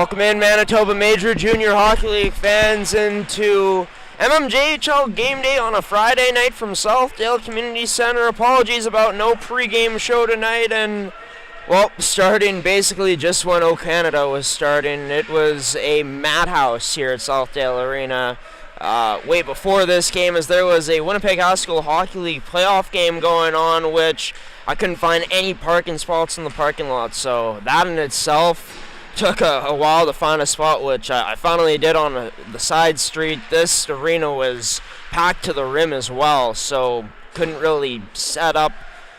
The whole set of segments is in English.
Welcome in, Manitoba Major Junior Hockey League fans, into mmjhl game day on a Friday night from Southdale Community Center. Apologies about no pregame show tonight, and well, starting basically just when O Canada was starting. It was a madhouse here at Southdale Arena. Way before this game, as there was a Winnipeg High School Hockey League playoff game going on, which I couldn't find any parking spots in the parking lot, so that in itself took a while to find a spot, which I finally did on the side street. This arena was packed to the rim as well, so couldn't really set up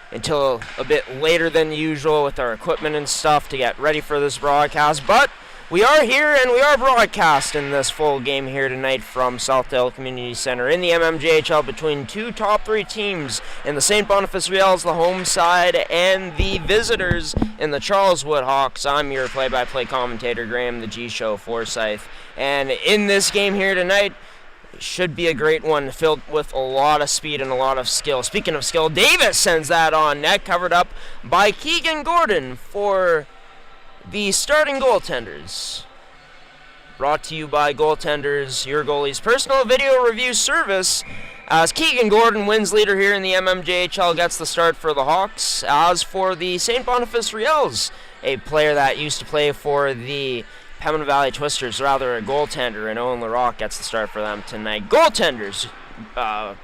until a bit later than usual with our equipment and stuff to get ready for this broadcast. But we are here and we are broadcasting this full game here tonight from Southdale Community Center in the mmjhl between two top three teams in the St. Boniface Riels, the home side, and the visitors in the Charleswood Hawks. I'm your play-by-play commentator, Graham, the G-Show Forsyth. And in this game here tonight, should be a great one, filled with a lot of speed and a lot of skill. Speaking of skill, Davis sends that on net, covered up by Keegan Gordon for the starting goaltenders. Brought to you by Goaltenders, your goalie's personal video review service, as Keegan Gordon wins leader here in the mmjhl, gets the start for the Hawks. As for the St. Boniface Riels, a player that used to play for the Pembina Valley Twisters, rather a goaltender, and Owen Larocque gets the start for them tonight. Goaltenders,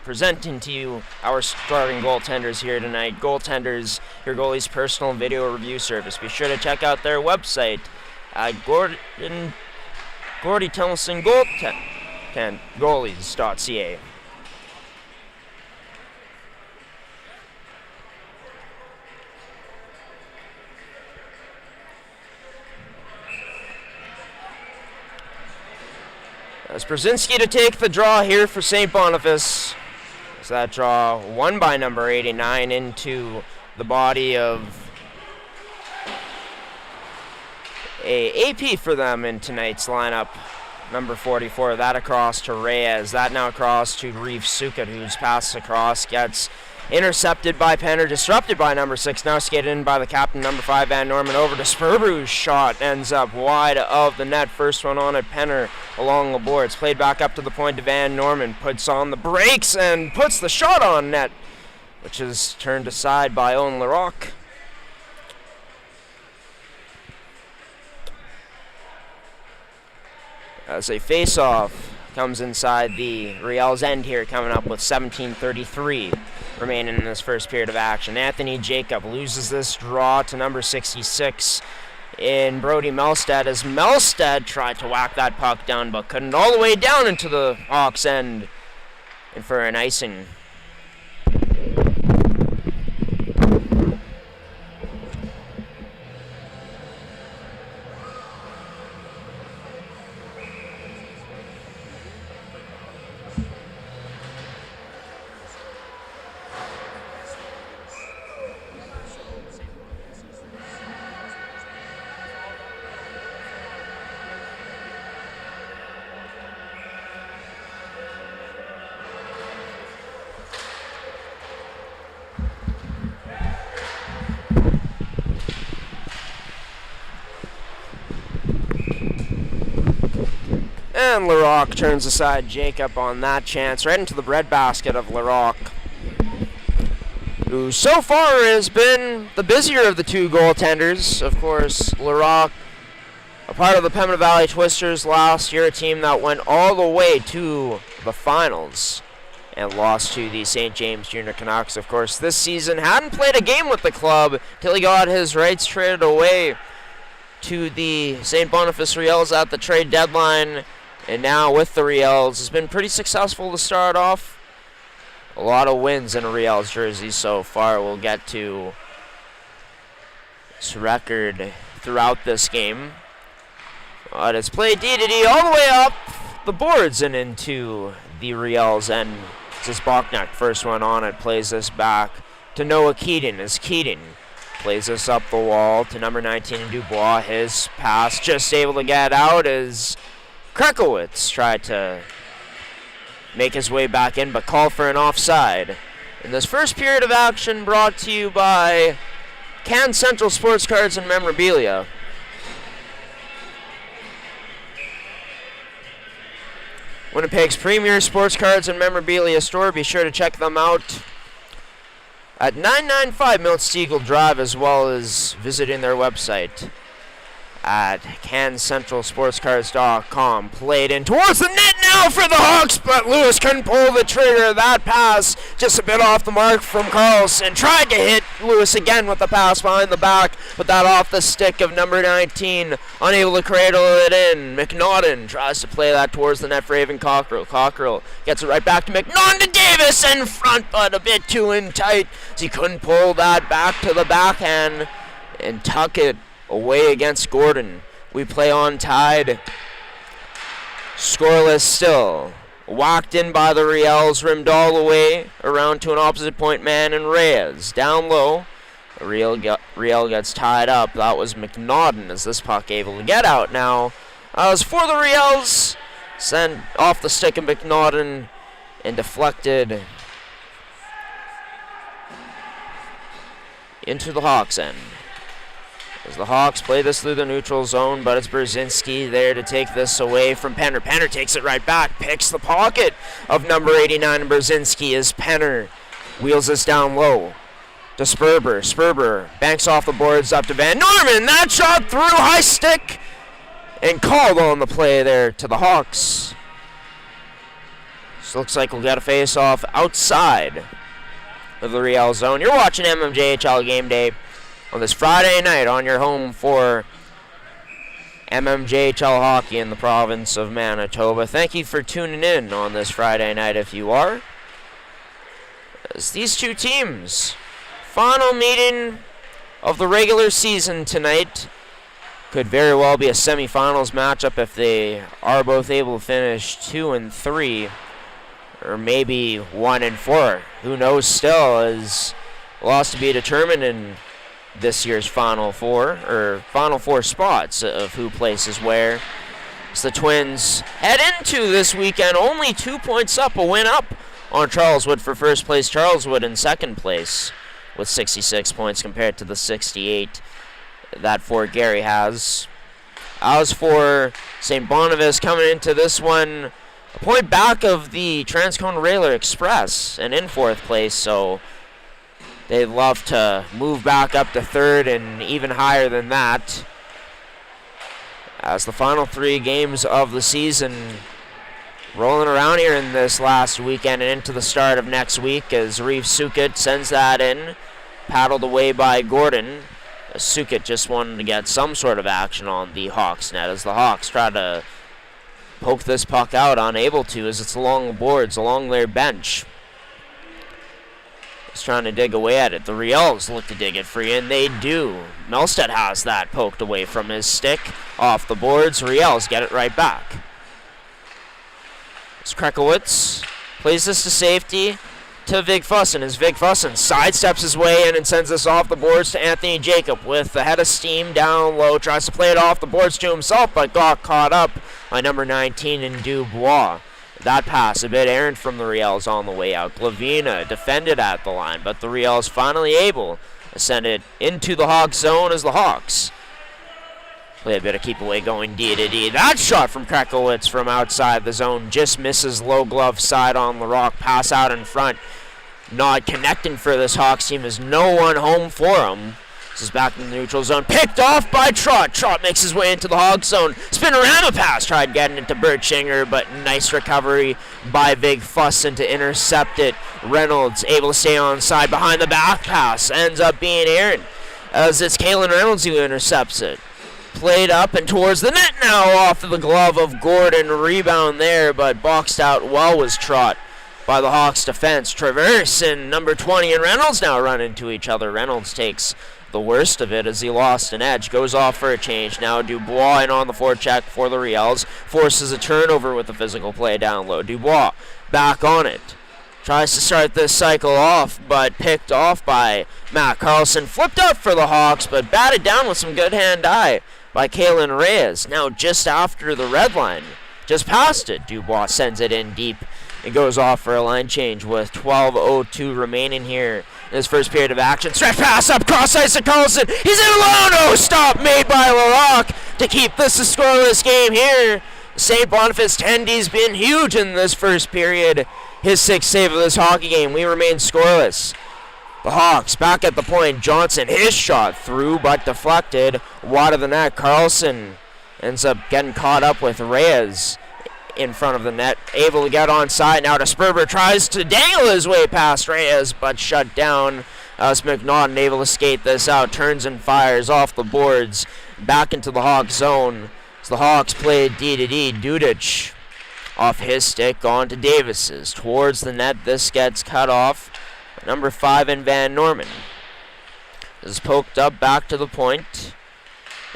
presenting to you our starting goaltenders here tonight. Goaltenders, your goalie's personal video review service. Be sure to check out their website at Gordy Tillison goalies.ca. As Brzezinski to take the draw here for St. Boniface. As that draw won by number 89 into the body of a AP for them in tonight's lineup. Number 44, that across to Riels. That now across to Reeve Sukat, whose pass across gets intercepted by Penner, disrupted by number 6, now skated in by the captain, number 5, Van Norman, over to Spurbu's shot, ends up wide of the net. First one on it, Penner along the boards, played back up to the point to Van Norman, puts on the brakes and puts the shot on net, which is turned aside by Owen Larocque. As a face-off comes inside the Riels end here, coming up with 17:33 remaining in this first period of action. Anthony Jacob loses this draw to number 66 in Brody Melstead, as Melstead tried to whack that puck down but couldn't, all the way down into the Hawks end, and for an icing. And Larocque turns aside Jacob on that chance, right into the breadbasket of Larocque, who so far has been the busier of the two goaltenders. Of course, Larocque, a part of the Pembina Valley Twisters last year, a team that went all the way to the finals and lost to the St. James Junior Canucks. Of course, this season hadn't played a game with the club till he got his rights traded away to the St. Boniface Riels at the trade deadline. And now with the Riels, has been pretty successful to start off. A lot of wins in a Riels jersey so far. We'll get to his record throughout this game. But it's played D-to-D all the way up the boards and into the Riels. And this is Bachnek, first one on it, plays this back to Noah Keaton, as Keaton plays this up the wall to number 19 Dubois. His pass just able to get out as Krekowitz tried to make his way back in, but called for an offside. In this first period of action, brought to you by Can Central Sports Cards and Memorabilia. Winnipeg's premier sports cards and memorabilia store. Be sure to check them out at 995 Miltz Drive, as well as visiting their website at CanCentralSportsCards.com. Played in towards the net now for the Hawks, but Lewis couldn't pull the trigger. That pass just a bit off the mark from Carlson. Tried to hit Lewis again with the pass behind the back, but that off the stick of number 19. Unable to cradle it in. McNaughton tries to play that towards the net for Evan Cockrell. Cockrell gets it right back to McNaughton to Davis in front, but a bit too in tight, as he couldn't pull that back to the backhand and tuck it away against Gordon. We play on tied. Scoreless still. Walked in by the Riels, rimmed all the way around to an opposite point man, and Reyes down low. Riel gets tied up. That was McNaughton, as this puck able to get out now. As for the Riels, sent off the stick of McNaughton and deflected into the Hawks' end. As the Hawks play this through the neutral zone, but it's Brzezinski there to take this away from Penner. Penner takes it right back, picks the pocket of number 89 Brzezinski as Penner wheels this down low to Sperber. Sperber banks off the boards up to Van Norman. That shot through, high stick, and called on the play there to the Hawks. This looks like we'll get a face-off outside of the Riel zone. You're watching MMJHL Game Day on this Friday night on your home for MMJHL hockey in the province of Manitoba. Thank you for tuning in on this Friday night if you are. As these two teams, final meeting of the regular season tonight, could very well be a semifinals matchup if they are both able to finish 2-3, or maybe 1-4. Who knows still, as lost to be determined in this year's Final Four, or Final Four spots of who places where. As the Twins head into this weekend only 2 points up, a win up on Charleswood for first place. Charleswood in second place with 66 points compared to the 68 that Fort Garry has. As for St. Boniface coming into this one, a point back of the Transcona Railer Express and in fourth place, so they'd love to move back up to third and even higher than that. As the final 3 games of the season rolling around here in this last weekend and into the start of next week, as Reeve Sukit sends that in, paddled away by Gordon. Sukit just wanted to get some sort of action on the Hawks net, as the Hawks try to poke this puck out, unable to, as it's along the boards, along their bench. Trying to dig away at it. The Riels look to dig it free, and they do. Melstead has that poked away from his stick. Off the boards, Riels get it right back. It's Krekowitz plays this to safety to Vig Fussen, as Vig Fussen sidesteps his way in and sends this off the boards to Anthony Jacob with the head of steam down low. Tries to play it off the boards to himself, but got caught up by number 19 in Dubois. That pass a bit errant from the Riels on the way out. Glavina defended at the line, but the Riels finally able to send it into the Hawks zone as the Hawks play a bit of keep away going D to D. That shot from Krekowitz from outside the zone just misses low glove side on the rock. Pass out in front. Not connecting for this Hawks team as no one home for him. This is back in the neutral zone. Picked off by Trott. Trott makes his way into the Hog zone. Spinorama pass. Tried getting it to Bertschinger, but nice recovery by Vig Fussen to intercept it. Reynolds able to stay on side behind the back pass. Ends up being Aaron, as it's Kalen Reynolds who intercepts it. Played up and towards the net now off of the glove of Gordon. Rebound there, but boxed out well was Trott by the Hawks defense. Traverse and number 20 and Reynolds now run into each other. Reynolds takes the worst of it as he lost an edge. Goes off for a change. Now Dubois in on the forecheck for the Riels. Forces a turnover with the physical play down low. Dubois back on it. Tries to start this cycle off, but picked off by Matt Carlson. Flipped up for the Hawks, but batted down with some good hand-eye by Kalen Reyes. Now just after the red line. Just past it. Dubois sends it in deep. It goes off for a line change with 12:02 remaining here in his first period of action. Stretch pass up, cross ice to Carlson. He's in alone. Oh, stop made by LaRocque to keep this a scoreless game here St. Boniface Tendy's been huge in this first period. His 6th save of this hockey game. We remain scoreless. The Hawks back at the point. Johnson, his shot through but deflected. Wide of the net. Carlson ends up getting caught up with Riels in front of the net. Able to get on side now to Sperber. Tries to dangle his way past Riels but shut down. As McNaughton able to skate this out. Turns and fires off the boards. Back into the Hawks zone. As the Hawks play D-to-D. Dudich off his stick on to Davis's. Towards the net. This gets cut off. Number 5 in Van Norman. This is poked up back to the point.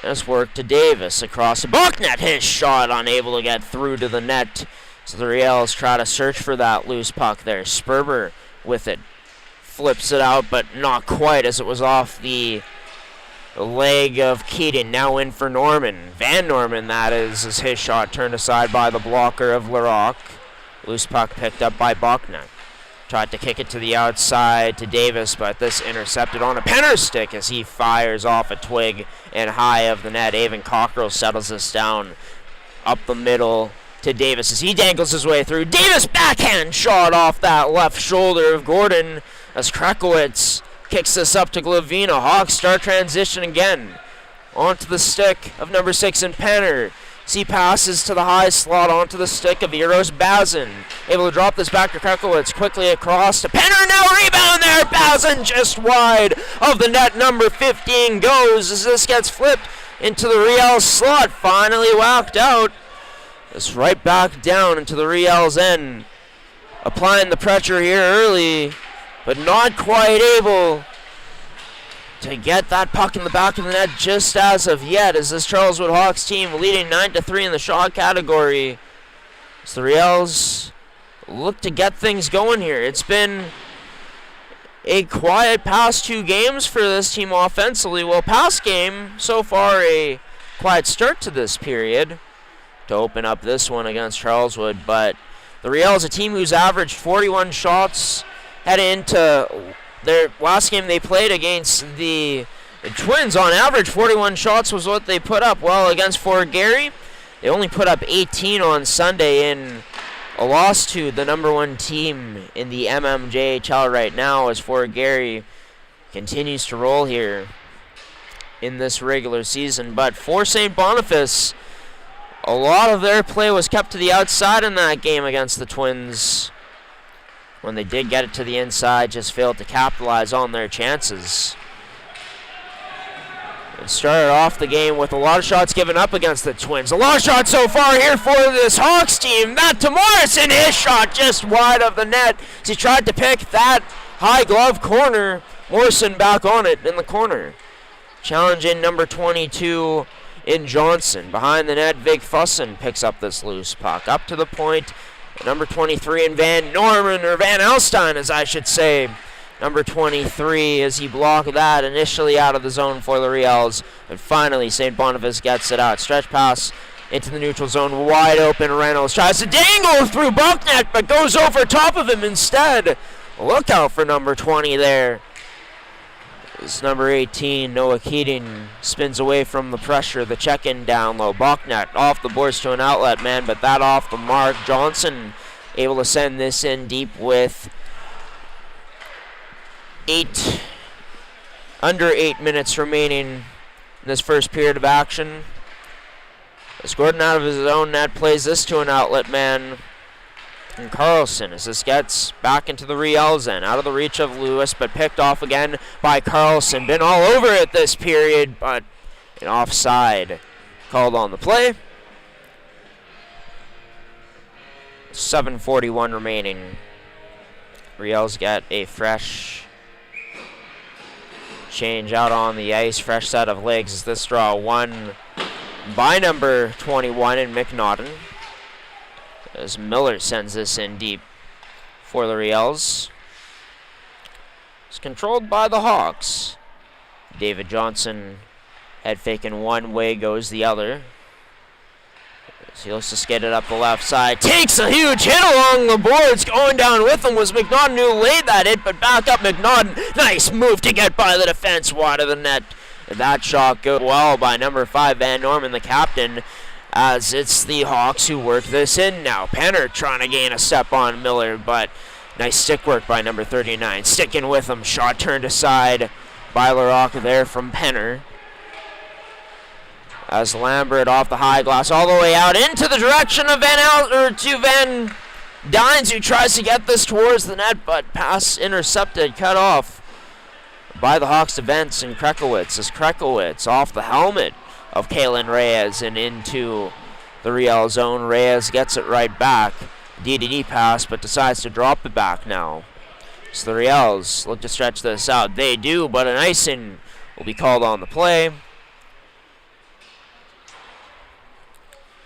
This work to Davis across the back net. His shot unable to get through to the net. So the Riels try to search for that loose puck there. Sperber with it. Flips it out, but not quite as it was off the leg of Keaton. Now in for Norman. Van Norman, that is, as his shot turned aside by the blocker of Larocque. Loose puck picked up by Buckner. Tried to kick it to the outside to Davis, but this intercepted on a Penner stick as he fires off a twig and high of the net. Avon Cockrell settles this down up the middle to Davis as he dangles his way through. Davis backhand shot off that left shoulder of Gordon as Krekowitz kicks this up to Glavina. Hawks start transition again. Onto the stick of number 6 in Penner. He passes to the high slot onto the stick of Eros Bazin. Able to drop this back to Krekowitz. Quickly across to Penner. Now rebound there. Bazin just wide of the net. Number 15 goes as this gets flipped into the Riels slot. Finally whacked out. It's right back down into the Riels end. Applying the pressure here early, but not quite able to get that puck in the back of the net just as of yet, as this Charleswood Hawks team leading 9-3 in the shot category. As the Riels look to get things going here. It's been a quiet past 2 games for this team offensively. Well, past game, so far a quiet start to this period to open up this one against Charleswood, but the Riels, a team who's averaged 41 shots heading into their last game they played against the Twins. On average, 41 shots was what they put up. Well, against Fort Garry, they only put up 18 on Sunday in a loss to the number 1 team in the mmjhl right now, as Fort Garry continues to roll here in this regular season. But for St. Boniface, a lot of their play was kept to the outside in that game against the Twins. When they did get it to the inside, just failed to capitalize on their chances. It started off the game with a lot of shots given up against the Twins. A lot of shots so far here for this Hawks team. That to Morrison, his shot just wide of the net. As he tried to pick that high glove corner. Morrison back on it in the corner. Challenging number 22 in Johnson. Behind the net, Vig Fussen picks up this loose puck. Up to the point. Number 23 in Van Norman, or Van Alstyne as I should say. Number 23 as he blocked that initially out of the zone for the Riels. And finally St. Boniface gets it out. Stretch pass into the neutral zone. Wide open. Reynolds tries to dangle through Bucknet but goes over top of him instead. Look out for number 20 there. As number 18, Noah Keating, spins away from the pressure. The check-in down low. Bucknet off the boards to an outlet man, but that off the mark. Johnson able to send this in deep with under 8 minutes remaining in this first period of action. As Gordon out of his own net plays this to an outlet man. And Carlson, as this gets back into the Riels end, out of the reach of Lewis, but picked off again by Carlson. Been all over it this period, but an offside called on the play. 7:41 remaining. Riels get a fresh change out on the ice, fresh set of legs as this draw won by number 21 in McNaughton. As Miller sends this in deep for the Riels. It's controlled by the Hawks. David Johnson head faking one way, goes the other. As he looks to skate it up the left side. Takes a huge hit along the boards. Going down with him was McNaughton, who laid that hit, but back up McNaughton. Nice move to get by the defense, wide of the net. And that shot goes well by number 5, Van Norman, the captain. as it's the Hawks who work this in now. Penner trying to gain a step on Miller, but nice stick work by number 39. Sticking with him. Shot turned aside by LaRocca there from Penner. As Lambert off the high glass all the way out into the direction of Van Dines, who tries to get this towards the net, but pass intercepted, cut off by the Hawks defense and Krekowitz. As Krekowitz off the helmet of Kalen Reyes and into the Riels zone. Reyes gets it right back. DDD pass, but decides to drop it back now. So the Riels look to stretch this out. They do, but an icing will be called on the play.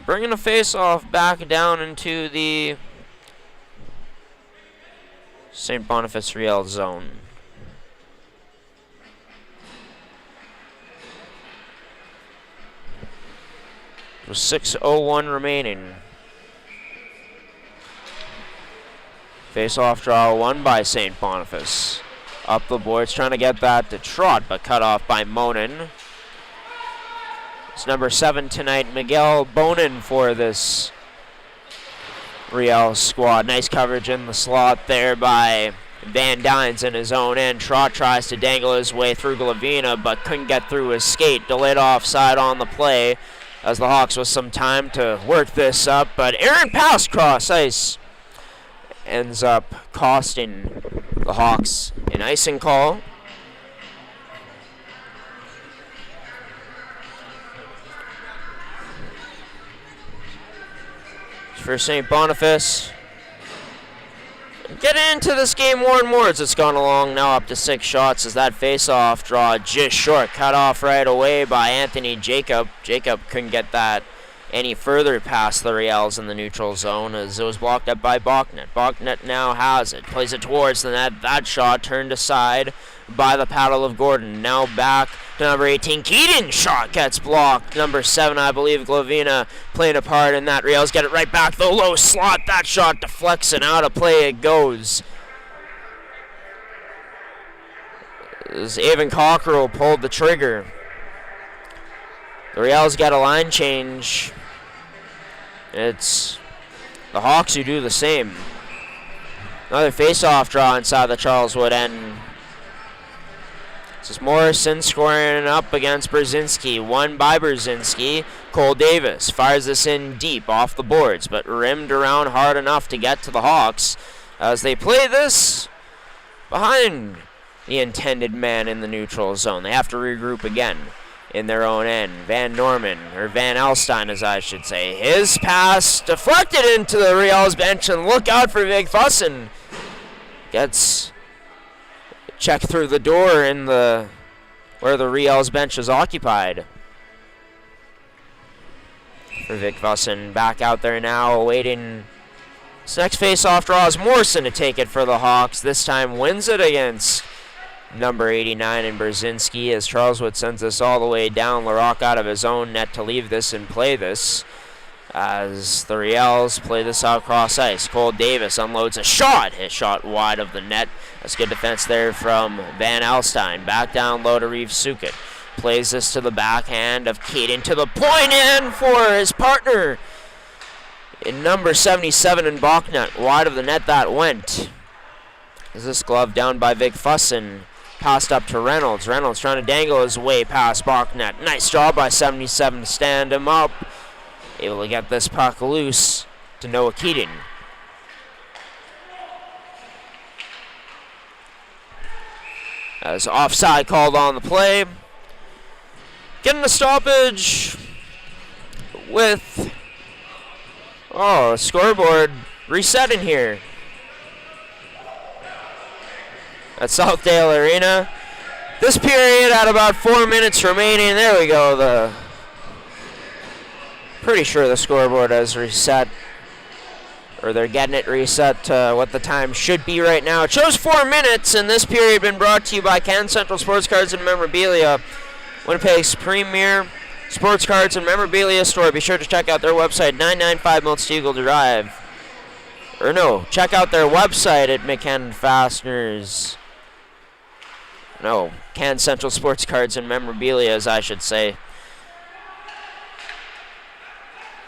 Bringing a face-off back down into the St. Boniface Riels zone. With 6:01 remaining. Face-off draw won by St. Boniface. Up the boards, trying to get that to Trott, but cut off by Monin. It's number 7 tonight, Miguel Bonin, for this Riels squad. Nice coverage in the slot there by Van Dines in his own end. Trott tries to dangle his way through Glavina, but couldn't get through his skate. Delayed offside on the play, as the Hawks with some time to work this up, but errant pass cross ice ends up costing the Hawks an icing call. For St. Boniface, getting into this game more and more as it's gone along, now up to 6 shots as that face-off draw just short, cut off right away by Anthony Jacob. Jacob couldn't get that any further past the Riels in the neutral zone as it was blocked up by Bachnet. Bachnet now has it, plays it towards the net. That shot turned aside by the paddle of Gordon. Now back to number 18, Keaton. Shot gets blocked. Number 7, I believe, Glavina, playing a part in that. Riels get it right back, the low slot. That shot deflects and out of play it goes. As Avon Cockerell pulled the trigger. The Riels got a line change. It's the Hawks who do the same. Another face-off draw inside the Charleswood end. This is Morrison scoring up against Brzezinski. Won by Brzezinski. Cole Davis fires this in deep off the boards, but rimmed around hard enough to get to the Hawks as they play this behind the intended man in the neutral zone. They have to regroup again in their own end. Van Alstyne, as I should say. His pass deflected into the Riels bench, and look out for Vig Fussin. Gets checked through the door in the where the Riels bench is occupied. For Vig Fussin, back out there now, awaiting this next face-off draw is Morrison to take it for the Hawks. This time wins it against number 89 in Brzezinski as Charleswood sends this all the way down. LaRocque out of his own net to leave this and play this as the Riels play this out cross ice. Cole Davis unloads a shot. His shot wide of the net. That's good defense there from Van Alstyne. Back down low to Reeves Sukit. Plays this to the backhand of Keaton to the point and for his partner in number 77 in Bachnet. Wide of the net that went. Is this glove down by Vig Fussin? Passed up to Reynolds. Reynolds trying to dangle his way past Bachnet. Nice job by 77 to stand him up. Able to get this puck loose to Noah Keating. As offside called on the play. Getting a stoppage with scoreboard resetting here at Southdale Arena. This period at about 4 minutes remaining. There we go. Pretty sure the scoreboard has reset, or they're getting it reset to what the time should be right now. It shows 4 minutes, and this period been brought to you by Can Central Sports Cards and Memorabilia, Winnipeg's premier sports cards and memorabilia store. Be sure to check out their website, 995 Milsteagle Drive. Or no, check out their website at McKenna Fasteners. No, Can Central Sports Cards and Memorabilia, as I should say.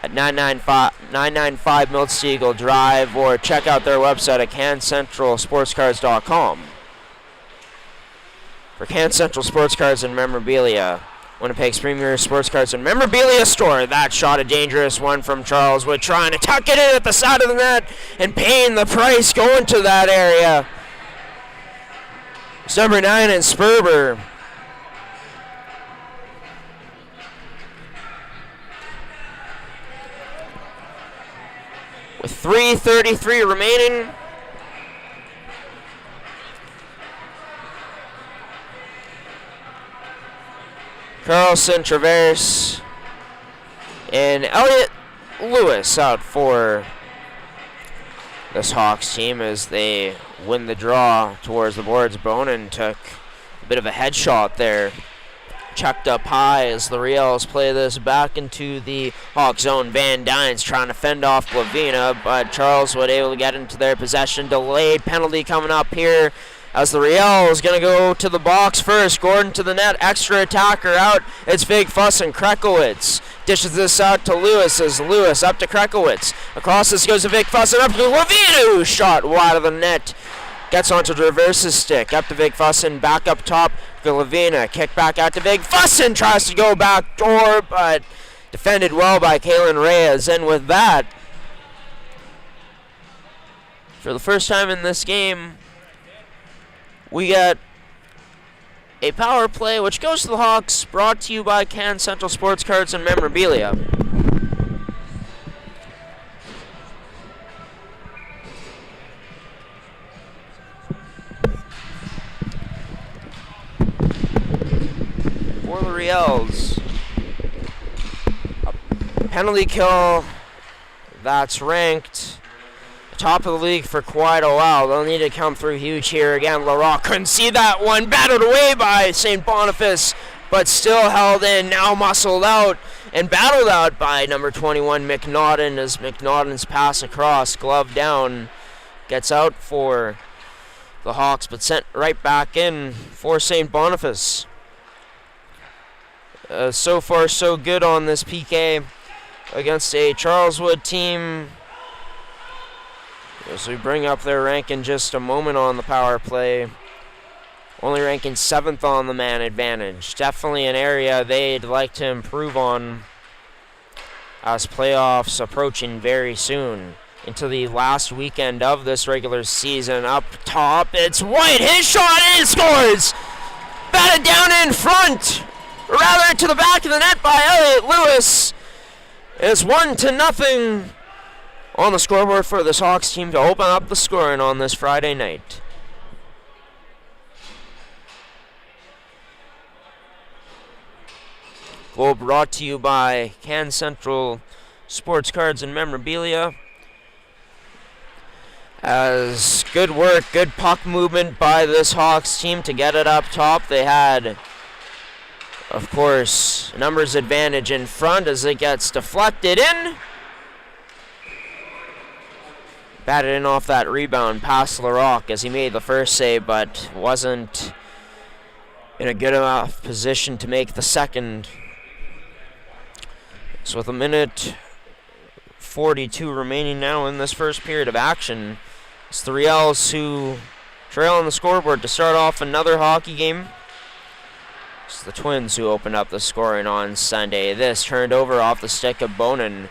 at 995 Miltz-Eagle Drive, or check out their website at cancentralsportscards.com. For Can Central Sports Cards and Memorabilia, Winnipeg's premier sports cards and memorabilia store. That shot, a dangerous one from Charles Wood, trying to tuck it in at the side of the net and paying the price going to that area. It's number 9 in Sperber. With 3:33 remaining. Carlson, Traverse, and Elliott Lewis out for this Hawks team as they win the draw towards the boards. Bonin took a bit of a headshot there. Chucked up high as the Riels play this back into the Hawk zone. Van Dyne's trying to fend off Glavina, but Charles Wood able to get into their possession. Delayed penalty coming up here as the Riels going to go to the box first. Gordon to the net, extra attacker out. It's Big Fuss and Krekowitz. Dishes this out to Lewis as Lewis up to Krekowitz. Across this goes to Big Fuss and up to Glavina. Shot wide of the net. Gets onto Traverse's stick. Up to Big Fussin. Back up top. Glavina. Kick back out to Big Fussin. Tries to go back door, but defended well by Kalen Reyes. And with that, for the first time in this game, we get a power play which goes to the Hawks, brought to you by Can Central Sports Cards and Memorabilia. For the Riels, a penalty kill that's ranked top of the league for quite a while. They'll need to come through huge here again. Larocque couldn't see that one. Battled away by St. Boniface, but still held in. Now muscled out and battled out by number 21, McNaughton, as McNaughton's pass across, glove down, gets out for the Hawks, but sent right back in for St. Boniface. So far, so good on this PK against a Charles Wood team. As we bring up their rank in just a moment on the power play, only ranking 7th on the man advantage. Definitely an area they'd like to improve on as playoffs approaching very soon. Into the last weekend of this regular season. Up top, it's White. His shot, and it scores! Batted down in front, rather to the back of the net by Elliott Lewis. It's 1-0. On the scoreboard for this Hawks team to open up the scoring on this Friday night. Goal brought to you by Can Central Sports Cards and Memorabilia. As good work, good puck movement by this Hawks team to get it up top. They had, of course, numbers advantage in front as it gets deflected in. Batted in off that rebound past Larocque as he made the first save, but wasn't in a good enough position to make the second. So with 1:42 remaining now in this first period of action, it's the Riels who trail on the scoreboard to start off another hockey game. It's the Twins who opened up the scoring on Sunday. This turned over off the stick of Bonin.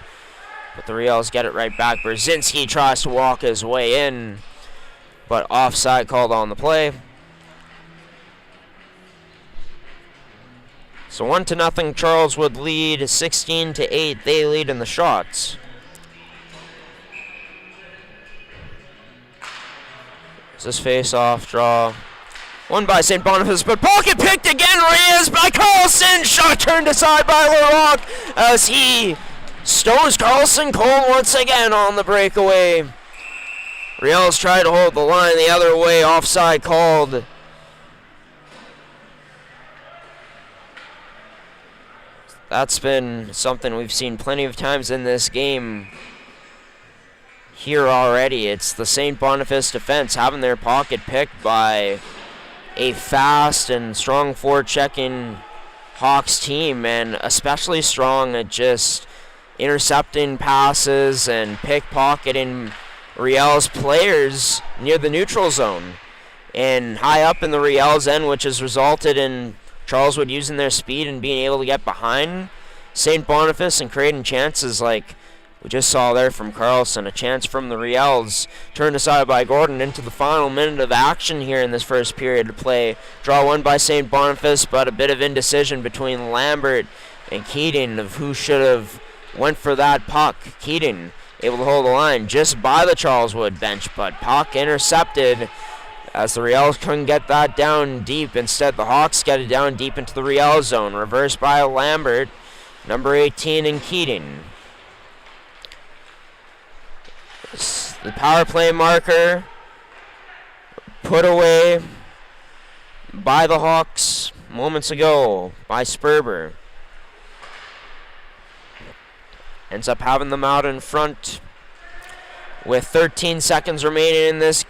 But the Riels get it right back. Brzezinski tries to walk his way in, but offside called on the play. So 1-0 Charles Wood lead, 16-8 they lead in the shots. This face-off draw. Won by St. Boniface, but pocket picked again. Reyes by Carlson. Shot turned aside by Larocque as he stones Carlson cold once again on the breakaway. Riels tried to hold the line the other way. Offside called. That's been something we've seen plenty of times in this game here already. It's the St. Boniface defense having their pocket picked by a fast and strong forward-checking Hawks team, and especially strong at just intercepting passes and pickpocketing Riels players near the neutral zone and high up in the Riels end, which has resulted in Charleswood using their speed and being able to get behind St. Boniface and creating chances like we just saw there from Carlson. A chance from the Riels, turned aside by Gordon into the final minute of action here in this first period of play. Draw won by St. Boniface, but a bit of indecision between Lambert and Keating of who should have went for that puck. Keating able to hold the line just by the Charleswood bench, but puck intercepted as the Riels couldn't get that down deep. Instead, the Hawks get it down deep into the Riels zone. Reversed by Lambert, number 18 and Keating. The power play marker put away by the Hawks moments ago by Sperber. Ends up having them out in front with 13 seconds remaining in this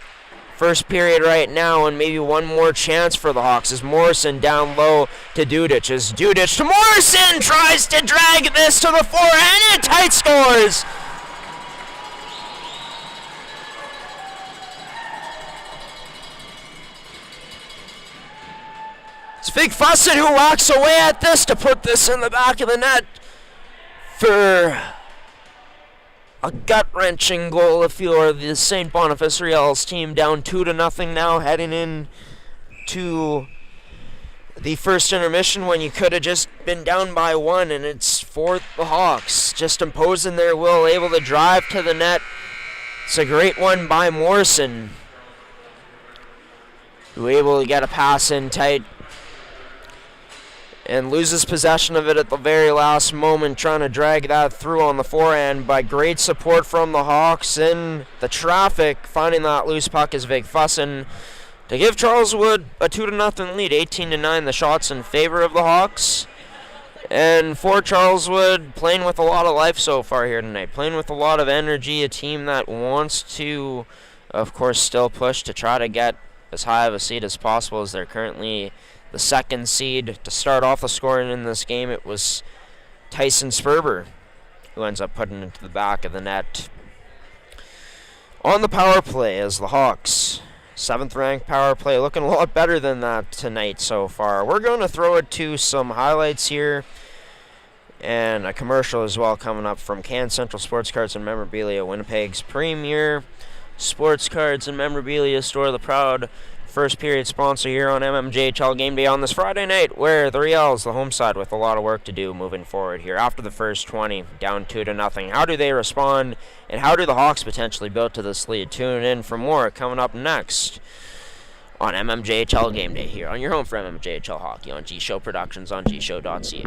first period right now, and maybe one more chance for the Hawks as Morrison down low to Dudic. As Dudic to Morrison tries to drag this to the forehand and tight scores. It's Big Fussin who walks away at this to put this in the back of the net for a gut-wrenching goal if you're the St. Boniface Riels team, down 2-0 now, heading in to the first intermission when you could have just been down by 1, and it's for the Hawks, just imposing their will, able to drive to the net. It's a great one by Morrison, who able to get a pass in tight and loses possession of it at the very last moment, trying to drag that through on the forehand by great support from the Hawks in the traffic. Finding that loose puck is Big Fussin to give Charleswood a 2-0 lead, 18-9 the shots in favor of the Hawks. And for Charleswood, playing with a lot of life so far here tonight, playing with a lot of energy, a team that wants to, of course, still push to try to get as high of a seed as possible, as they're currently the second seed. To start off the scoring in this game, it was Tyson Sperber who ends up putting it into the back of the net. On the power play as the Hawks, 7th ranked power play, looking a lot better than that tonight so far. We're going to throw it to some highlights here and a commercial as well coming up from Can Central Sports Cards and Memorabilia, Winnipeg's premier sports cards and memorabilia store, the proud first period sponsor here on MMJHL Game Day on this Friday night, where the Riels, the home side, with a lot of work to do moving forward here after the first 20, down 2-0. How do they respond, and how do the Hawks potentially build to this lead? Tune in for more coming up next on MMJHL Game Day here on your home for MMJHL Hockey on G-Show Productions on gshow.ca.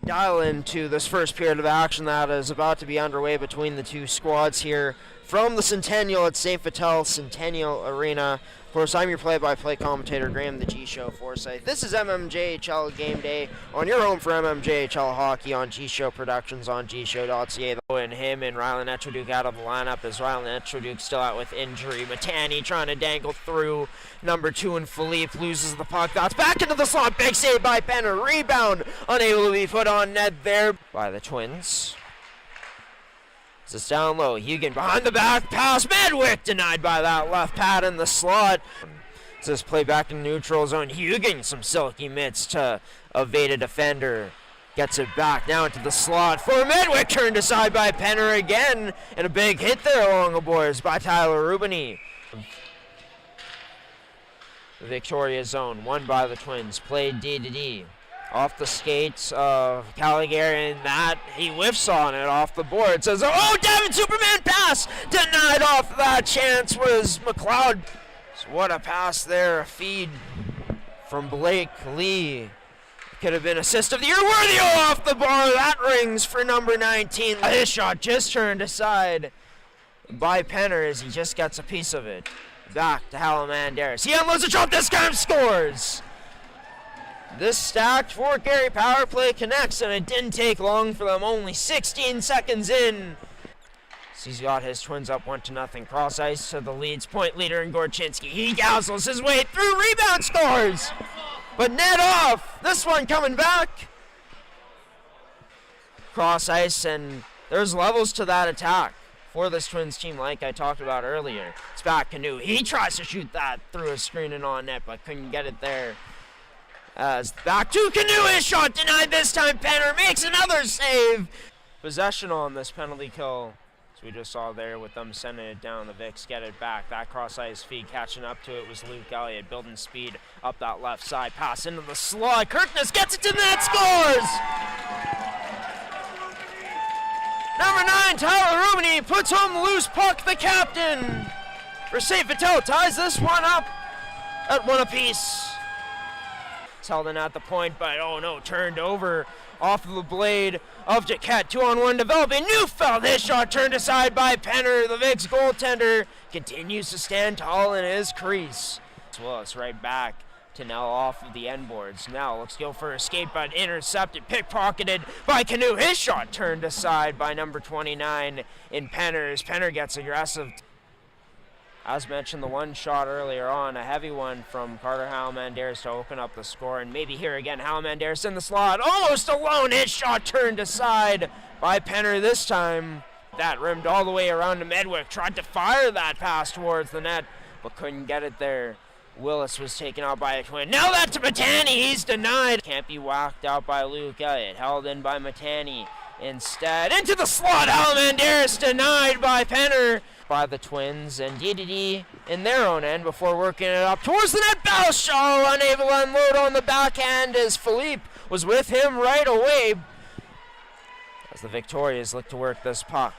Dial into this first period of action that is about to be underway between the two squads here from the Centennial at St. Vital Centennial Arena. Of course, I'm your play-by-play commentator, Graham the G-Show Forsyth. This is MMJHL Game Day on your home for MMJHL Hockey on G-Show Productions on gshow.ca. And him and Rylan Etroduk out of the lineup as Rylan Etroduk still out with injury. Matani trying to dangle through. Number 2 and Philippe loses the puck. That's back into the slot. Big save by Penner. Rebound unable to be put on net there by the Twins. It's down low. Hugan behind the back pass. Medwick denied by that left pad in the slot. It's this play back in neutral zone. Hugan some silky mitts to evade a defender. Gets it back now into the slot for Medwick. Turned aside by Penner again. And a big hit there along the boards by Tyler Rubini. The Victoria zone won by the Twins. Played D-to-D. Off the skates of Caligari, and that he whiffs on it off the board. Says, oh, Devin Superman pass! Denied off that chance was McLeod. So what a pass there, a feed from Blake Lee. Could have been assist of the year, worthy off the bar. That rings for number 19. His shot just turned aside by Penner as he just gets a piece of it. Back to Halamandaris. He unloads a shot, this time scores! This stacked Fort Garry power play connects, and it didn't take long for them, only 16 seconds in. He's got his Twins up 1-0. Cross ice to the Leeds point leader in Gorchinski. He dazzles his way through, rebound, scores! But net off! This one coming back. Cross ice, and there's levels to that attack for this Twins team, like I talked about earlier. It's back Canoe. He tries to shoot that through a screen and on net, but couldn't get it there. As back to Canoe, his shot denied this time. Penner makes another save. Possession on this penalty kill, as we just saw there with them sending it down. The Vicks get it back. That cross ice feed catching up to it was Luke Elliott, building speed up that left side. Pass into the slot. Kirkness gets it to the net, scores! Number 9, Tyler Rumney puts home the loose puck. The captain for St. Vital ties this one up at 1 apiece. It's held in at the point, but oh no, turned over off of the blade of Jaquette. 2-on-1 developing. Neufeld, his shot turned aside by Penner. The Vicks goaltender continues to stand tall in his crease. Well, it's right back to Nell off of the end boards. Now looks to go for a skate, but intercepted, pickpocketed by Canoe. His shot turned aside by number 29 in Penner, as Penner gets aggressive. As mentioned, the one shot earlier on, a heavy one from Carter Howell-Mandaris to open up the score, and maybe here again, Howell-Mandaris in the slot, almost alone. His shot turned aside by Penner this time. That rimmed all the way around to Medwick, tried to fire that pass towards the net, but couldn't get it there. Willis was taken out by a Twin. Now that to Matani, he's denied. Can't be whacked out by Luke Elliott. Held in by Matani. Instead, into the slot. Howell-Mandaris denied by Penner. By the Twins, and DDD in their own end before working it up towards the net. Balshaw unable to unload on the backhand as Philippe was with him right away. As the Victorias look to work this puck.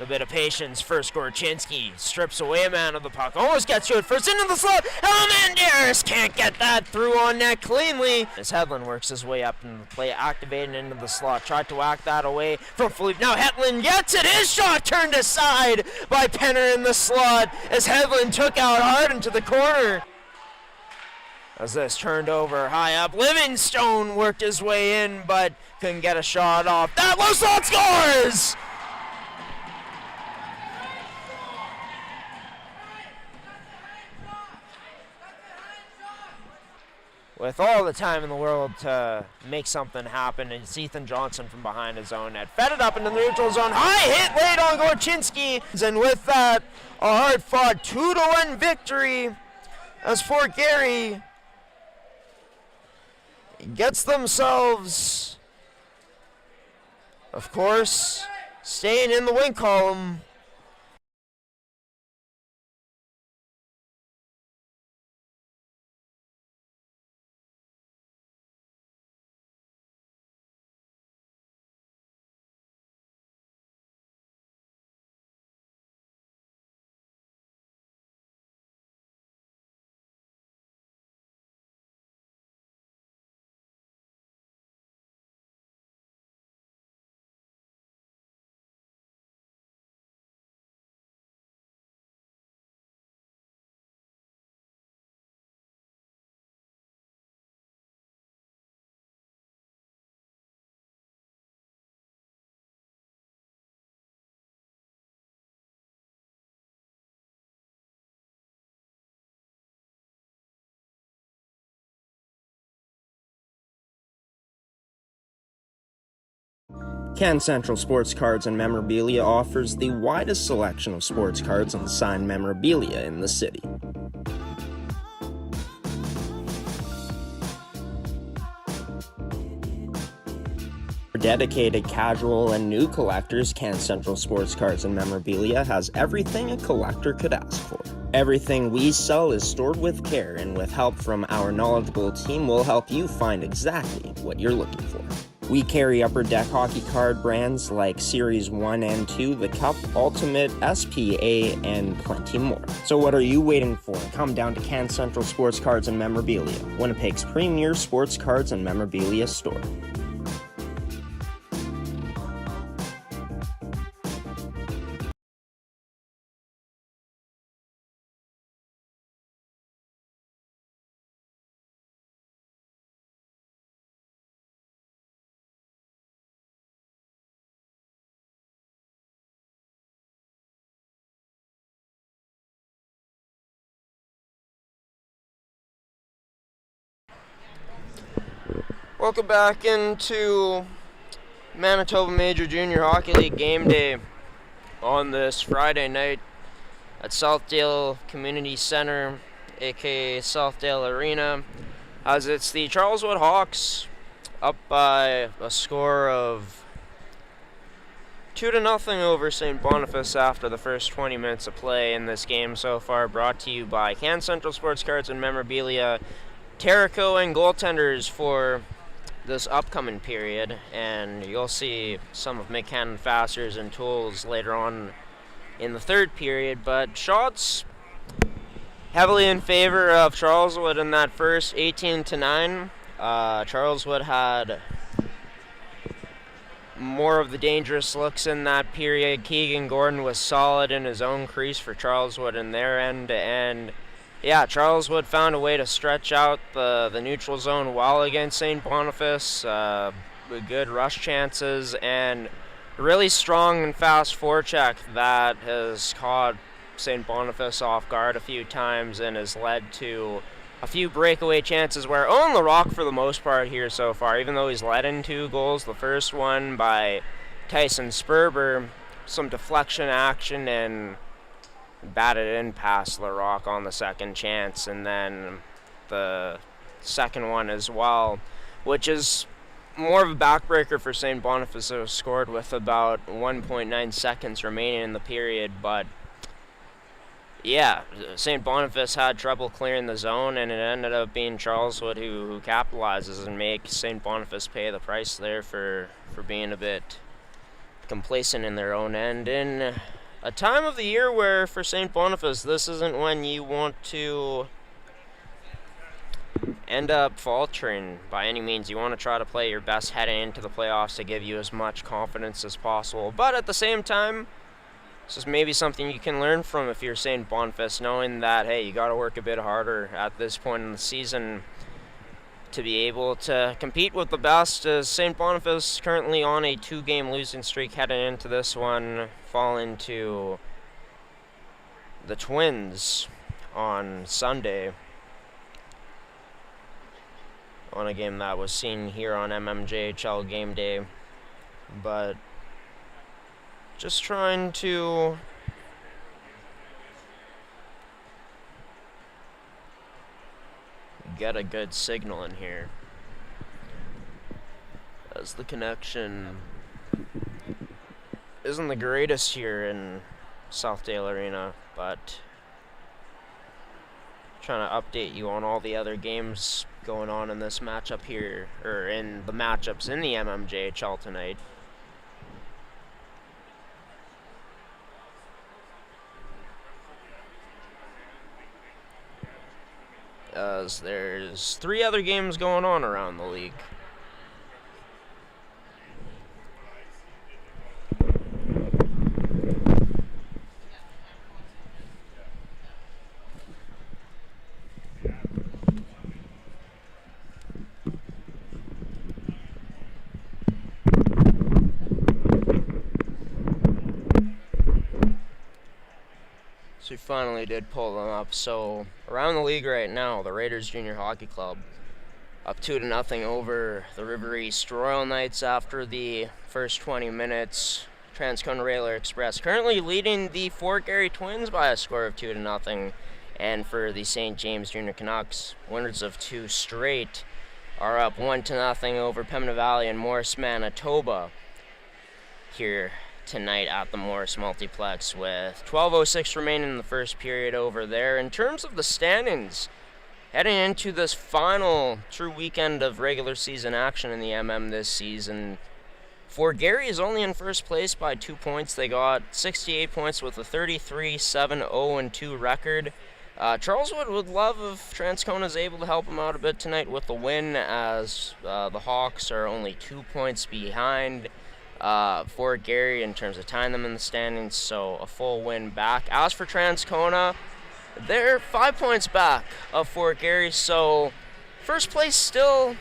A bit of patience. First, Gorchinski strips away a man of the puck. Almost gets to it first into the slot. Howell-Mandaris can't get that through on net cleanly. As Hedlund works his way up and the play activated into the slot. Tried to whack that away from Philippe. Now Hedlund gets it. His shot turned aside by Penner in the slot as Hedlund took out hard into the corner. As this turned over high up, Livingstone worked his way in but couldn't get a shot off. That low slot scores! With all the time in the world to make something happen, and it's Ethan Johnson from behind his own net. Fed it up into the neutral zone. High hit late on Gorchinski. And with that, a hard-fought 2-1 victory as Fort Garry gets themselves, of course, staying in the win column. Can Central Sports Cards and Memorabilia offers the widest selection of sports cards and signed memorabilia in the city. For dedicated casual and new collectors, Can Central Sports Cards and Memorabilia has everything a collector could ask for. Everything we sell is stored with care, and with help from our knowledgeable team, we'll help you find exactly what you're looking for. We carry Upper Deck hockey card brands like Series 1 and 2, the Cup, Ultimate, SPA, and plenty more. So what are you waiting for? Come down to Can Central Sports Cards and Memorabilia, Winnipeg's premier sports cards and memorabilia store. Welcome back into Manitoba Major Junior Hockey League game day on this Friday night at Southdale Community Center, aka Southdale Arena, as it's the Charleswood Hawks up by a score of 2-0 over St. Boniface after the first 20 minutes of play in this game so far, brought to you by Can Central Sports Cards and Memorabilia, Terrico, and goaltenders for this upcoming period, and you'll see some of McCann Faster's and tools later on in the third period, but shots heavily in favor of Charleswood in that first, 18-9. Charleswood had more of the dangerous looks in that period. Keegan Gordon was solid in his own crease for Charleswood in their end, and yeah, Charleswood found a way to stretch out the neutral zone well against St. Boniface with good rush chances and really strong and fast forecheck that has caught St. Boniface off guard a few times and has led to a few breakaway chances where Owen LaRock for the most part here so far, even though he's led in 2 goals, the first one by Tyson Sperber, some deflection action and batted in past LaRock on the second chance, and then the second one as well, which is more of a backbreaker for St. Boniface, who scored with about 1.9 seconds remaining in the period. But yeah, St. Boniface had trouble clearing the zone, and it ended up being Charleswood who capitalizes and makes St. Boniface pay the price there for being a bit complacent in their own end. In a time of the year where, for St. Boniface, this isn't when you want to end up faltering by any means. You want to try to play your best heading into the playoffs to give you as much confidence as possible. But at the same time, this is maybe something you can learn from if you're St. Boniface, knowing that, hey, you got to work a bit harder at this point in the season to be able to compete with the best, as St. Boniface currently on a 2-game losing streak heading into this one, falling to the Twins on Sunday on a game that was seen here on mmjhl game day. But just trying to get a good signal in here, as the connection isn't the greatest here in Southdale Arena, but trying to update you on all the other games going on in this matchup here, or in the matchups in the mmjhl tonight. As there's 3 other games going on around the league. So we finally did pull them up. So around the league right now, the Raiders Junior Hockey Club up 2-0 over the River East Royal Knights after the first 20 minutes. Transcona Railer Express currently leading the Fort Garry Twins by a score of 2-0. And for the St. James Junior Canucks, winners of 2 straight, are up 1-0 over Pembina Valley and Morris, Manitoba here tonight at the Morris Multiplex, with 12:06 remaining in the first period over there. In terms of the standings, heading into this final true weekend of regular season action in the MM this season, Fort Garry is only in first place by 2 points. They got 68 points with a 33-7-0-2 record. Charleswood would love if Transcona is able to help them out a bit tonight with the win, as the Hawks are only 2 points behind Fort Garry in terms of tying them in the standings, so a full win back. As for Transcona, they're 5 points back of Fort Garry, so first place still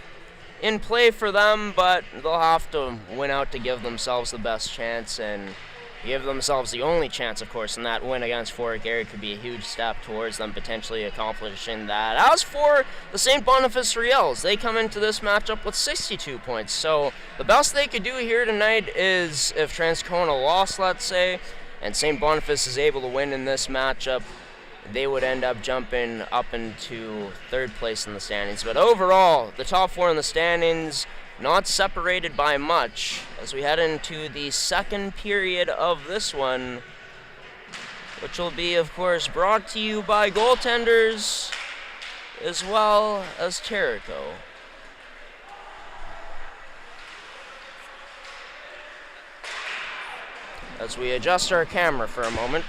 in play for them, but they'll have to win out to give themselves the best chance, and give themselves the only chance, of course, and that win against Fort Garry could be a huge step towards them potentially accomplishing that. As for the St. Boniface Riels, they come into this matchup with 62 points, so the best they could do here tonight is if Transcona lost, let's say, and St. Boniface is able to win in this matchup, they would end up jumping up into third place in the standings. But overall, the top four in the standings not separated by much as we head into the second period of this one, which will be, of course, brought to you by goaltenders as well as Terrico. As we adjust our camera for a moment.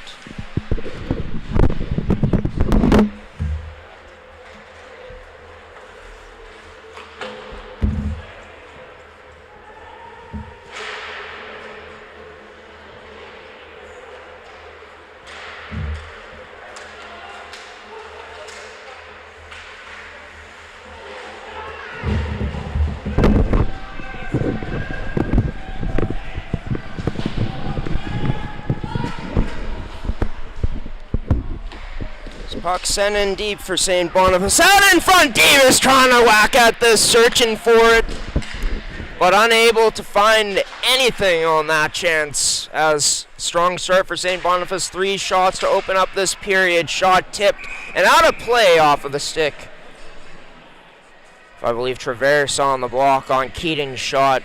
Puck sent in deep for St. Boniface. Out in front, Davis trying to whack at this, searching for it, but unable to find anything on that chance. As strong start for St. Boniface, 3 shots to open up this period. Shot tipped and out of play off of the stick. I believe Traverse on the block on Keating's shot.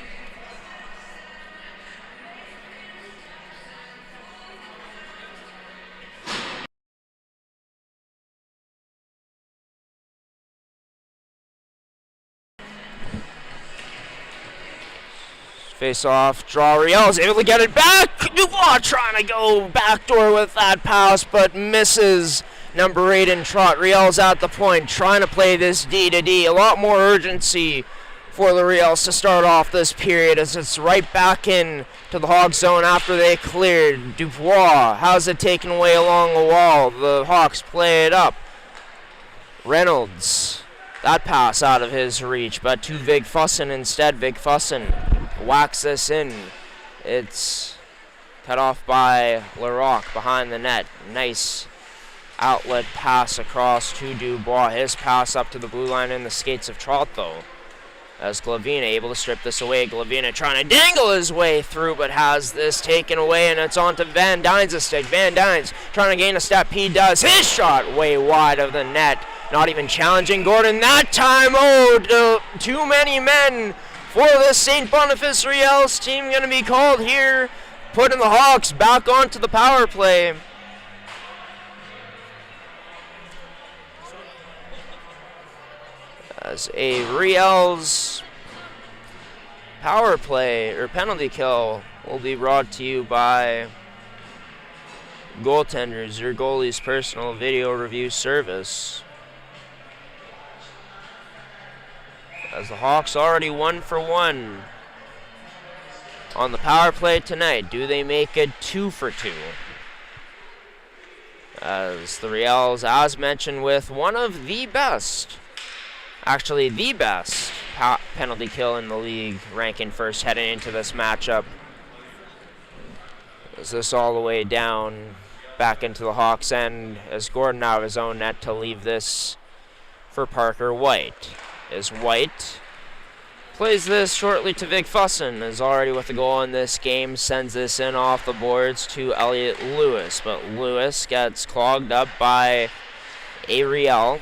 Face off, draw, Riels able to get it back. Dubois trying to go backdoor with that pass, but misses. Number 8 in Trot. Riels at the point, trying to play this D-to-D. A lot more urgency for the Riels to start off this period as it's right back in to the Hawks zone after they cleared. Dubois has it taken away along the wall. The Hawks play it up. Reynolds, that pass out of his reach, but to Vig Fussin instead. Vig Fussin whacks this in. It's cut off by Larocque behind the net. Nice outlet pass across to Dubois. His pass up to the blue line in the skates of Trot, though. As Glavina able to strip this away. Glavina trying to dangle his way through, but has this taken away, and it's on to Van Dyne's stick. Van Dyne's trying to gain a step. He does. His shot way wide of the net. Not even challenging Gordon that time. Oh, too many men for this St. Boniface Riels team going to be called here, putting the Hawks back onto the power play. As a Riels power play or penalty kill will be brought to you by Goaltenders, your goalie's personal video review service. As the Hawks already 1 for 1 on the power play tonight. Do they make it 2 for 2? As the Riels, as mentioned, with one of the best, actually the best penalty kill in the league, ranking first heading into this matchup. Is this all the way down back into the Hawks' end as Gordon out of his own net to leave this for Parker White. As White plays this shortly to Vig Fussin, is already with a goal in this game, sends this in off the boards to Elliot Lewis, but Lewis gets clogged up by a Riel.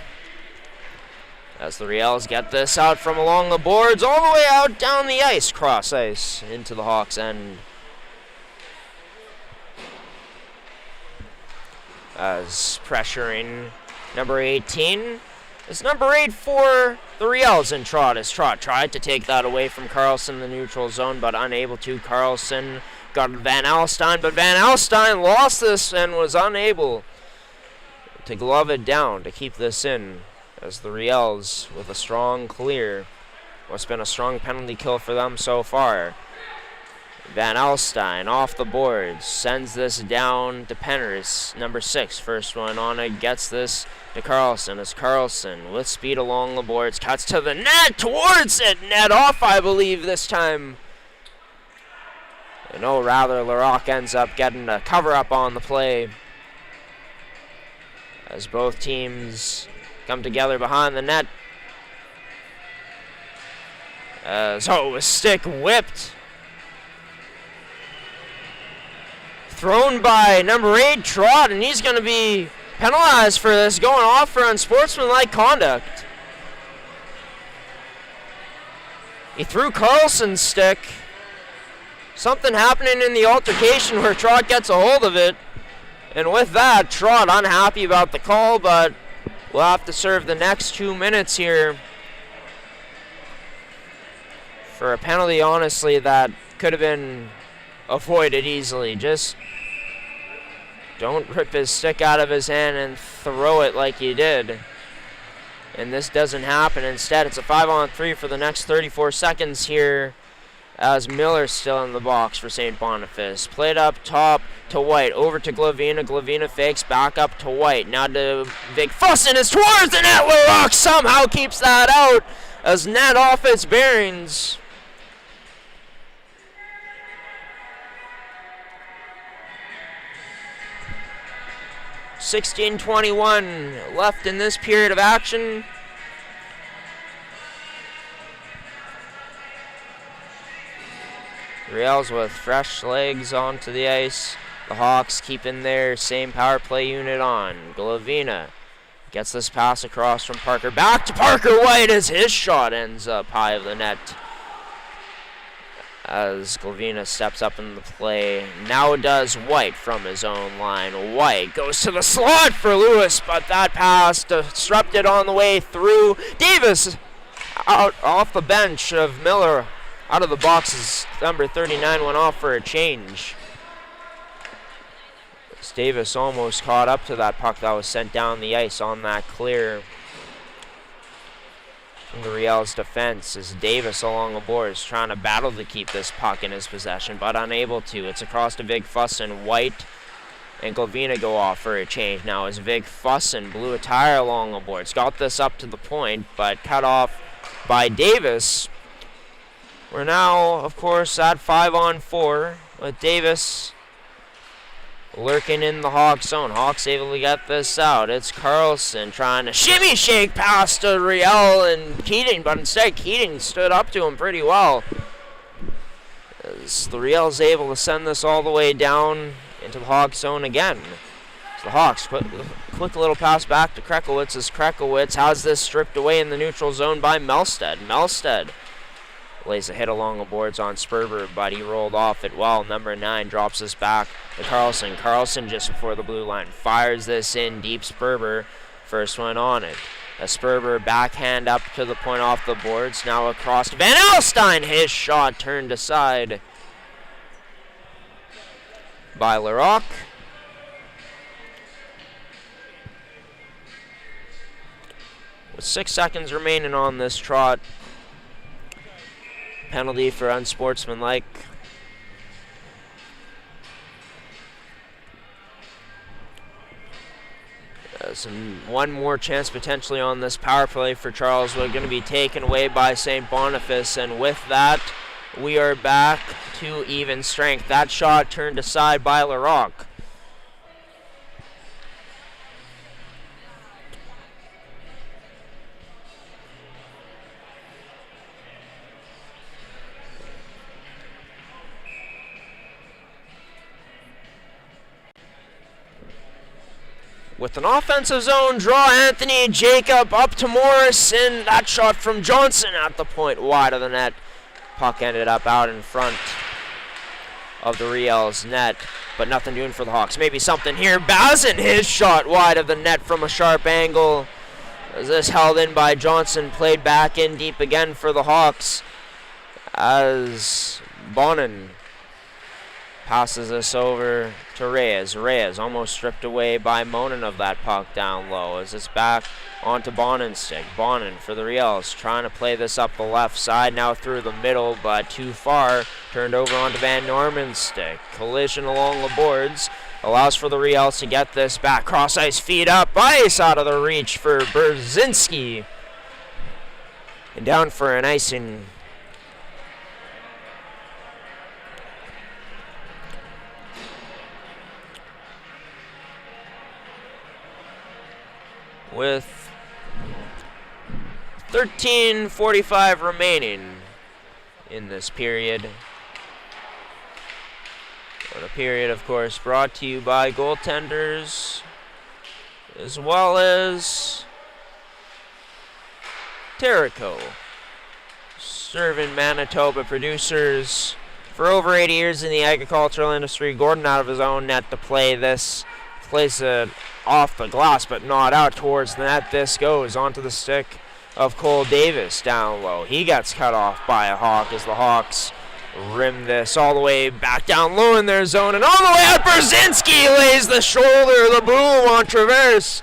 As the Riels get this out from along the boards, all the way out down the ice, cross ice, into the Hawks' end. As pressuring number 18. It's number 8 for the Riels in Trot, as Trot tried to take that away from Carlson in the neutral zone, but unable to. Carlson got Van Alstyne, but Van Alstyne lost this and was unable to glove it down to keep this in, as the Riels with a strong clear. What's been a strong penalty kill for them so far. Van Alstyne off the boards, sends this down to Penrith, number 6. First one on it, gets this to Carlson. As Carlson with speed along the boards, cuts to the net, towards it, net off, I believe, this time. No, rather, LaRock ends up getting a cover-up on the play as both teams come together behind the net. So a stick whipped. Thrown by number 8, Trott, and he's going to be penalized for this, going off for unsportsmanlike conduct. He threw Carlson's stick. Something happening in the altercation where Trott gets a hold of it. And with that, Trott unhappy about the call, but we'll have to serve the next 2 minutes here for a penalty, honestly, that could have been avoided easily. Just don't rip his stick out of his hand and throw it like he did. And this doesn't happen. Instead, it's a 5-on-3 for the next 34 seconds here as Miller's still in the box for St. Boniface. Played up top to White, over to Glavina. Glavina fakes back up to White. Now to Big Fussin is towards the net. LaRock somehow keeps that out as net off its bearings. .21 left in this period of action. Riels with fresh legs onto the ice. The Hawks keeping their same power play unit on. Glavina gets this pass across from Parker. Back to Parker White as his shot ends up high of the net. As Glavina steps up in the play. Now does White from his own line. White goes to the slot for Lewis, but that pass disrupted on the way through. Davis out off the bench of Miller. Out of the boxes, number 39 went off for a change. As Davis almost caught up to that puck that was sent down the ice on that clear from the Riels defense, as Davis along the boards trying to battle to keep this puck in his possession, but unable to. It's across to Vig Fussin. White and Glavina go off for a change now as Vig Fussin blew a tire along the boards. Got this up to the point, but cut off by Davis. We're now, of course, at 5-on-4 with Davis lurking in the Hawks zone. Hawks able to get this out. It's Carlson trying to shimmy shake past to Riel and Keating, but instead Keating stood up to him pretty well. As the Riel's able to send this all the way down into the Hawks zone again. So the Hawks, quick little pass back to Krekowitz as Krekowitz has this stripped away in the neutral zone by Melstead. Melstead lays a hit along the boards on Sperber, but he rolled off it well. Number 9 drops this back to Carlson. Carlson just before the blue line fires this in deep. Sperber first one on it. A Sperber backhand up to the point off the boards. Now across to Van Alstyne. His shot turned aside by LaRock. With 6 seconds remaining on this trot. Penalty for unsportsmanlike. One more chance potentially on this power play for Charleswood, going to be taken away by St. Boniface, and with that, we are back to even strength. That shot turned aside by LaRock. With an offensive zone draw, Anthony Jacob up to Morris, and that shot from Johnson at the point wide of the net. Puck ended up out in front of the Riels net, but nothing doing for the Hawks. Maybe something here. Bazin, his shot wide of the net from a sharp angle. As this held in by Johnson, played back in deep again for the Hawks. As Bonin passes this over to Reyes. Reyes almost stripped away by Monin of that puck down low as it's back onto Bonin's stick. Bonin for the Riels trying to play this up the left side, now through the middle, but too far. Turned over onto Van Norman's stick. Collision along the boards allows for the Riels to get this back. Cross ice, feed up, ice out of the reach for Brzezinski. And down for an icing with 13:45 remaining in this period. But a period, of course, brought to you by goaltenders as well as Terrico. Serving Manitoba producers for over 80 years in the agricultural industry. Gordon out of his own net to play this. Plays it off the glass, but not out towards the net. This goes onto the stick of Cole Davis down low. He gets cut off by a Hawk as the Hawks rim this all the way back down low in their zone. And all the way out, Brzezinski lays the shoulder, the boom on Traverse.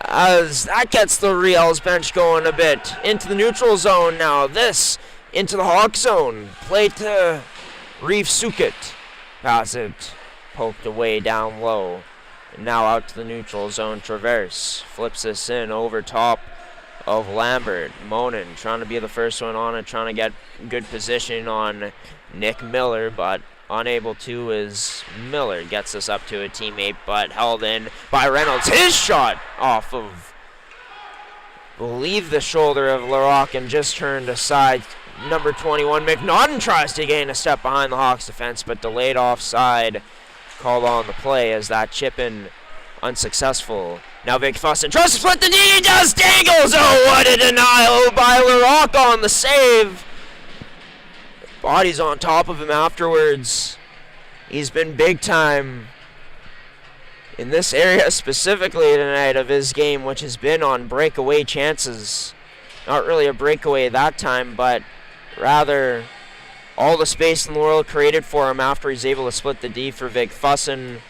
As that gets the Riels bench going a bit into the neutral zone now. This into the Hawk zone. Play to Reef Sukit. Pass it poked away down low. And now out to the neutral zone. Traverse flips this in over top of Lambert. Monin trying to be the first one on it, trying to get good position on Nick Miller, but unable to as Miller gets us up to a teammate, but held in by Reynolds. His shot off of, I believe, the shoulder of Larocque and just turned aside. Number 21, McNaughton tries to gain a step behind the Hawks defense, but delayed offside called on the play as that chip in unsuccessful. Now Vic Fussin tries to split the D, he does, dangles! Oh, what a denial by Larocque on the save. Body's on top of him afterwards. He's been big time in this area specifically tonight of his game, which has been on breakaway chances. Not really a breakaway that time, but rather all the space in the world created for him after he's able to split the D for Vic Fussin.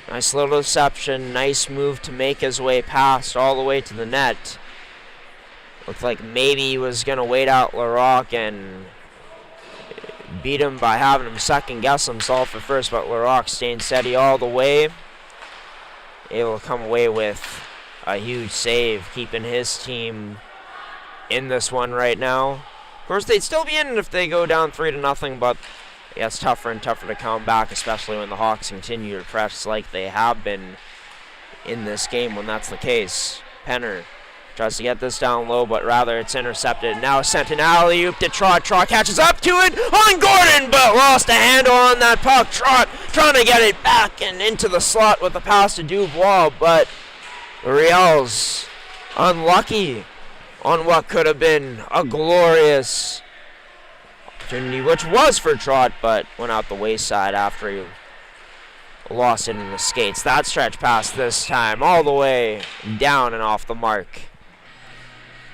Nice little deception, nice move to make his way past all the way to the net. Looked like maybe he was going to wait out Larocque and beat him by having him second guess himself at first, but Larocque staying steady all the way. Able to come away with a huge save, keeping his team in this one right now. Of course, they'd still be in it if they go down 3-0, but yeah, it's tougher and tougher to come back, especially when the Hawks continue to press like they have been in this game when that's the case. Penner tries to get this down low, but rather it's intercepted. Now sent an alley-oop to Trot. Trot catches up to it on Gordon, but lost a handle on that puck. Trot trying to get it back and into the slot with the pass to Dubois, but the Riels unlucky on what could have been a glorious opportunity, which was for Trot, but went out the wayside after he lost it in the skates. That stretch pass this time all the way down and off the mark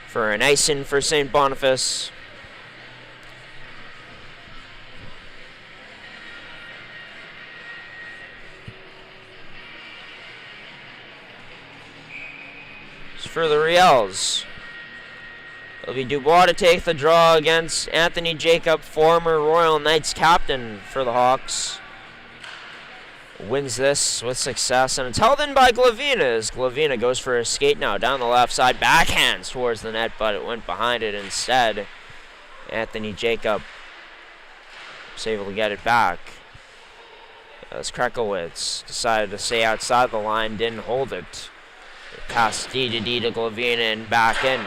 for an ice in for St. Boniface. It's for the Riels. It'll be Dubois to take the draw against Anthony Jacob, former Royal Knights captain for the Hawks. Wins this with success, and it's held in by Glavina as Glavina goes for a skate now down the left side, backhands towards the net, but it went behind it instead. Anthony Jacob was able to get it back as Krekowitz decided to stay outside the line, didn't hold it. Pass D to Glavina and back in.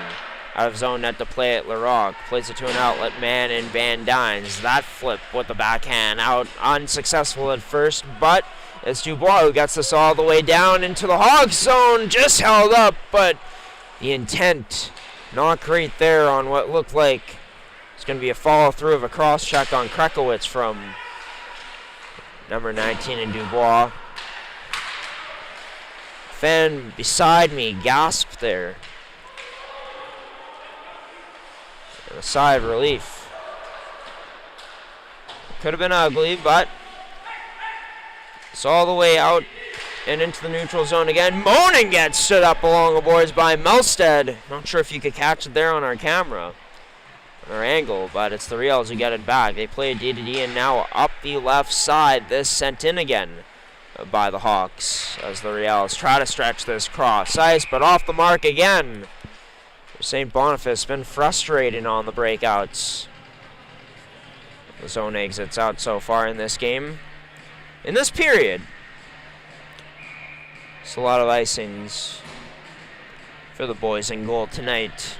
Out of zone net to play at Larocque. Plays it to an outlet man in Van Dynes. That flip with the backhand out. Unsuccessful at first, but it's Dubois who gets us all the way down into the Hawks zone. Just held up, but the intent not great there on what looked like it's going to be a follow-through of a cross-check on Krekowitz from number 19 in Dubois. Fan beside me gasped there. A sigh of relief. Could have been ugly, but it's all the way out and into the neutral zone again. Monin gets stood up along the boards by Melstead. Not sure if you could catch it there on our camera, on our angle, but it's the Riels who get it back. They play a D to D, and now up the left side. This sent in again by the Hawks as the Riels try to stretch this cross ice, but off the mark again. St. Boniface been frustrating on the breakouts. The zone exits out so far in this game. In this period, it's a lot of icings for the boys in goal tonight.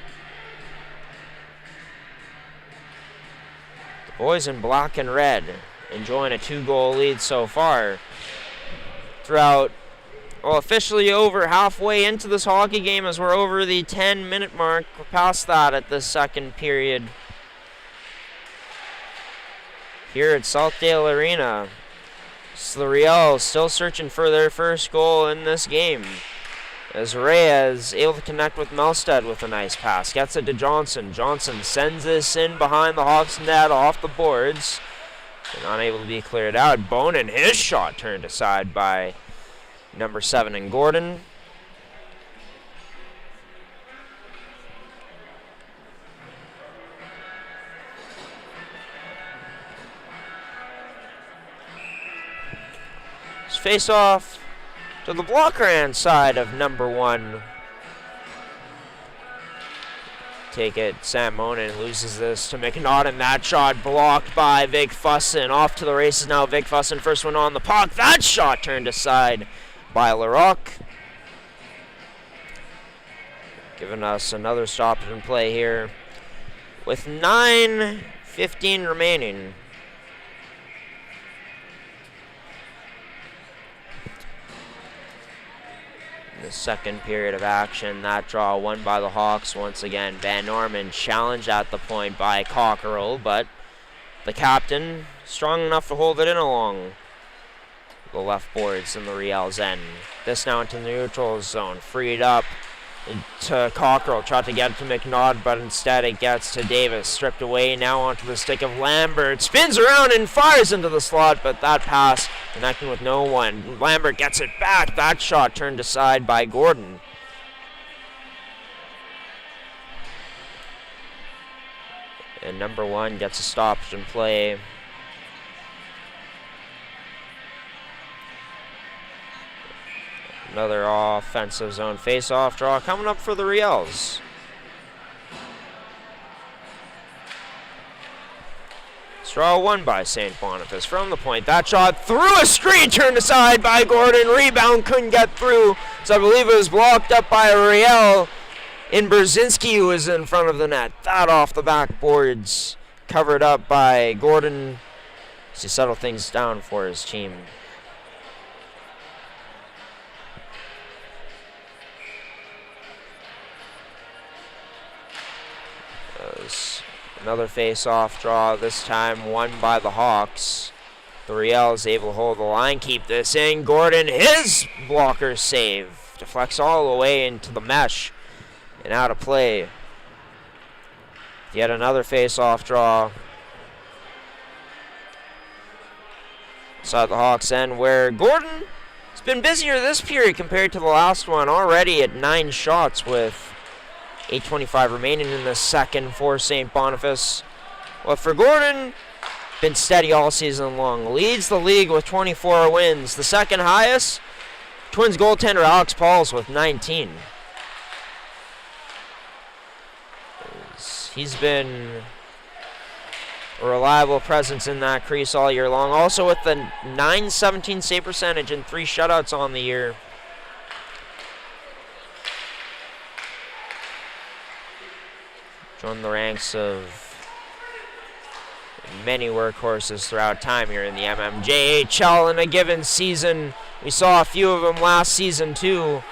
The boys in black and red enjoying a 2-goal lead so far. Throughout, well, officially over halfway into this hockey game as we're over the 10-minute mark. We're past that at the second period. Here at Southdale Arena, it's the Riels still searching for their first goal in this game. As Riels able to connect with Melstead with a nice pass. Gets it to Johnson. Johnson sends this in behind the Hawks net off the boards. And unable to be cleared out. Bonin, his shot turned aside by number 7 in Gordon. Face off to the blocker hand side of number 1. Take it, Sam Monin loses this to McNaught, and that shot blocked by Vig Fussin. Off to the races now, Vig Fussin, first one on the puck. That shot turned aside by Larocque. Giving us another stop and play here with 9:15 remaining. The second period of action, that draw won by the Hawks once again. Van Norman challenged at the point by Cockerell, but the captain strong enough to hold it in along the left boards in the Riels end. This now into the neutral zone, freed up to Cockerell, tried to get it to McNaught, but instead it gets to Davis, stripped away now onto the stick of Lambert, spins around and fires into the slot, but that pass connecting with no one. Lambert gets it back, that shot turned aside by Gordon. And number 1 gets a stoppage in play. Another offensive zone face-off draw coming up for the Riels. Draw won by St. Boniface from the point. That shot through a screen, turned aside by Gordon. Rebound couldn't get through, so I believe it was blocked up by Riel. In Brzezinski, who was in front of the net. That off the backboards, covered up by Gordon to settle things down for his team. Another face-off draw, this time won by the Hawks. The Riels able to hold the line, keep this in. Gordon, his blocker save, deflects all the way into the mesh and out of play. Yet another face-off draw inside the Hawks end, where Gordon has been busier this period compared to the last one, already at 9 shots with 8:25 remaining in the second for St. Boniface. Well, for Gordon, been steady all season long. Leads the league with 24 wins. The second highest, Twins goaltender Alex Pauls with 19. He's been a reliable presence in that crease all year long. Also with the .917 save percentage and 3 shutouts on the year. Joined the ranks of many workhorses throughout time here in the mmjhl in a given season. We saw a few of them last season too.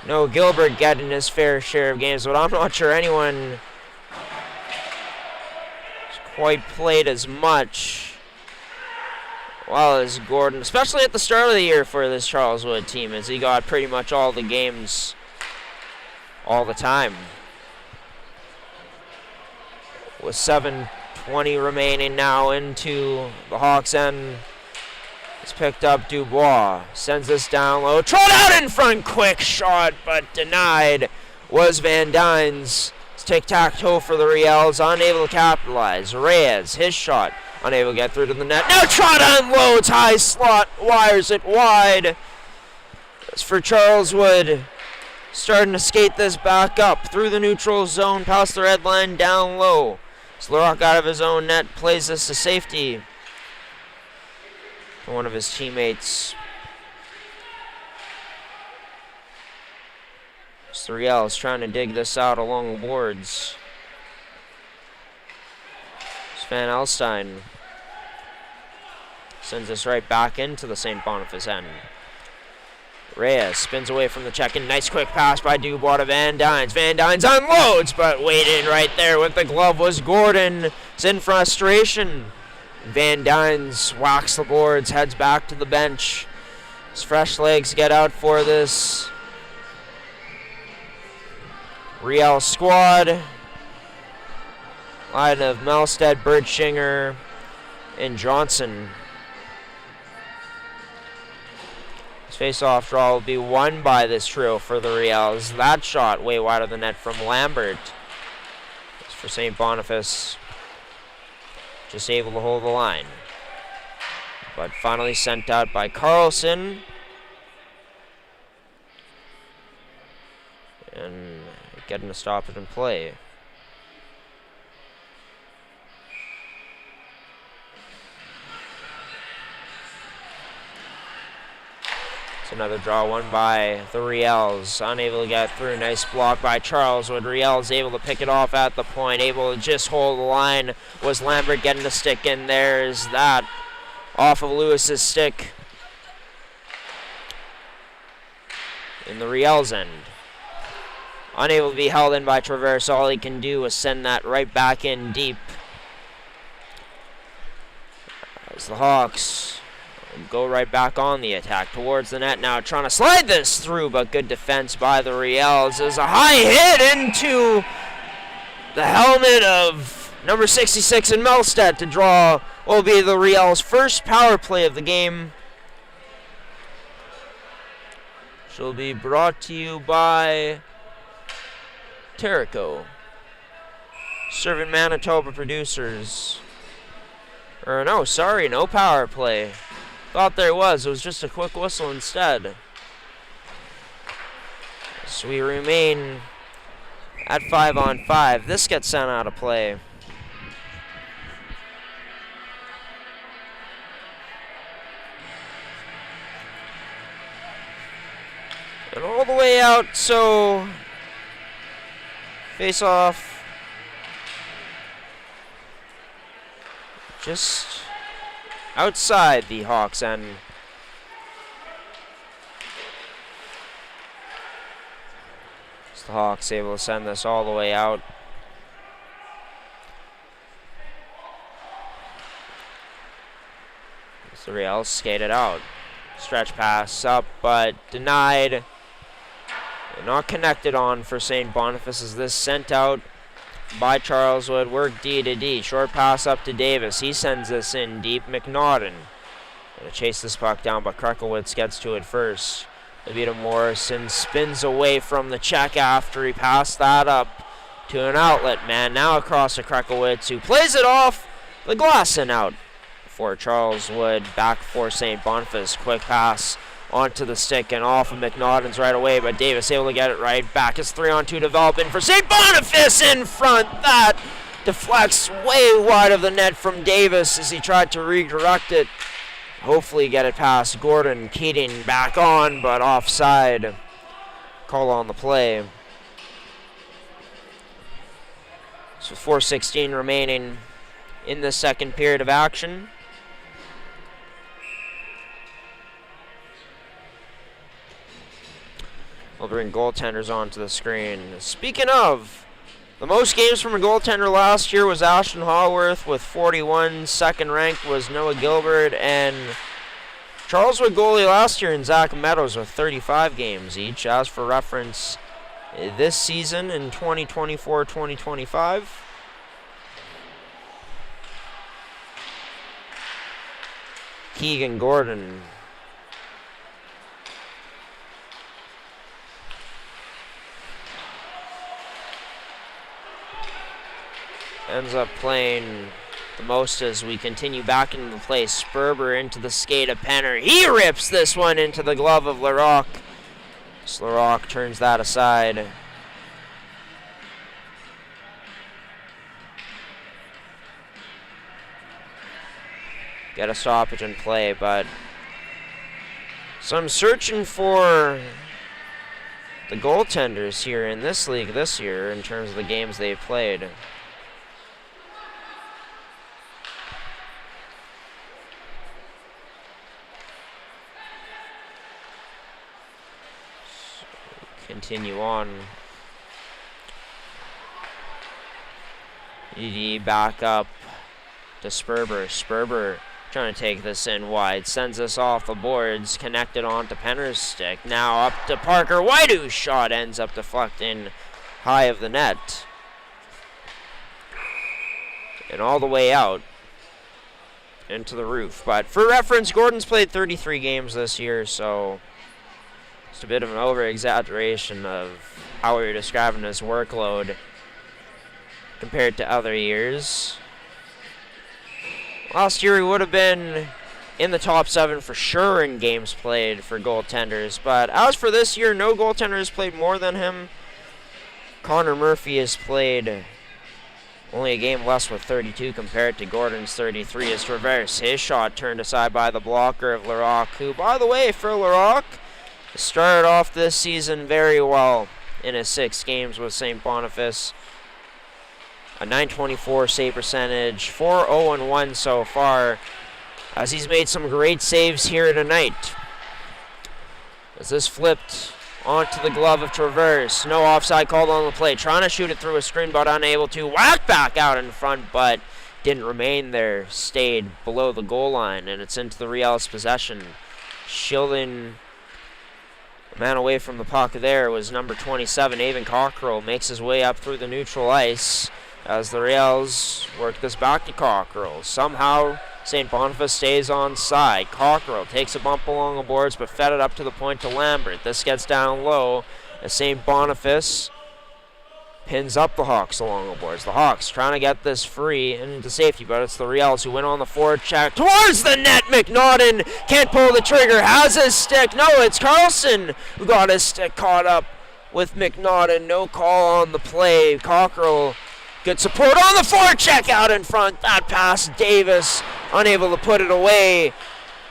No Gilbert getting his fair share of games, but I'm not sure anyone has quite played as much well as Gordon, especially at the start of the year for this Charleswood team, as he got pretty much all the games all the time. With 7:20 remaining now into the Hawks end. It's picked up Dubois. Sends this down low. Trot out in front. Quick shot, but denied. Was Van Dynes. It's tic-tac-toe for the Riels. Unable to capitalize. Reyes, his shot. Unable to get through to the net. Now Trot unloads. High slot. Wires it wide. As for Charleswood, starting to skate this back up through the neutral zone, past the red line, down low. Larocque out of his own net, plays this to safety for one of his teammates. It's the Riels trying to dig this out along the boards. It's Van Alstyne. Sends this right back into the St. Boniface end. Reyes spins away from the check-in. Nice quick pass by Dubois to Van Dynes. Van Dynes unloads, but waiting right there with the glove was Gordon. It's in frustration. Van Dynes whacks the boards, heads back to the bench. His fresh legs get out for this Riels squad. Line of Melstead, Bertschinger, and Johnson. Face-off draw will be won by this trio for the Riels. That shot way wide of the net from Lambert. It's for St. Boniface. Just able to hold the line. But finally sent out by Carlson. And getting a stoppage in play. Another draw won by the Riels. Unable to get through. Nice block by Charleswood. Riels able to pick it off at the point. Able to just hold the line. Was Lambert getting the stick in? There's that. Off of Lewis's stick. In the Riels end. Unable to be held in by Traverse. All he can do is send that right back in deep. As the Hawks go right back on the attack towards the net now, trying to slide this through, but good defense by the Riels. There's a high hit into the helmet of number 66 in Melstead to draw what will be the Riels' first power play of the game. She'll be brought to you by Terrico, serving Manitoba producers. Or no, sorry, no power play. Thought there was. It was just a quick whistle instead. So we remain at 5-on-5. This gets sent out of play. And all the way out, so face off. Just outside the Hawks end. It's the Hawks able to send this all the way out. It's the Riels skated out. Stretch pass up, but denied. Not connected on for St. Boniface as this sent out by Charleswood. Work D to D. Short pass up to Davis. He sends this in deep. McNaughton gonna chase this puck down, but Krekowitz gets to it first. Evita Morrison spins away from the check after he passed that up to an outlet man. Now across to Krekowitz, who plays it off the glass and out for Charleswood. Back for St. Boniface. Quick pass onto the stick and off of McNaughton's right away, but Davis able to get it right back. It's 3-on-2 developing for St. Boniface in front. That deflects way wide of the net from Davis as he tried to redirect it. Hopefully get it past Gordon. Keating back on, but offside. Call on the play. So 4:16 remaining in the second period of action. We'll bring goaltenders onto the screen. Speaking of, the most games from a goaltender last year was Ashton Haworth with 41. Second ranked was Noah Gilbert, and Charleswood goalie last year in Zach Meadows with 35 games each. As for reference, this season in 2024-2025, Keegan Gordon ends up playing the most as we continue back into the play. Sperber into the skate of Penner. He rips this one into the glove of Larocque. Larocque turns that aside. Get a stoppage in play, but some searching for the goaltenders here in this league this year in terms of the games they've played. Continue on. ED back up to Sperber. Sperber trying to take this in wide. Sends us off the boards. Connected onto Penner's stick. Now up to Parker White, whose shot ends up deflecting high of the net. And all the way out into the roof. But for reference, Gordon's played 33 games this year, so it's a bit of an over-exaggeration of how we were describing his workload compared to other years. Last year he would have been in the top 7 for sure in games played for goaltenders, but as for this year, no goaltender has played more than him. Connor Murphy has played only a game less with 32 compared to Gordon's 33 as Traverse. His shot turned aside by the blocker of Larocque, who, by the way, for Larocque, started off this season very well in his 6 games with St. Boniface. A .924 save percentage, 4-0-1 so far, as he's made some great saves here tonight. As this flipped onto the glove of Traverse. No offside called on the play. Trying to shoot it through a screen, but unable to. Whacked back out in front, but didn't remain there. Stayed below the goal line, and it's into the Riels' possession. Shielding a man away from the puck there was number 27, Avon Cockrell. Makes his way up through the neutral ice as the Riels work this back to Cockrell. Somehow St. Boniface stays on side. Cockrell takes a bump along the boards, but fed it up to the point to Lambert. This gets down low as St. Boniface pins up the Hawks along the boards. The Hawks trying to get this free and into safety, but it's the Riels who went on the forward check towards the net. McNaughton can't pull the trigger, has his stick. No, it's Carlson who got his stick caught up with McNaughton. No call on the play. Cockrell, good support on the forward check out in front. That pass, Davis unable to put it away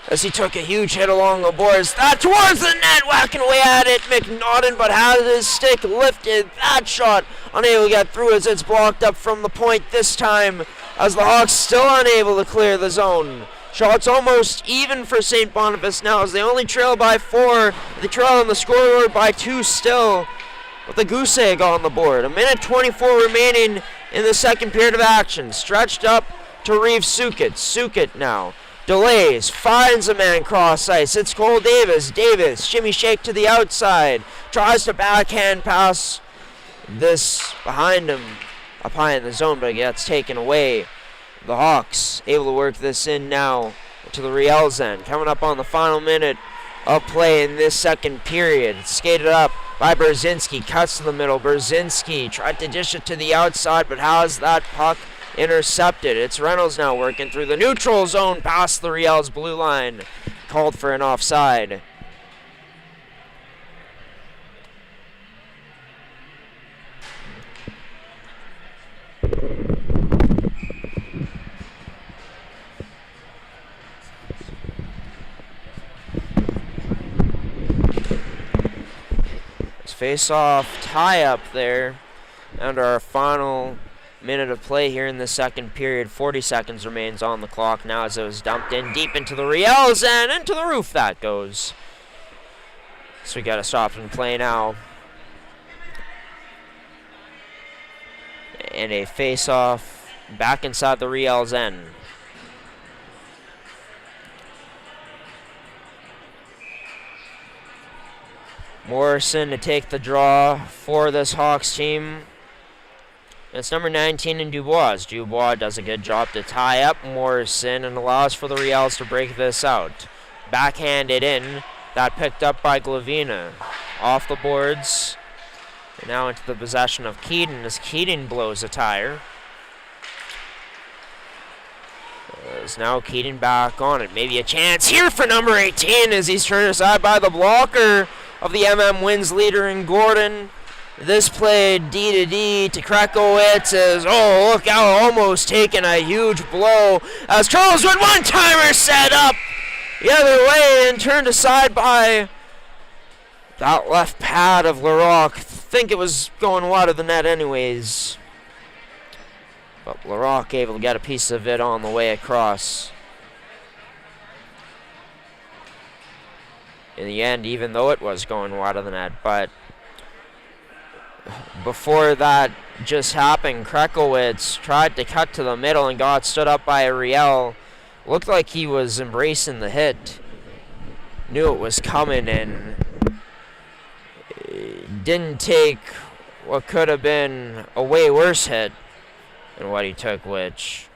as he took a huge hit along the boards. That towards the net, whacking away at it. McNaughton, but has his stick lifted. That shot unable to get through as it's blocked up from the point this time as the Hawks still unable to clear the zone. Shots almost even for St. Boniface now as they only trail by 4. They trail on the scoreboard by 2 still, with a goose egg on the board. 1:24 remaining in the second period of action. Stretched up to Reeve Sukit. Sukit now delays, finds a man cross ice. It's Cole Davis. Davis, shimmy shake to the outside. Tries to backhand pass this behind him, up high in the zone, but it gets taken away. The Hawks able to work this in now to the Riels end. Coming up on the final minute of play in this second period. Skated up by Berzinski, cuts to the middle. Berzinski tried to dish it to the outside, but has that puck intercepted. It's Reynolds now working through the neutral zone past the Riels blue line. Called for an offside. Face-off tie-up there under our final minute of play here in the second period. 40 seconds remains on the clock now as it was dumped in deep into the Riels and into the roof that goes. So we got to stop and play now. And a face-off back inside the Riels end. Morrison to take the draw for this Hawks team. It's number 19 in Dubois. Dubois does a good job to tie up Morrison and allows for the Riels to break this out. Backhanded in. That picked up by Glavina. Off the boards. And now into the possession of Keaton as Keaton blows a tire. As now Keaton back on it. Maybe a chance here for number 18 as he's turned aside by the blocker of the wins leader in Gordon. This play D to Krakowitz as, oh, look out, almost taking a huge blow as Charles Wood one-timer set up the other way and turned aside by That left pad of Larocque, think it was going wide of the net anyways. But Larocque able to get a piece of it on the way across. In the end, even though it was going wide of the net, but before that just happened, Krekowitz tried to cut to the middle and got stood up by Riels. Looked like he was embracing the hit. Knew it was coming and didn't take what could have been a way worse hit than what he took, which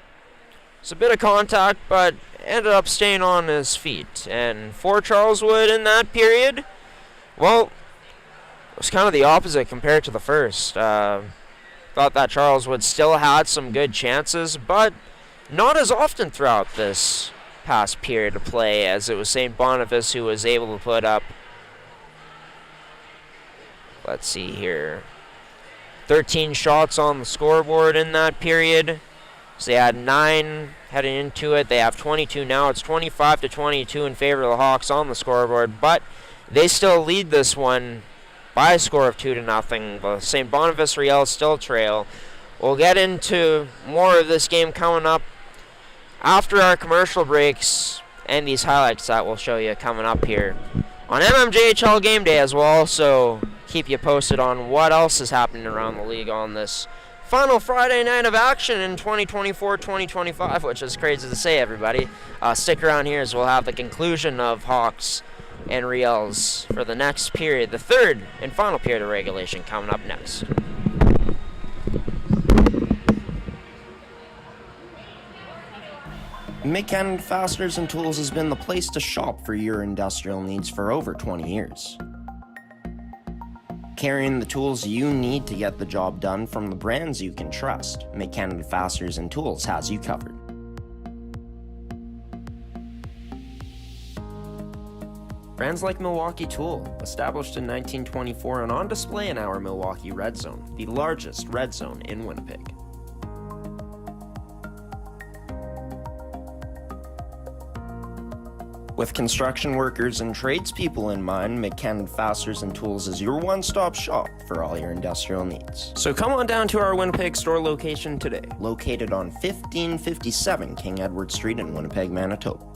was a bit of contact, but ended up staying on his feet. And for Charles Wood in that period, well, it was kind of the opposite compared to the first. Thought that Charles Wood still had some good chances, but not as often throughout this past period of play, as it was St. Boniface who was able to put up, let's see here, 13 shots on the scoreboard in that period. So they had 9 heading into it. They have 22 now. It's 25-22 in favor of the Hawks on the scoreboard, but they still lead this one by a score of 2-0. The St. Boniface Riels still trail. We'll get into more of this game coming up after our commercial breaks and these highlights that we'll show you coming up here on mmjhl Game Day, as we'll also keep you posted on what else is happening around the league on this final Friday night of action in 2024-2025, which is crazy to say, everybody. Stick around here as we'll have the conclusion of Hawks and Riels for the next period, the third and final period of regulation, coming up next. Mid-Canada Fasteners and Tools has been the place to shop for your industrial needs for over 20 years. Carrying the tools you need to get the job done from the brands you can trust, Mid-Canada Fasteners and Tools has you covered. Brands like Milwaukee Tool, established in 1924 and on display in our Milwaukee Red Zone, the largest red zone in Winnipeg. With construction workers and tradespeople in mind, Mid-Canada Fasteners and Tools is your one-stop shop for all your industrial needs. So come on down to our Winnipeg store location today, located on 1557 King Edward Street in Winnipeg, Manitoba.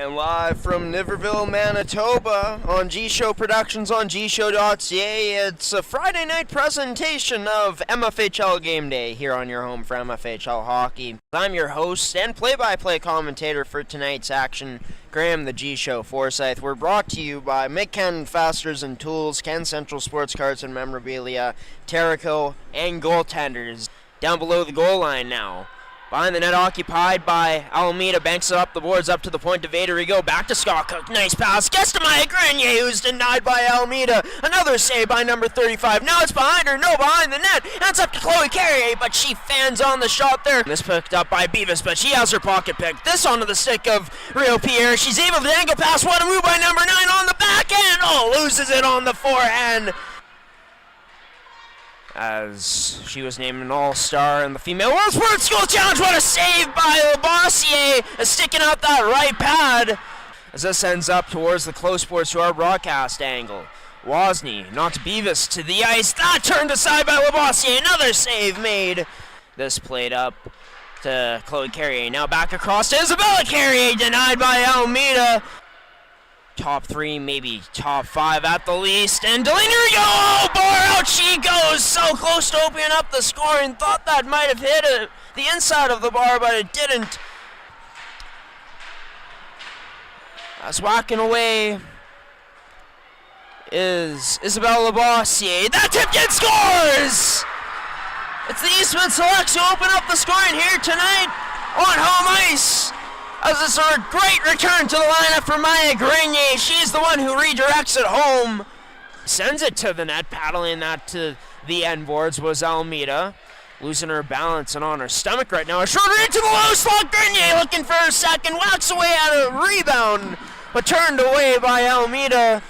And live from Niverville, Manitoba, on G-Show Productions on gshow.ca, it's a Friday night presentation of MFHL Game Day here on your home for MFHL Hockey. I'm your host and play-by-play commentator for tonight's action, Graham the G-Show Forsyth. We're brought to you by Mid-Canada Fasteners and Tools, Ken Central Sports Cards and Memorabilia, Terrico, and Goaltenders. Down below the goal line now. Behind the net, occupied by Almeida, banks it up the boards up to the point of Vaderigo. Back to Scott Cook. Nice pass. Gets to Maya Grenier, who's denied by Almeida. Another save by number 35. Now it's behind her. No, behind the net. And it's up to Chloe Carrier, but she fans on the shot there. This picked up by Beavis, but she has her pocket pick. This onto the stick of Rio Pierre. She's able to angle pass. What a move by number 9 on the backhand. Oh, loses it on the forehand, as she was named an all-star in the Female World Sports School Challenge. What a save by Labossiere, sticking out that right pad, as this ends up towards the close sports to our broadcast angle. Wozni knocks Beavis to the ice. That turned aside by Labossiere. Another save made. This played up to Chloe Carrier. Now back across to Isabella Carrier, denied by Almeida. Top 3, maybe top 5 at the least. And Delaney, oh, bar out she goes. So close to opening up the score, and thought that might have hit the inside of the bar, but it didn't. As whacking away is Isabelle Labossiere. That tipped in, scores! It's the Eastman Selects who open up the scoring here tonight on home ice. As it's a great return to the lineup for Maya Grenier. She's the one who redirects it home. Sends it to the net. Paddling that to the end boards was Almeida. Losing her balance and on her stomach right now. A short read to the low slot. Grenier looking for a second. Whacks away at a rebound, but turned away by Almeida.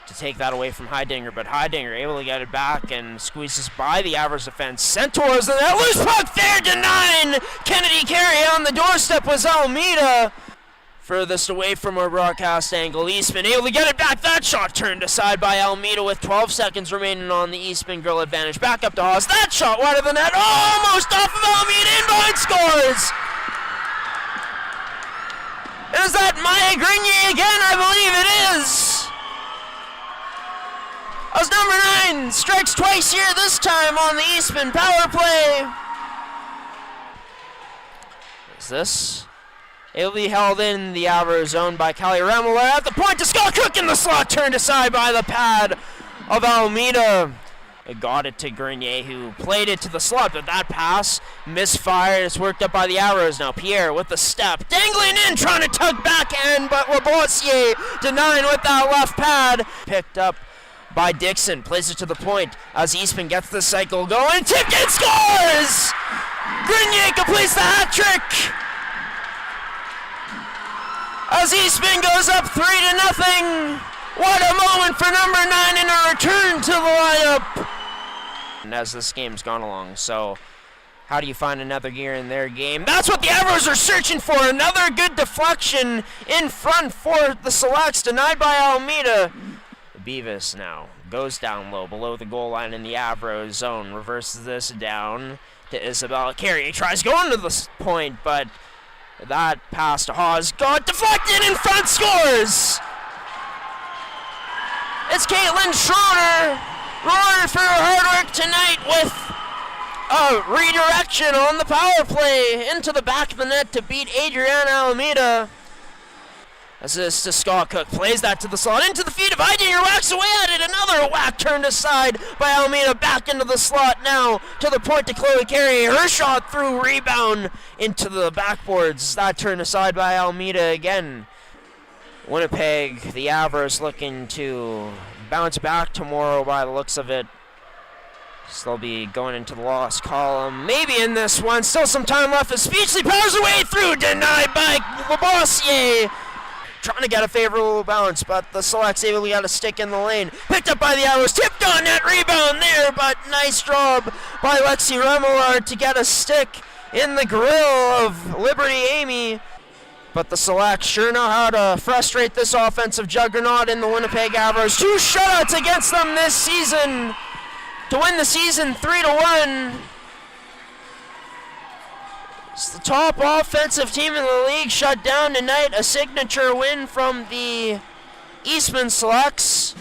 to take that away from Heidinger, but Heidinger able to get it back and squeezes by the Avers defense. Sent towards the net, loose puck there, denying Kennedy Carey on the doorstep was Almeida. Furthest away from our broadcast angle, Eastman able to get it back. That shot turned aside by Almeida with 12 seconds remaining on the Eastman girl advantage. Back up to Haas. That shot wide of the net, almost off of Almeida. Inbound scores. Is that Maya Grenier again? I believe it is. As number 9 strikes twice here, this time on the Eastman power play. Is this? It'll be held in the Avers zone by Callie Remler at the point to Scott Cook in the slot, turned aside by the pad of Almeida. It got it to Grenier, who played it to the slot, but that pass misfired. It's worked up by the Avers now. Pierre with the step, dangling in, trying to tug backhand, but Labossiere denying with that left pad. Picked up by Dixon, plays it to the point as Eastman gets the cycle going. Tipped and scores! Grenier completes the hat trick as Eastman goes up 3-0. What a moment for number 9 in a return to the lineup. And as this game's gone along, so how do you find another gear in their game? That's what the Avers are searching for. Another good deflection in front for the Selects, denied by Almeida. Beavis now goes down low below the goal line in the Avro zone, reverses this down to Isabella Carey. Tries going to the point, but that pass to Hawes got deflected in front, scores! It's Caitlin Schroeder, rewarded for her hard work tonight with a redirection on the power play into the back of the net to beat Adriana Almeida. Assist to Scott Cook, plays that to the slot, into the feet of Heidinger, whacks away at it, another whack turned aside by Almeida, back into the slot now, to the point to Chloe Carey, her shot through, rebound into the backboards, that turned aside by Almeida again. Winnipeg, the Avers looking to bounce back tomorrow by the looks of it. So they'll be going into the loss column, maybe in this one, still some time left as Speechley powers her way through, denied by Labossiere. Trying to get a favorable bounce, but the Selects able to get a stick in the lane. Picked up by the Avers, tipped on net, rebound there, but nice job by Lexi Remillard to get a stick in the grill of Liberty Amy. But the Selects sure know how to frustrate this offensive juggernaut in the Winnipeg Avers. 2 shutouts against them this season to win the season 3-1. It's the top offensive team in the league shut down tonight. A signature win from the Eastman Selects.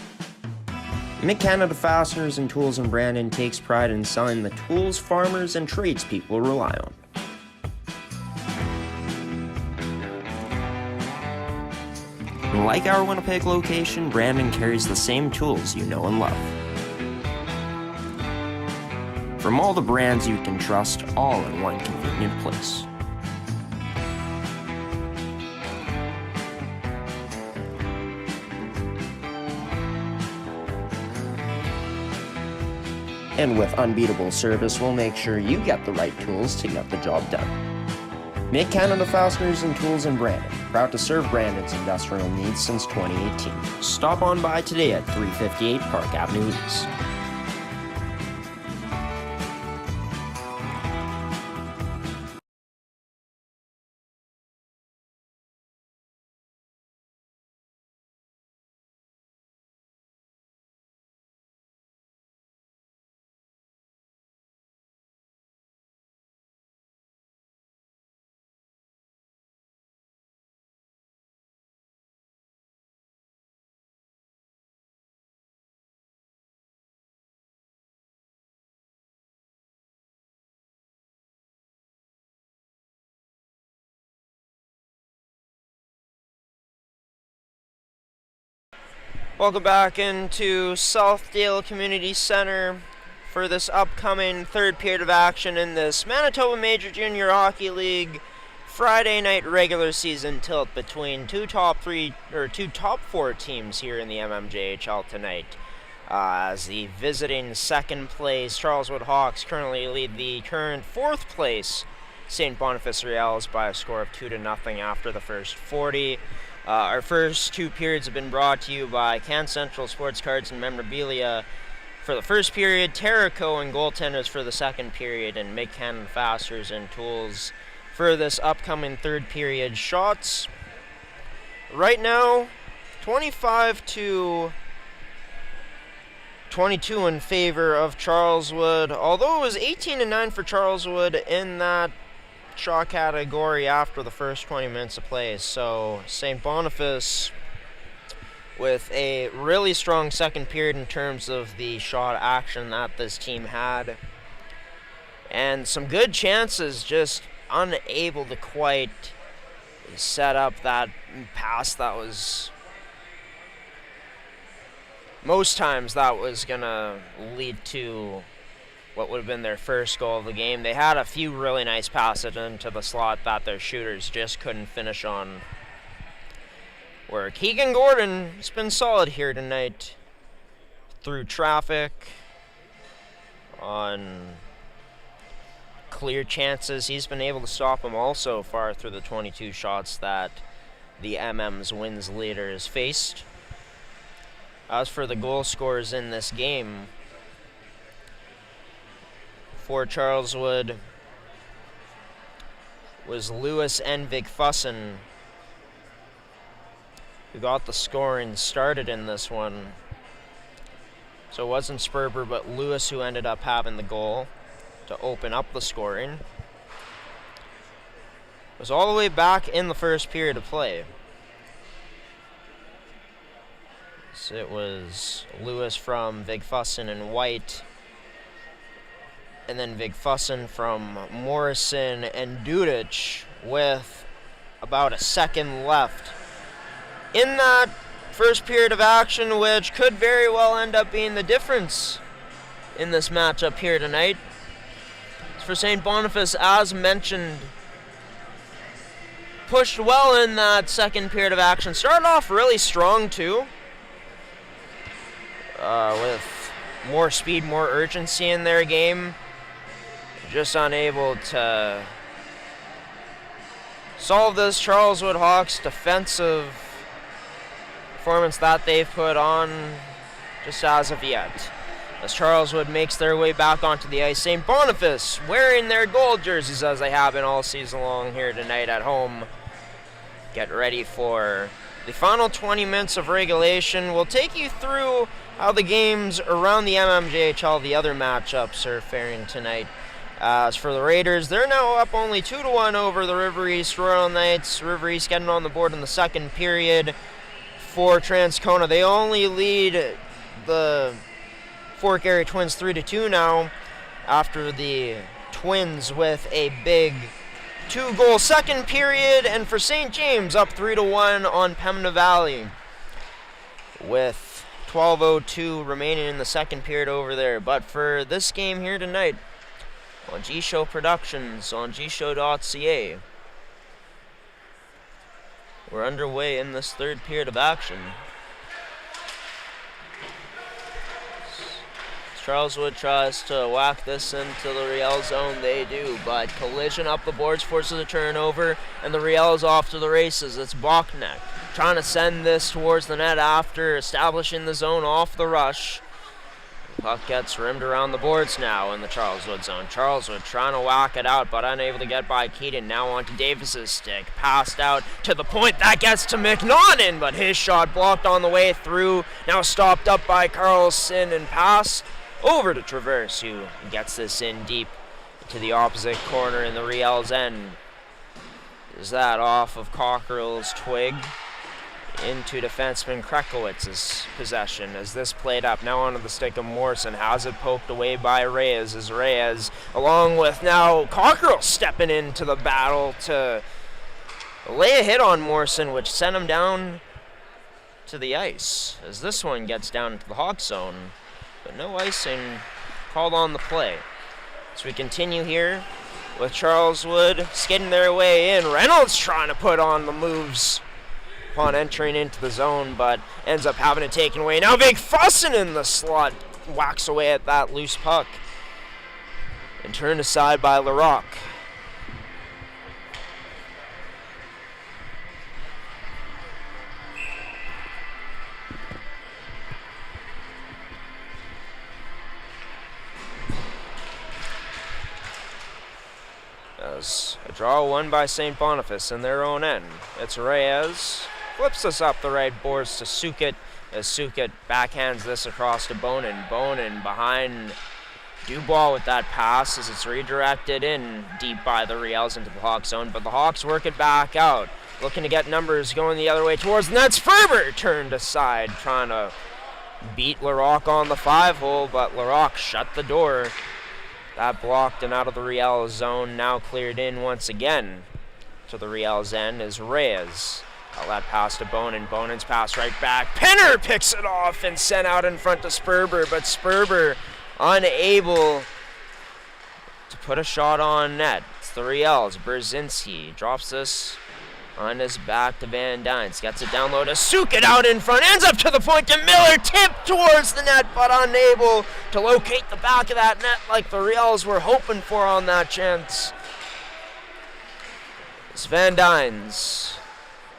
Mid-Canada Fasteners and Tools in Brandon takes pride in selling the tools farmers and tradespeople rely on. Like our Winnipeg location, Brandon carries the same tools you know and love. From all the brands you can trust, all in one convenient place. And with unbeatable service, we'll make sure you get the right tools to get the job done. Mid-Canada Fasteners and Tools in Brandon, proud to serve Brandon's industrial needs since 2018. Stop on by today at 358 Park Avenue East. Welcome back into Southdale Community Center for this upcoming third period of action in this Manitoba Major Junior Hockey League Friday night regular season tilt between two top 4 teams here in the mmjhl tonight. As the visiting second place Charleswood Hawks currently lead the current 4th place St. Boniface Riels by a score of 2-0 after the first 40. Our first two periods have been brought to you by Can Central Sports Cards and Memorabilia. For the first period, Terrico and goaltenders for the second period, and Make Cannon Fasteners and Tools for this upcoming third period. Shots right now, 25-22 in favor of Charleswood, although it was 18-9 for Charleswood in that shot category after the first 20 minutes of play. So St. Boniface with a really strong second period in terms of the shot action that this team had, and some good chances, just unable to quite set up that pass that was, most times that was gonna lead to what would have been their first goal of the game. They had a few really nice passes into the slot that their shooters just couldn't finish on. Where Keegan Gordon has been solid here tonight through traffic, on clear chances. He's been able to stop them all so far through the 22 shots that the MM's wins leaders faced. As for the goal scorers in this game, for Charleswood was Lewis and Vigfussen, who got the scoring started in this one. So it wasn't Sperber, but Lewis who ended up having the goal to open up the scoring. It was all the way back in the first period of play. So it was Lewis from Vigfussen and White, and then Vigfussen from Morrison and Dudic with about a second left in that first period of action, which could very well end up being the difference in this matchup here tonight. For St. Boniface, as mentioned, pushed well in that second period of action. Started off really strong too, with more speed, more urgency in their game. Just unable to solve this Charleswood Hawks defensive performance that they've put on just as of yet. As Charleswood makes their way back onto the ice, St. Boniface wearing their gold jerseys as they have been all season long here tonight at home. Get ready for the final 20 minutes of regulation. We'll take you through how the games around the mmjhl, the other matchups, are faring tonight. As for the Raiders, they're now up only 2-1 over the River East Royal Knights. River East getting on the board in the second period. For Transcona, they only lead the Fork Area Twins 3-2 now, after the Twins with a big 2-goal second period. And for St. James, up 3-1 on Pembina Valley, with 12:02 remaining in the second period over there. But for this game here tonight, on gshow Productions, on gshow.ca, we're underway in this third period of action. Charleswood tries to whack this into the Riels zone. They do, but collision up the boards forces a turnover, and the Riels off to the races. It's Bachneck trying to send this towards the net after establishing the zone off the rush. Puck gets rimmed around the boards now in the Charleswood zone. Charleswood trying to whack it out, but unable to get by Keaton. Now onto Davis's stick. Passed out to the point. That gets to McNaughton, but his shot blocked on the way through. Now stopped up by Carlson and passed over to Traverse, who gets this in deep to the opposite corner in the Riels end. Is that off of Cockrell's twig into defenseman Krekowitz's possession, as this played up now onto the stick of Morrison. Has it poked away by Reyes, as Reyes, along with now Cockrell, stepping into the battle to lay a hit on Morrison, which sent him down to the ice, as this one gets down into the Hawk zone, but no icing called on the play. So we continue here with Charleswood skidding their way in. Reynolds trying to put on the moves upon entering into the zone, but ends up having it taken away. Now Vigfussen in the slot whacks away at that loose puck and turned aside by Larocque. Riels. A draw won by St. Boniface in their own end. It's Riels. Flips this up the right boards to Sukit, as Sukit backhands this across to Bonin. Bonin behind Dubois with that pass as it's redirected in deep by the Riels into the Hawks zone, but the Hawks work it back out. Looking to get numbers going the other way towards the net. Ferber turned aside, trying to beat Larocque on the 5-hole, but Larocque shut the door. That blocked and out of the Riels zone, now cleared in once again to the Riels end is Reyes. That pass to Bonin. Bonin's pass right back. Penner picks it off and sent out in front to Sperber, but Sperber unable to put a shot on net. It's the Riels. Brzezinski drops this on his back to Van Dynes. Gets it down low to Sukit out in front. Ends up to the point to Miller. Tipped towards the net, but unable to locate the back of that net like the Riels were hoping for on that chance. It's Van Dynes.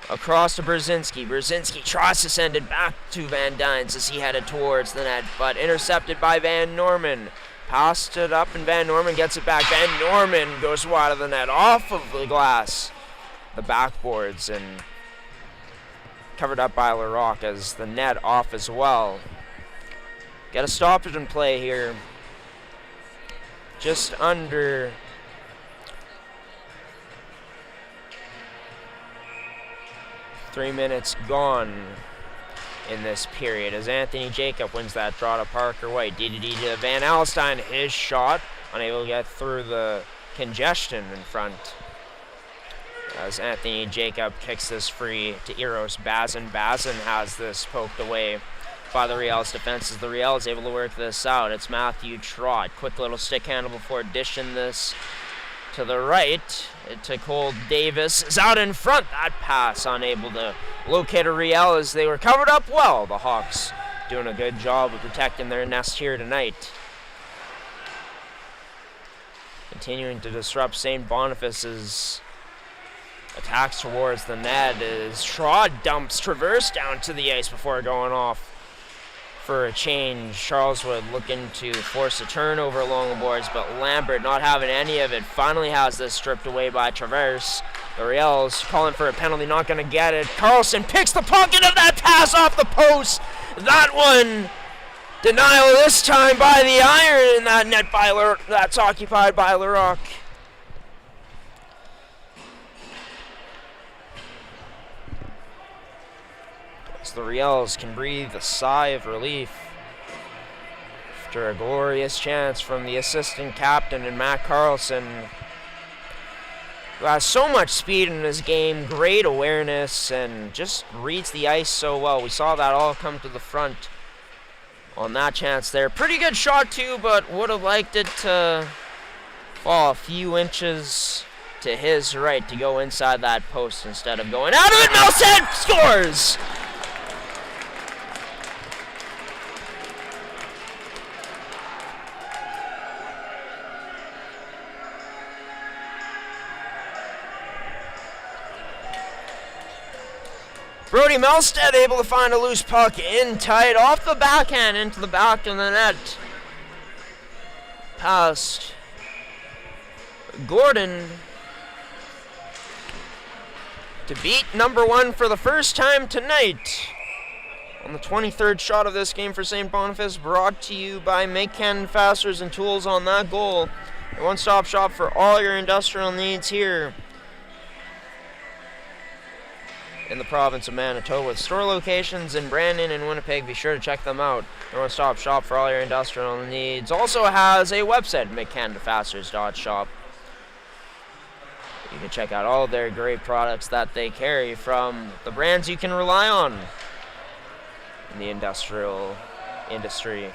Across to Brzezinski. Brzezinski tries to send it back to Van Dynes as he headed towards the net, but intercepted by Van Norman. Passed it up and Van Norman gets it back. Van Norman goes wide of the net, off of the glass, the backboards, and covered up by Larocque as the net off as well. Got a stoppage in play here. Just under 3 minutes gone in this period as Anthony Jacob wins that draw to Parker White. DDD to Van Alstyne, his shot, unable to get through the congestion in front. As Anthony Jacob kicks this free to Eros Bazin. Bazin has this poked away by the Riels defense as the Riels able to work this out. It's Matthew Trott. Quick little stick handle before dishing this to the right to Cole Davis. Is out in front. That pass unable to locate a Riel as they were covered up well. The Hawks doing a good job of protecting their nest here tonight. Continuing to disrupt St. Boniface's attacks towards the net as Trott dumps Traverse down to the ice before going off for a change. Charleswood looking to force a turnover along the boards, but Lambert not having any of it. Finally has this stripped away by Traverse. The Riels calling for a penalty, not going to get it. Carlson picks the pocket of that pass off the post. That one, denial this time by the iron in that net that's occupied by Larocque. The Riels can breathe a sigh of relief after a glorious chance from the assistant captain and Matt Carlson, who has so much speed in his game, great awareness, and just reads the ice so well. We saw that all come to the front on that chance there. Pretty good shot too, but would have liked it to fall a few inches to his right to go inside that post instead of going out of it. Melset scores! Brody Melstead able to find a loose puck in tight, off the backhand into the back of the net. Past Gordon to beat number 1 for the first time tonight. On the 23rd shot of this game for St. Boniface, brought to you by Make Cannon Fasteners and Tools on that goal. A one-stop shop for all your industrial needs here in the province of Manitoba, with store locations in Brandon and Winnipeg. Be sure to check them out. Their one-stop shop for all your industrial needs. Also has a website, McCannonFasteners.shop. You can check out all of their great products that they carry from the brands you can rely on in the industrial industry.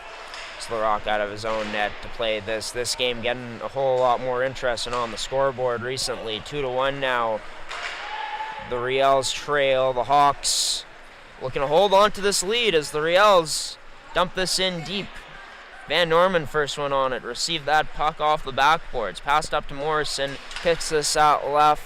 It's Larocque out of his own net to play this game, getting a whole lot more interesting on the scoreboard recently. 2-1 now. The Riels trail. The Hawks looking to hold on to this lead as the Riels dump this in deep. Van Norman first one on it. Received that puck off the backboards. Passed up to Morrison. Picks this out left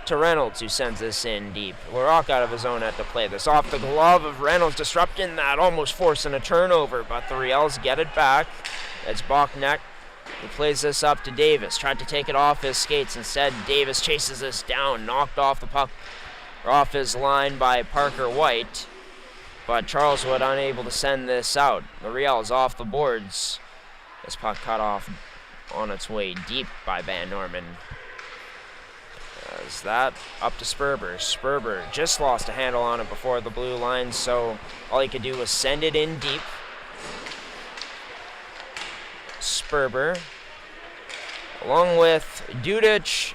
to Reynolds, who sends this in deep. Larocque out of his own net to play this. Off the glove of Reynolds, disrupting that, almost forcing a turnover, but the Riels get it back. It's Bachneck He plays this up to Davis. Tried to take it off his skates. Instead, Davis chases this down. Knocked off the puck, or off his line by Parker White. But Charleswood unable to send this out. The Riels off the boards. This puck cut off on its way deep by Van Norman. As that up to Sperber. Sperber just lost a handle on it before the blue line, so all he could do was send it in deep. Sperber, along with Dudic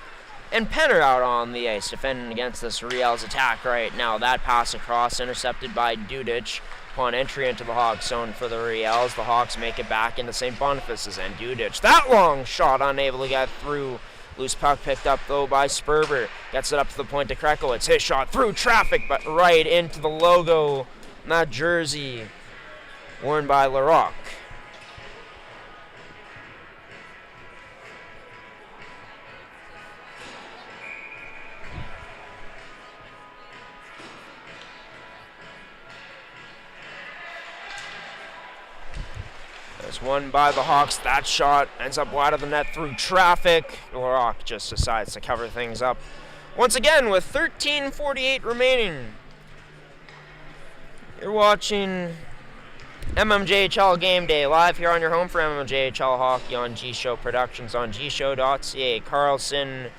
and Penner out on the ice, defending against this Riels attack right now. That pass across, intercepted by Dudic upon entry into the Hawks zone for the Riels. The Hawks make it back into St. Boniface's and Dudic. That long shot unable to get through. Loose puck picked up though by Sperber. Gets it up to the point to Krekel. It's his shot through traffic, but right into the logo, that jersey worn by Larocque. There's one by the Hawks. That shot ends up wide of the net through traffic. Larocque just decides to cover things up once again with 13:48 remaining. You're watching MMJHL Game Day live here on your home for MMJHL Hockey on G-Show Productions on gshow.ca. Carlson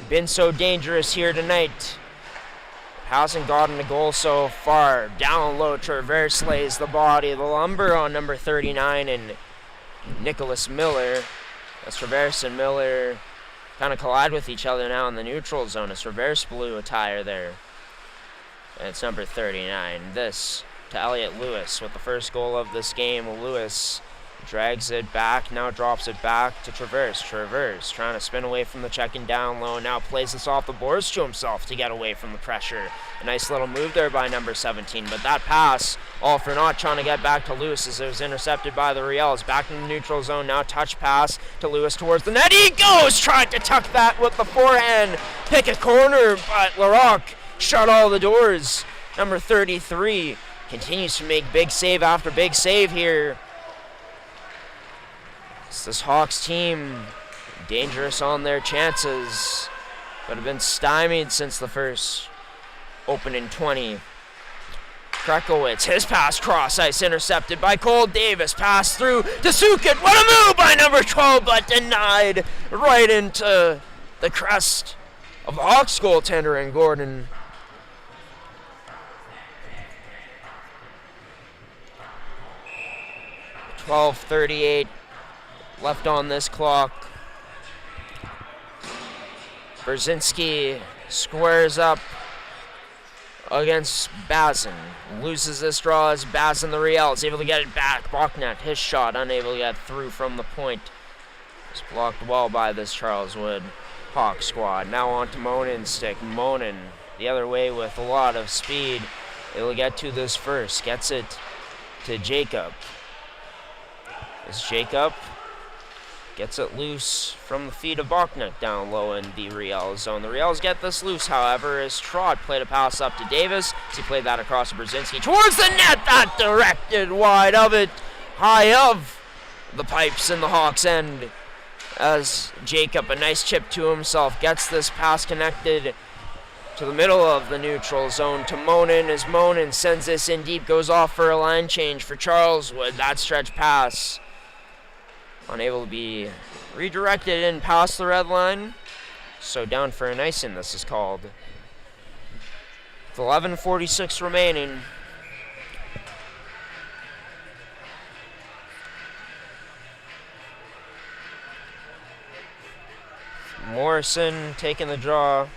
been so dangerous here tonight. Hasn't gotten a goal so far. Down low, Traverse lays the body. The lumber on number 39 and Nicholas Miller. As Traverse and Miller kind of collide with each other now in the neutral zone. As Traverse blew a tire there. And it's number 39. This to Elliot Lewis with the first goal of this game. Lewis drags it back, now drops it back to Traverse. Traverse trying to spin away from the checking down low, now plays this off the boards to himself to get away from the pressure. A nice little move there by number 17, but that pass, all for naught, trying to get back to Lewis as it was intercepted by the Riels. Back in the neutral zone, now touch pass to Lewis towards the net. He goes, tried to tuck that with the forehand, pick a corner, but Larocque shut all the doors. Number 33 continues to make big save after big save here. It's this Hawks team dangerous on their chances, but have been stymied since the first opening 20. Krekowitz, his pass cross ice intercepted by Cole Davis. Pass through to Sukin. What a move by number 12, but denied right into the crest of the Hawks goaltender and Gordon. .12:38 left on this clock. Brzezinski squares up against Bazin. Loses this draw as Bazin, the Riels, able to get it back. Bachnet, his shot, unable to get through from the point. It's blocked well by this Charleswood Hawk squad. Now on to Monen's stick. Monen the other way with a lot of speed. Able to get to this first. Gets it to Jacob. As Jacob gets it loose from the feet of Bachnet down low in the Riels zone. The Riels get this loose, however, as Trott played a pass up to Davis. He played that across to Brzezinski towards the net. That directed wide of it, high of the pipes in the Hawks' end. As Jacob, a nice chip to himself, gets this pass connected to the middle of the neutral zone to Monen. As Monen sends this in deep, goes off for a line change for Charleswood. That stretch pass unable to be redirected and past the red line. So down for an icing, this is called. With 11:46 remaining. Morrison taking the draw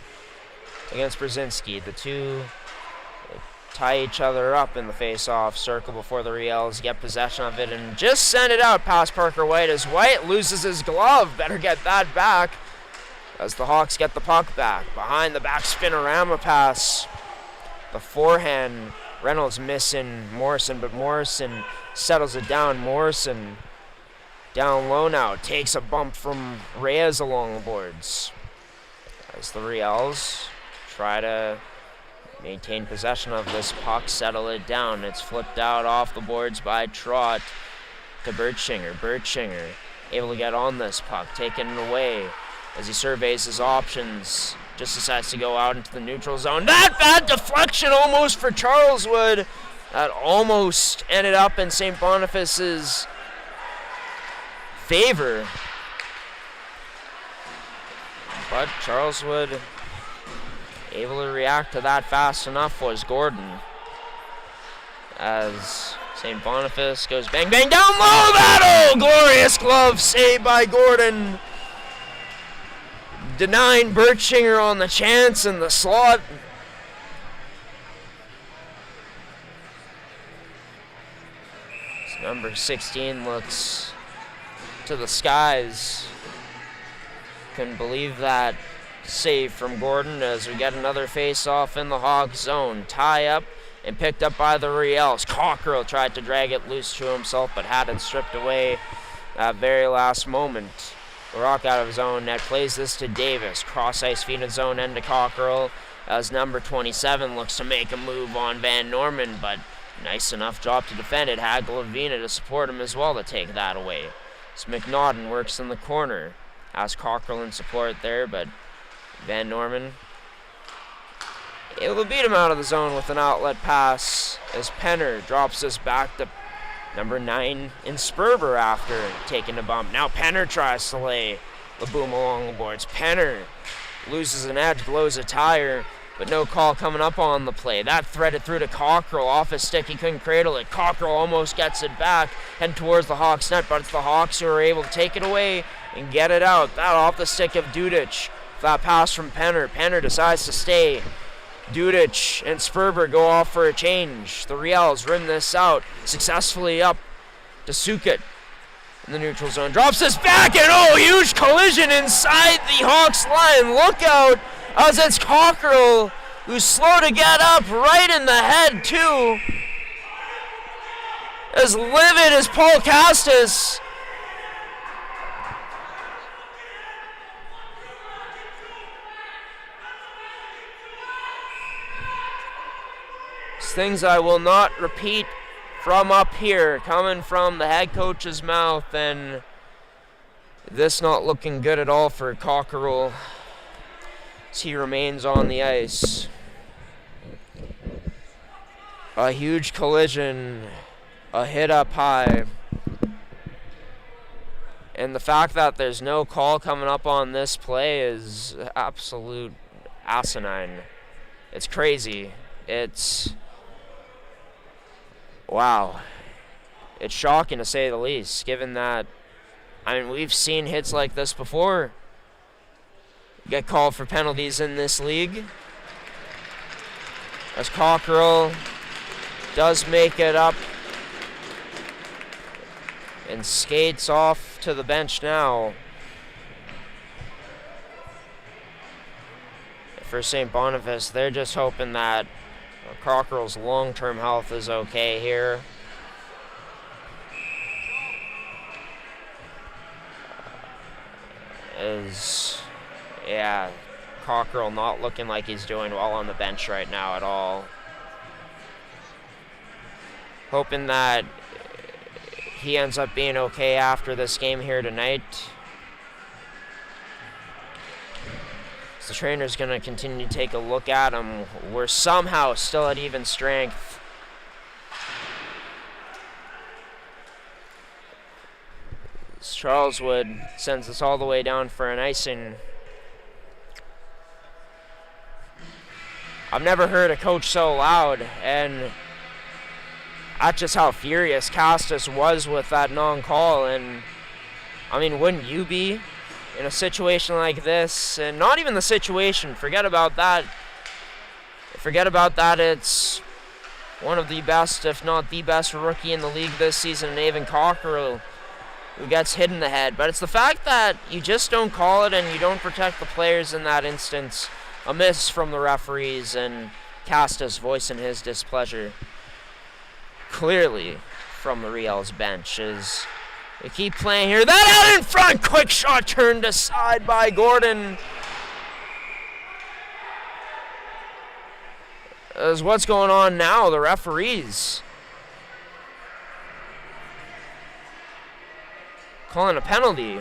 against Brzezinski. The two tie each other up in the face-off circle before the Riels get possession of it and just send it out past Parker White as White loses his glove. Better get that back as the Hawks get the puck back. Behind the back spinorama pass. The forehand, Reynolds missing Morrison, but Morrison settles it down. Morrison down low now, takes a bump from Reyes along the boards. As the Riels try to maintain possession of this puck, settle it down. It's flipped out off the boards by Trott to Bertschinger. Bertschinger able to get on this puck, taking it away as he surveys his options. Just decides to go out into the neutral zone. That bad deflection almost for Charleswood. That almost ended up in St. Boniface's favor. But Charleswood able to react to that fast enough was Gordon. As St. Boniface goes bang, bang, down low. Battle! Glorious glove save by Gordon. Denying Birchinger on the chance in the slot. Number 16 looks to the skies. Couldn't believe that save from Gordon as we get another face-off in the Hawks zone. Tie up and picked up by the Riels. Cockrell tried to drag it loose to himself but had it stripped away at very last moment. Rock out of his own net, plays this to Davis. Cross-ice feed in zone end to Cockrell as number 27 looks to make a move on Van Norman, but nice enough job to defend it. Had Glavina to support him as well to take that away. As McNaughton works in the corner. Has Cockrell in support there, but Van Norman able to beat him out of the zone with an outlet pass as Penner drops this back to number 9 in Sperber after taking a bump. Now Penner tries to lay the boom along the boards. Penner loses an edge, blows a tire, but no call coming up on the play. That threaded through to Cockrell. Off his stick, he couldn't cradle it. Cockrell almost gets it back, heading towards the Hawks net, but it's the Hawks who are able to take it away and get it out. That off the stick of Dudic. That pass from Penner. Penner decides to stay. Dudic and Sperber go off for a change. The Riels rim this out successfully up to Suket in the neutral zone. Drops this back and huge collision inside the Hawks line. Look out as it's Cockrell who's slow to get up, right in the head too. As livid as Paul Castus. Things I will not repeat from up here, coming from the head coach's mouth, and this not looking good at all for Cockerell as he remains on the ice. A huge collision, a hit up high, and the fact that there's no call coming up on this play is absolute asinine. It's crazy. It's wow. It's shocking to say the least, given that, we've seen hits like this before get called for penalties in this league. As Cockerell does make it up and skates off to the bench now. For St. Boniface, they're just hoping that Cockerell's long-term health is okay here. Cockerell not looking like he's doing well on the bench right now at all. Hoping that he ends up being okay after this game here tonight. The trainer's going to continue to take a look at him. We're somehow still at even strength. Charleswood sends us all the way down for an icing. I've never heard a coach so loud, and that's just how furious Castus was with that non-call. And wouldn't you be in a situation like this? And not even the situation, forget about that. It's one of the best, if not the best rookie in the league this season, Evan Cockerell, who gets hit in the head. But it's the fact that you just don't call it and you don't protect the players in that instance. A miss from the referees, and Castus voicing his displeasure clearly from the Riels bench as they keep playing here. That out in front, quick shot turned aside by Gordon. As what's going on now, the referees calling a penalty.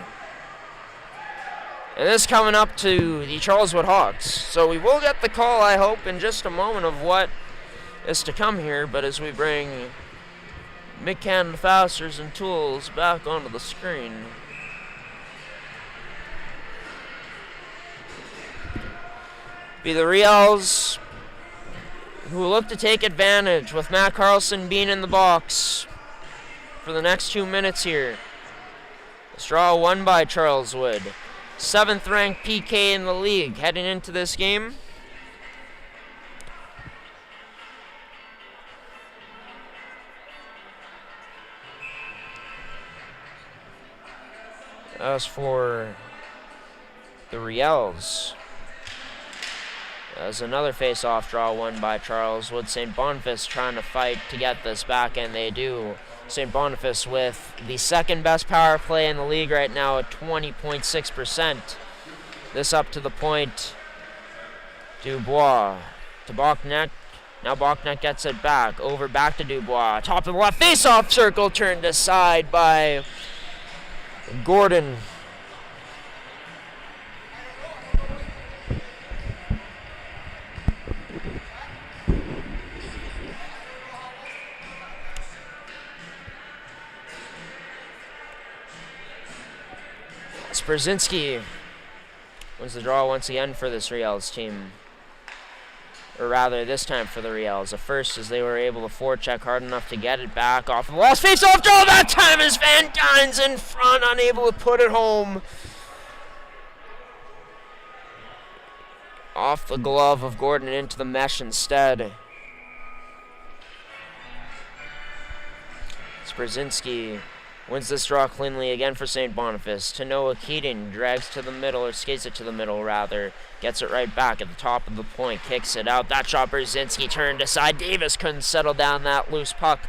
And this coming up to the Charleswood Hawks. So we will get the call, I hope, in just a moment of what is to come here. But as we bring Mid-Canada Fasteners and Tools back onto the screen. Be the Riels who look to take advantage with Matt Carlson being in the box for the next 2 minutes here. This draw won by Charleswood. 7th ranked PK in the league heading into this game. As for the Riels, as another face-off draw won by Charleswood. St. Boniface trying to fight to get this back, and they do. St. Boniface with the second best power play in the league right now at 20.6%. This up to the point. Dubois to Bachneck. Now Bachneck gets it back. Over back to Dubois. Top of the left face-off circle turned aside by Gordon. Brzezinski wins the draw once again for this Riels team. Or rather, this time for the Riels. The first as they were able to forecheck hard enough to get it back off of the last face-off draw. That time is Van Dyne's in front, unable to put it home. Off the glove of Gordon into the mesh instead. Brzezinski wins this draw cleanly again for St. Boniface. To Noah Keating drags to the middle, or skates it to the middle rather. Gets it right back at the top of the point. Kicks it out. That shot Brzezinski turned aside. Davis couldn't settle down that loose puck,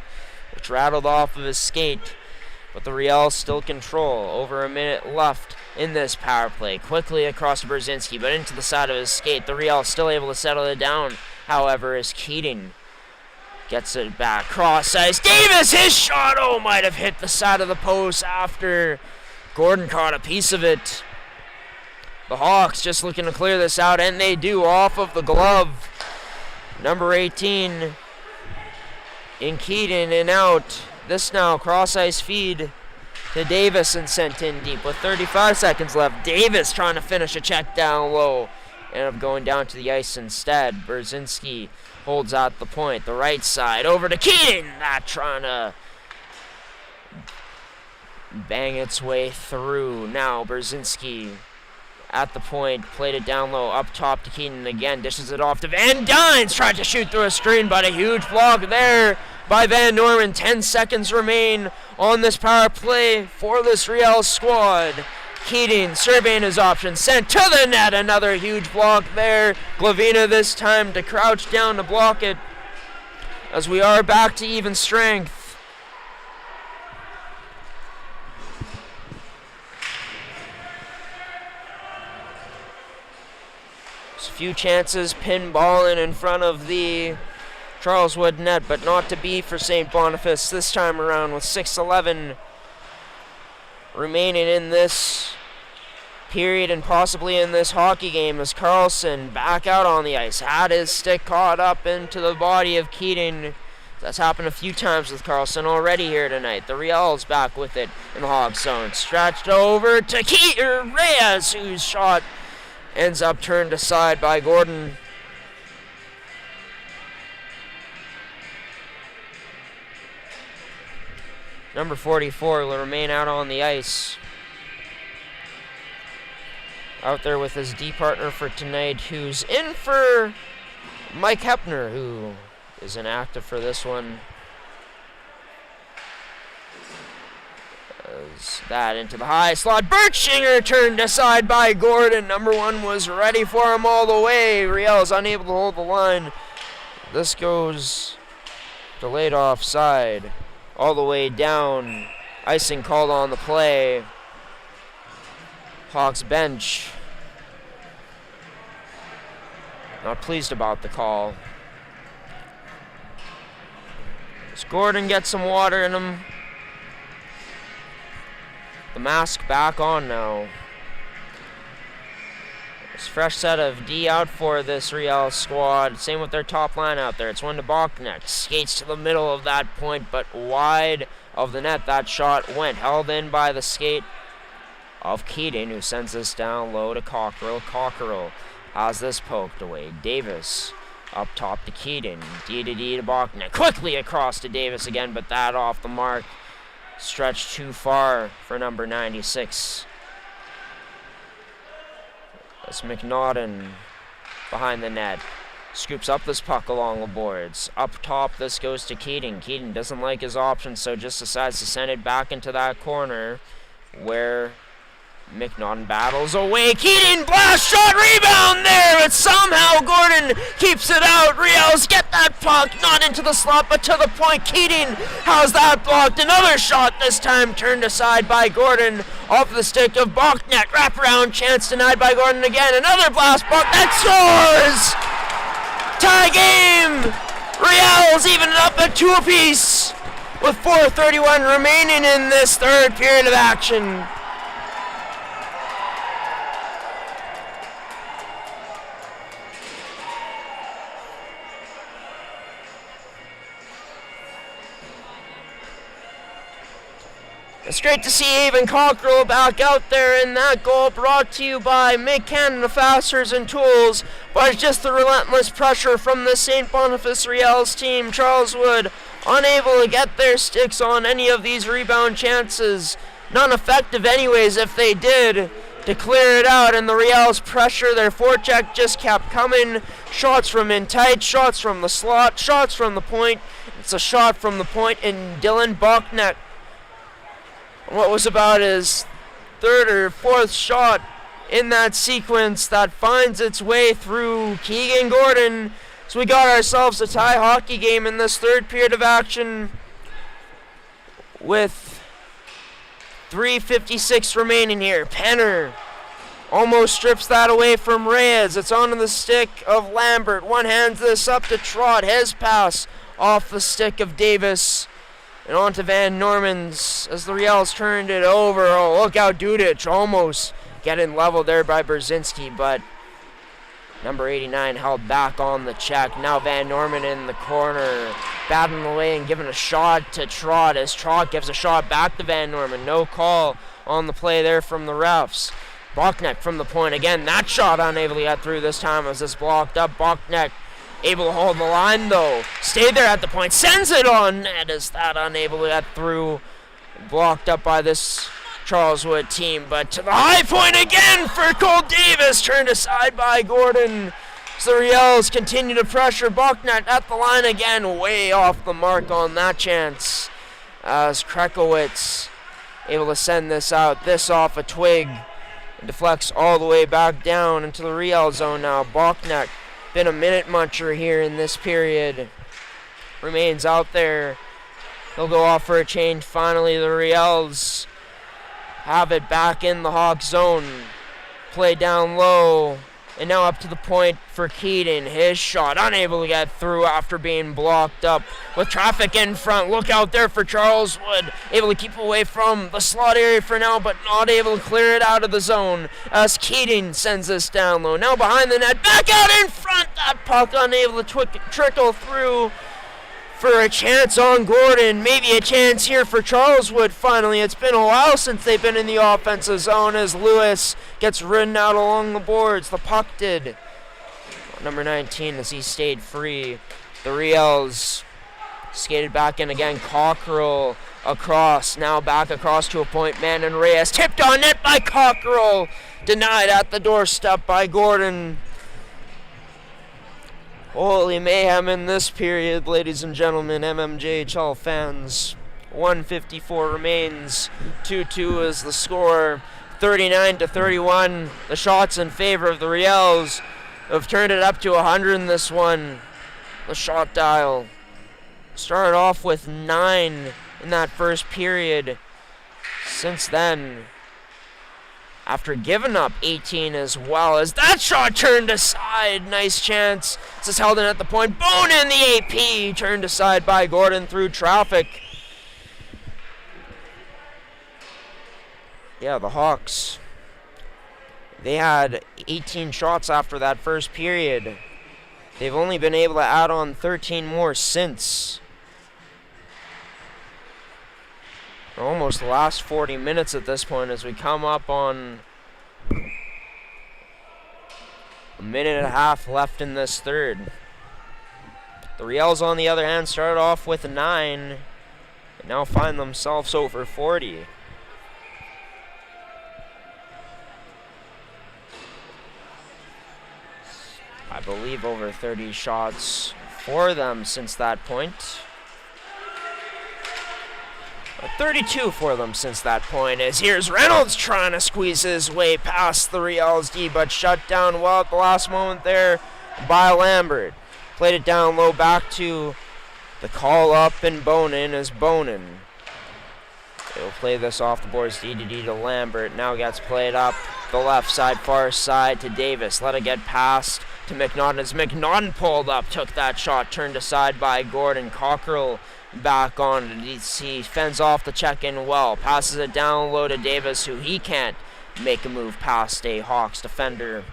which rattled off of his skate. But the Riels still control. Over a minute left in this power play. Quickly across to Brzezinski, but into the side of his skate. The Riels still able to settle it down, however, as Keating gets it back. Cross ice. Davis, his shot, might have hit the side of the post after Gordon caught a piece of it. The Hawks just looking to clear this out, and they do off of the glove. Number 18 in Keaton and out. This now cross ice feed to Davis and sent in deep with 35 seconds left. Davis trying to finish a check down low. Ended up going down to the ice instead. Brzezinski holds out the point. The right side over to Keating. That trying to bang its way through. Now Brzezinski at the point. Played it down low. Up top to Keating again. Dishes it off to Van Dynes. Tried to shoot through a screen, but a huge block there by Van Norman. 10 seconds remain on this power play for this Riels squad. Keating surveying his options, sent to the net. Another huge block there. Glavina this time to crouch down to block it, as we are back to even strength. There's a few chances pinballing in front of the Charleswood net, but not to be for St. Boniface this time around, with 6:11 remaining in this period and possibly in this hockey game, as Carlson back out on the ice. Had his stick caught up into the body of Keating. That's happened a few times with Carlson already here tonight. The Riels back with it in the Hog zone. Stretched over to Reyes, whose shot ends up turned aside by Gordon. Number 44 will remain out on the ice. Out there with his D partner for tonight, who's in for Mike Hepner, who is inactive for this one. As that into the high slot. Bertschinger turned aside by Gordon. Number 1 was ready for him all the way. Riels unable to hold the line. This goes delayed offside. All the way down. Icing called on the play. Hawks bench not pleased about the call. As Gordon gets some water in him. the mask back on now. It's a fresh set of D out for this Riels squad. Same with their top line out there. It's one to Boknek. Skates to the middle of that point, but wide of the net. That shot went. Held in by the skate of Keating, who sends this down low to Cockerell. Cockerell has this poked away. Davis up top to Keating. D to Boknek. Quickly across to Davis again, but that off the mark. Stretched too far for number 96. That's McNaughton behind the net. Scoops up this puck along the boards. Up top, this goes to Keating. Keating doesn't like his options, so just decides to send it back into that corner where McNaughton battles away. Keating, blast shot, rebound there, but somehow Gordon keeps it out. Riels get that puck, not into the slot, but to the point. Keating has that blocked. Another shot, this time turned aside by Gordon off the stick of Boknek. Wraparound chance denied by Gordon again. Another blast, Boknek scores! Tie game! Riels even it up at 2 apiece with 4:31 remaining in this third period of action. It's great to see even Cockerell back out there, and that goal brought to you by Mid-Canada Fasteners and Tools, but it's just the relentless pressure from the St. Boniface Riels team. Charles Wood unable to get their sticks on any of these rebound chances. Non-effective anyways if they did to clear it out, and the Riels pressure, their forecheck just kept coming. Shots from in tight, shots from the slot, shots from the point. It's a shot from the point, and Dylan Boknek, what was about his third or fourth shot in that sequence, that finds its way through Keegan Gordon. So we got ourselves a tie hockey game in this third period of action with 3:56 remaining here. Penner almost strips that away from Reyes. It's onto the stick of Lambert. One hands this up to Trott. His pass off the stick of Davis. And on to Van Normans as the Riels turned it over. Oh, look out, Dudic almost getting leveled there by Brzezinski, but number 89 held back on the check. Now Van Norman in the corner, battling away and giving a shot to Trott as Trott gives a shot back to Van Norman. No call on the play there from the refs. Boknek from the point again. That shot unable to get through this time as it's blocked up. Boknek able to hold the line though. Stayed there at the point. Sends it on net. Is that unable to get through? Blocked up by this Charles Wood team. But to the high point again for Cole Davis. Turned aside by Gordon. So the Riels continue to pressure. Boknek at the line again. Way off the mark on that chance. As Krekowitz able to send this out. This off a twig. It deflects all the way back down into the Riels zone now. Boknek, been a minute muncher here in this period, remains out there. He'll go off for a change. Finally, the Riels have it back in the Hawk zone. Play down low, and now up to the point for Keating. His shot unable to get through after being blocked up with traffic in front. Look out there for Charles Wood. Able to keep away from the slot area for now, but not able to clear it out of the zone as Keating sends this down low. Now behind the net, back out in front. That puck unable to trickle through for a chance on Gordon. Maybe a chance here for Charles Wood finally. It's been a while since they've been in the offensive zone as Lewis gets ridden out along the boards. The puck did. Number 19 as he stayed free. The Riels skated back in again. Cockerell across. Now back across to a point man and Reyes. Tipped on net by Cockerell. Denied at the doorstep by Gordon. Holy mayhem in this period, ladies and gentlemen, MMJHL fans. 1:54 remains. 2-2 is the score. 39-31. The shots in favor of the Riels have turned it up to 100 in this one. The shot dial started off with 9 in that first period. Since then, after giving up 18 as well, as that shot turned aside. Nice chance. This is held in at the point. Bone in the AP. Turned aside by Gordon through traffic. Yeah, the Hawks, they had 18 shots after that first period. They've only been able to add on 13 more since. For almost the last 40 minutes at this point as we come up on a minute and a half left in this third. The Riels, on the other hand, started off with a 9 and now find themselves over 40. I believe over 30 shots for them since that point. 32 for them since that point, as here's Reynolds trying to squeeze his way past the Riels D, but shut down well at the last moment there by Lambert. Played it down low back to the call up and Bonin as Bonin. They'll play this off the boards, D to Lambert. Now gets played up the left side, far side to Davis. Let it get past to McNaughton as McNaughton pulled up, took that shot, turned aside by Gordon. Cockrell back on it. He fends off the check-in well, passes it down low to Davis, who he can't make a move past a Hawks defender.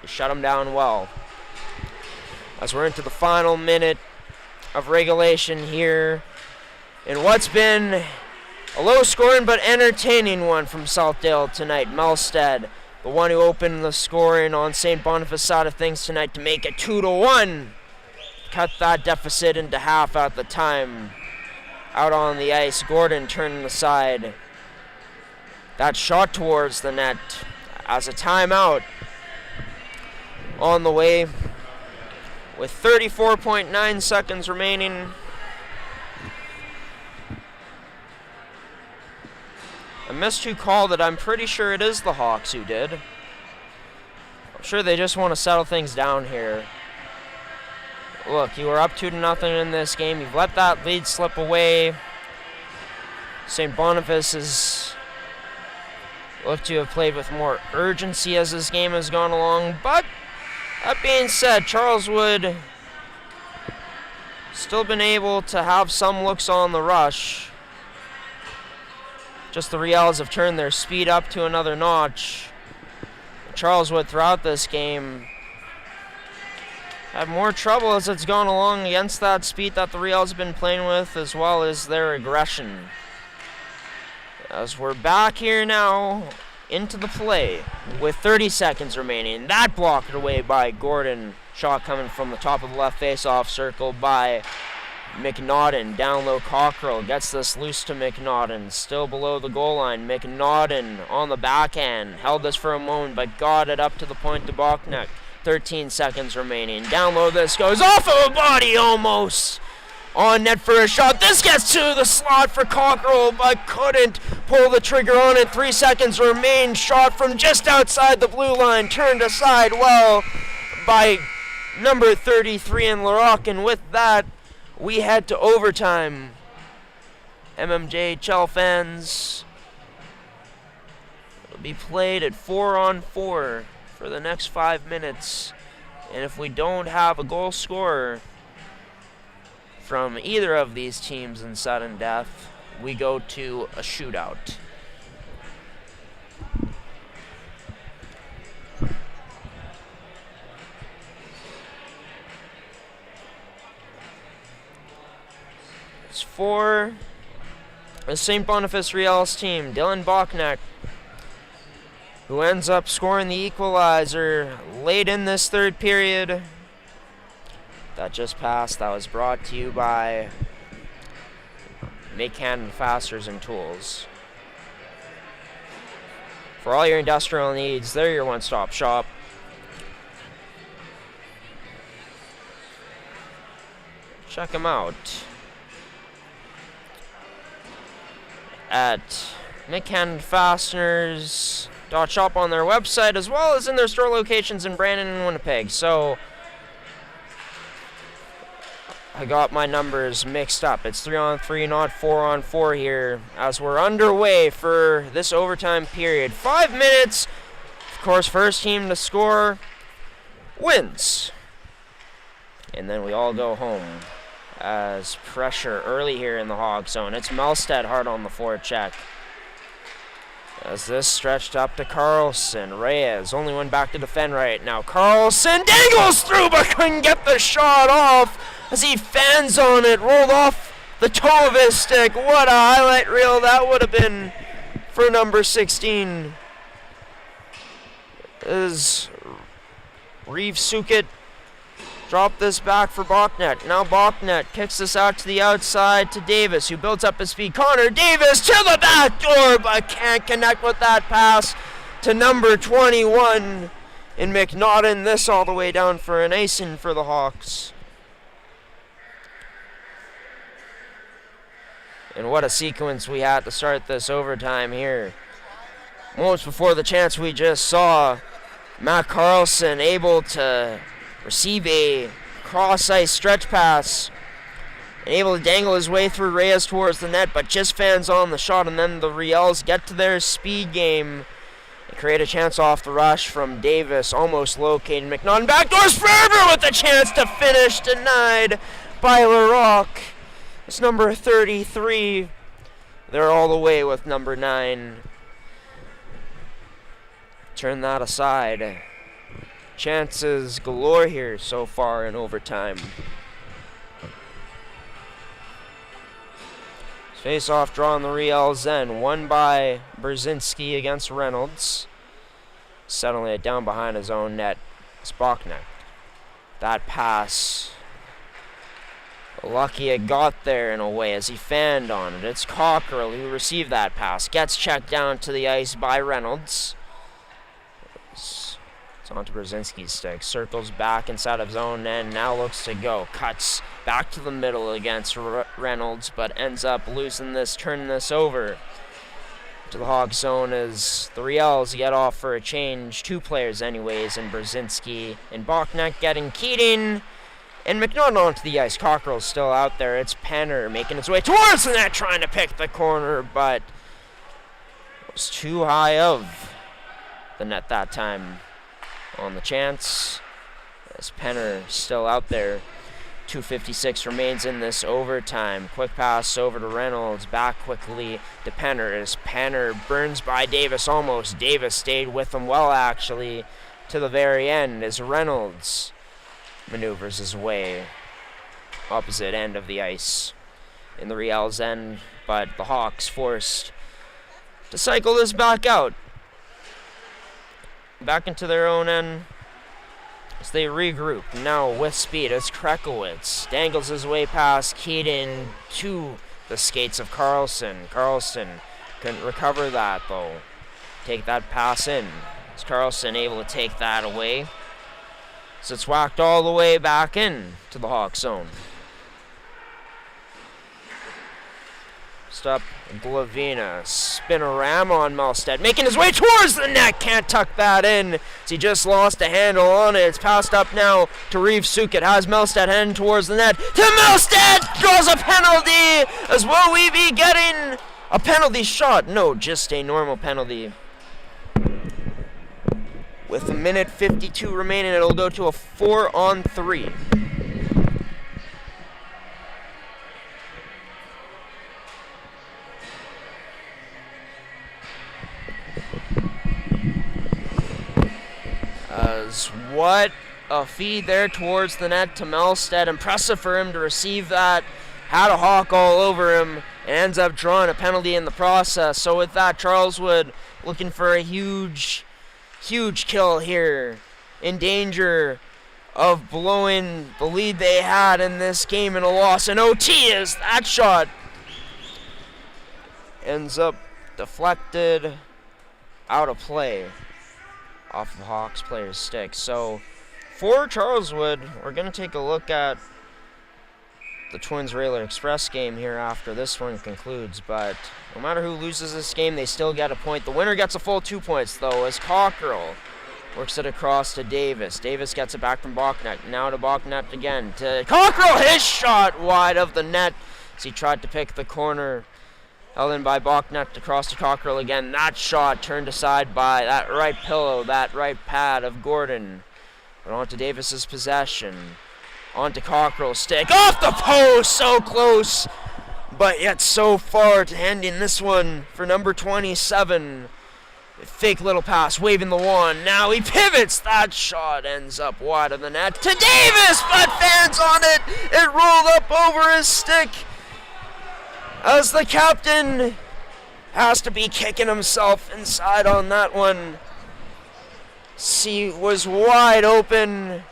They shut him down well. As we're into the final minute of regulation here in what's been a low-scoring but entertaining one from Southdale tonight. Melstead, the one who opened the scoring on St. Boniface side of things tonight to make it 2-1. Cut that deficit into half at the time. Out on the ice, Gordon turning the side. That shot towards the net as a timeout on the way with 34.9 seconds remaining. I missed who called it. I'm pretty sure it is the Hawks who did. I'm sure they just want to settle things down here. Look, you were up 2-0 in this game. You've let that lead slip away. St. Boniface has looked to have played with more urgency as this game has gone along. But that being said, Charleswood still been able to have some looks on the rush. Just the Riels have turned their speed up to another notch. Charleswood throughout this game had more trouble as it's gone along against that speed that the Riels have been playing with, as well as their aggression. As we're back here now into the play with 30 seconds remaining. That blocked away by Gordon. Shot coming from the top of the left face-off circle by McNaughton. Down low, Cockrell gets this loose to McNaughton. Still below the goal line. McNaughton on the backhand. Held this for a moment, but got it up to the point to Boknek. 13 seconds remaining. Down low, this goes off of a body almost. On net for a shot. This gets to the slot for Cockrell, but couldn't pull the trigger on it. 3 seconds remain. Shot from just outside the blue line. Turned aside well by number 33 in Larocque. And with that, we head to overtime. mmjhl fans, it'll be played at 4-on-4 for the next 5 minutes. And if we don't have a goal scorer from either of these teams in sudden death, we go to a shootout. It's for the St. Boniface Riels team, Dylan Boknek, who ends up scoring the equalizer late in this third period. That just passed. That was brought to you by Make Hand Fasteners and Tools. For all your industrial needs, they're your one-stop shop. Check them out at Make Hand Fasteners .shop on their website, as well as in their store locations in Brandon and Winnipeg. So I got my numbers mixed up. It's 3-on-3, not 4-on-4 here, as we're underway for this overtime period. 5 minutes. Of course, first team to score wins. And then we all go home. As pressure early here in the Hog zone. It's Melstead hard on the forecheck. As this stretched up to Carlson. Riels, only one back to defend right now. Carlson dangles through but couldn't get the shot off as he fans on it. Rolled off the toe of his stick. What a highlight reel that would have been for number 16. As Reeve Sukit dropped this back for Bachnet. Now Bachnet kicks this out to the outside to Davis, who builds up his speed. Connor Davis to the back door, but can't connect with that pass to number 21 in McNaughton. This all the way down for an icing for the Hawks. And what a sequence we had to start this overtime here. Moments before the chance we just saw, Matt Carlson able to receive a cross-ice stretch pass and able to dangle his way through Riels towards the net, but just fans on the shot, and then the Riels get to their speed game and create a chance off the rush from Davis, almost located. McNaughton backdoors Ferber with a chance to finish, denied by LaRock. It's number 33. They're all the way with number 9. Turn that aside. Chances galore here so far in overtime. Face-off draw on the Riels end. Won by Brzezinski against Reynolds. Settling it down behind his own net. Spockneck. That pass. Lucky it got there in a way as he fanned on it. It's Cockrell who received that pass. Gets checked down to the ice by Reynolds. It's onto Brzezinski's stick. Circles back inside of his own end. Now looks to go. Cuts back to the middle against Reynolds, but ends up losing this, turning this over to the Hawks zone as the Riels get off for a change. 2 players anyways, and Brzezinski and Bachnek getting Keating and McNaughton onto the ice. Cockrell's still out there. It's Penner making his way towards the net, trying to pick the corner, but was too high of the net that time on the chance. As Penner still out there. 2:56 remains in this overtime. Quick pass over to Reynolds. Back quickly to Penner as Penner burns by Davis almost. Davis stayed with him well, actually, to the very end as Reynolds maneuvers his way opposite end of the ice in the Riels end, but the Hawks forced to cycle this back out. Back into their own end as they regroup. Now with speed as Krekowitz dangles his way past Keaton to the skates of Carlson. Carlson couldn't recover that though. Take that pass in. Is Carlson able to take that away? So it's whacked all the way back in to the Hawks zone. Up Glavina, spinorama on Melstead, making his way towards the net, can't tuck that in as he just lost a handle on it. It's passed up now to Reeve Sukit, has Melstead heading towards the net, to Melstead, draws a penalty, as will we be getting a penalty shot? No, just a normal penalty. With a minute 52 remaining, it'll go to a 4-on-3. What a feed there towards the net to Melstead. Impressive for him to receive that. Had a hawk all over him and ends up drawing a penalty in the process. So with that, Charleswood looking for a huge kill here. In danger of blowing the lead they had in this game in a loss. And OT as that shot ends up deflected out of play off the Hawks player's stick. So for Charleswood, we're going to take a look at the Twins Railer Express game here after this one concludes. But no matter who loses this game, they still get a point. The winner gets a full 2 points, though, as Cockrell works it across to Davis. Davis gets it back from Bachnet. Now to Bachnet again. To Cockrell, his shot wide of the net as he tried to pick the corner. Held in by Bachnet across to Cockrell again. That shot turned aside by that right pillow, that right pad of Gordon. But on to Davis's possession. On to Cockrell's stick. Off the post! So close, but yet so far to ending this one for number 27. Fake little pass, waving the wand. Now he pivots. That shot ends up wide of the net to Davis, but fans on it. It rolled up over his stick as the captain has to be kicking himself inside on that one. C was wide open.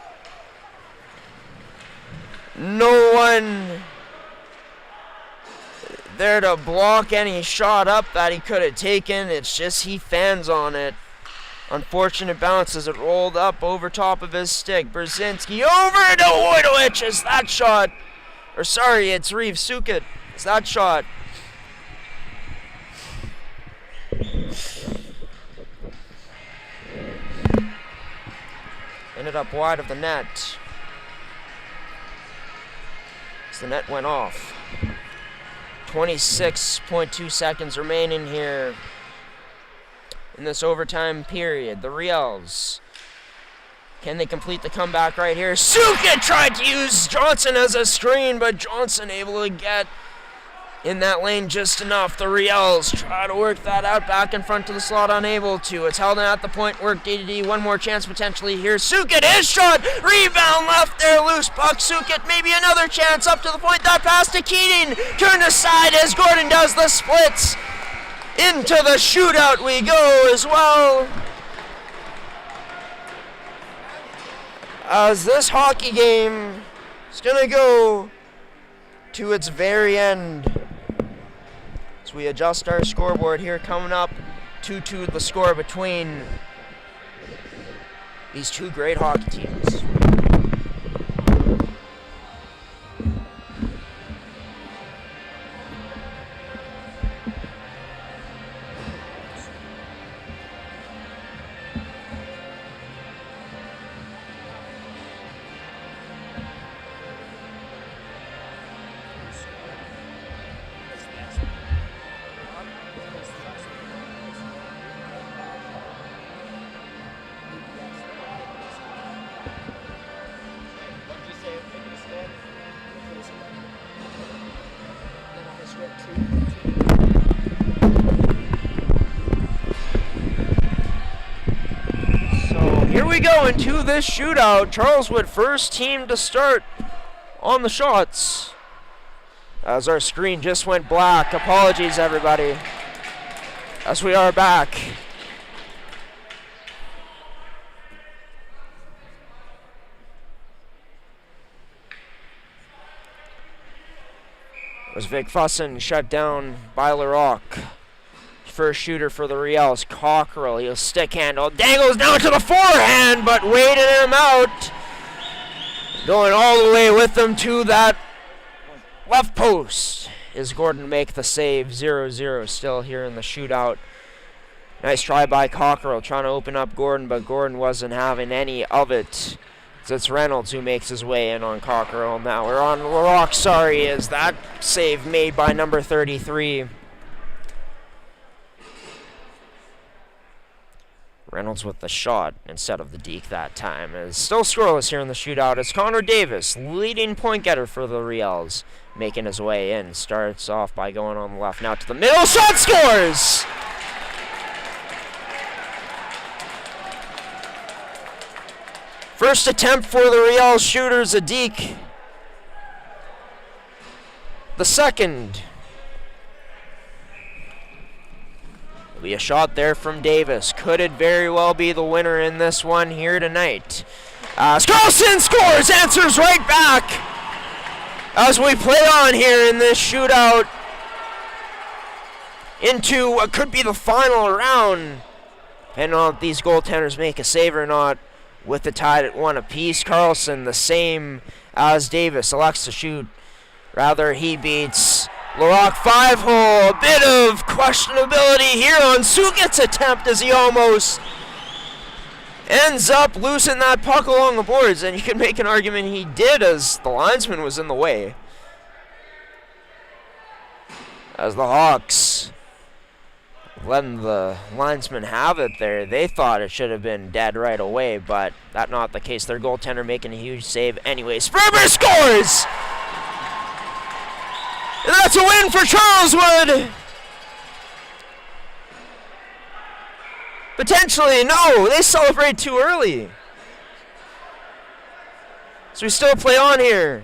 No one there to block any shot up that he could have taken. It's just he fans on it. Unfortunate bounce as it rolled up over top of his stick. Brzezinski over to Wojtowicz as that shot. Or sorry, it's Reeves Sukit. It's that shot. Ended up wide of the net. As the net went off. 26.2 seconds remaining here in this overtime period. The Riels, can they complete the comeback right here? Sukit tried to use Johnson as a screen, but Johnson able to get in that lane just enough. The Riels try to work that out back in front to the slot, unable to. It's held in at the point, work DDD, one more chance potentially here. Sukit, his shot, rebound left there, loose puck. Sukit, maybe another chance up to the point. That pass to Keating, turned aside as Gordon does the splits. Into the shootout we go as well. As this hockey game is gonna go to its very end. As we adjust our scoreboard here, coming up 2-2 the score between these two great hockey teams. Here we go into this shootout. Charleswood first team to start on the shots. As our screen just went black. Apologies, everybody. As we are back. Was Vic Fussin shut down by LaRock. First shooter for the Riels, Cockrell. He'll stick handle, dangles down to the forehand, but waited him out. Going all the way with him to that left post. Is Gordon make the save? 0-0 still here in the shootout. Nice try by Cockrell, trying to open up Gordon, but Gordon wasn't having any of it. So it's Reynolds who makes his way in on Cockrell. Now we're on LaRock, sorry, is that save made by number 33. Reynolds with the shot instead of the deke that time. Is still scoreless here in the shootout. It's Connor Davis, leading point getter for the Riels, making his way in. Starts off by going on the left, now to the middle. Shot scores! First attempt for the Riels shooters, a deke. The second. Be a shot there from Davis. Could it very well be the winner in this one here tonight? Carlson scores, answers right back as we play on here in this shootout into what could be the final round. And if these goaltenders make a save or not, with the tie at 1 apiece. Carlson, the same as Davis, elects to shoot. Rather, he beats LaRock 5-hole. A bit of questionability here on Sukit's attempt as he almost ends up losing that puck along the boards. And you can make an argument he did, as the linesman was in the way. As the Hawks letting the linesman have it there, they thought it should have been dead right away, but that's not the case. Their goaltender making a huge save anyway. Sperber scores! And that's a win for Charleswood! Potentially, no, they celebrate too early. So we still play on here.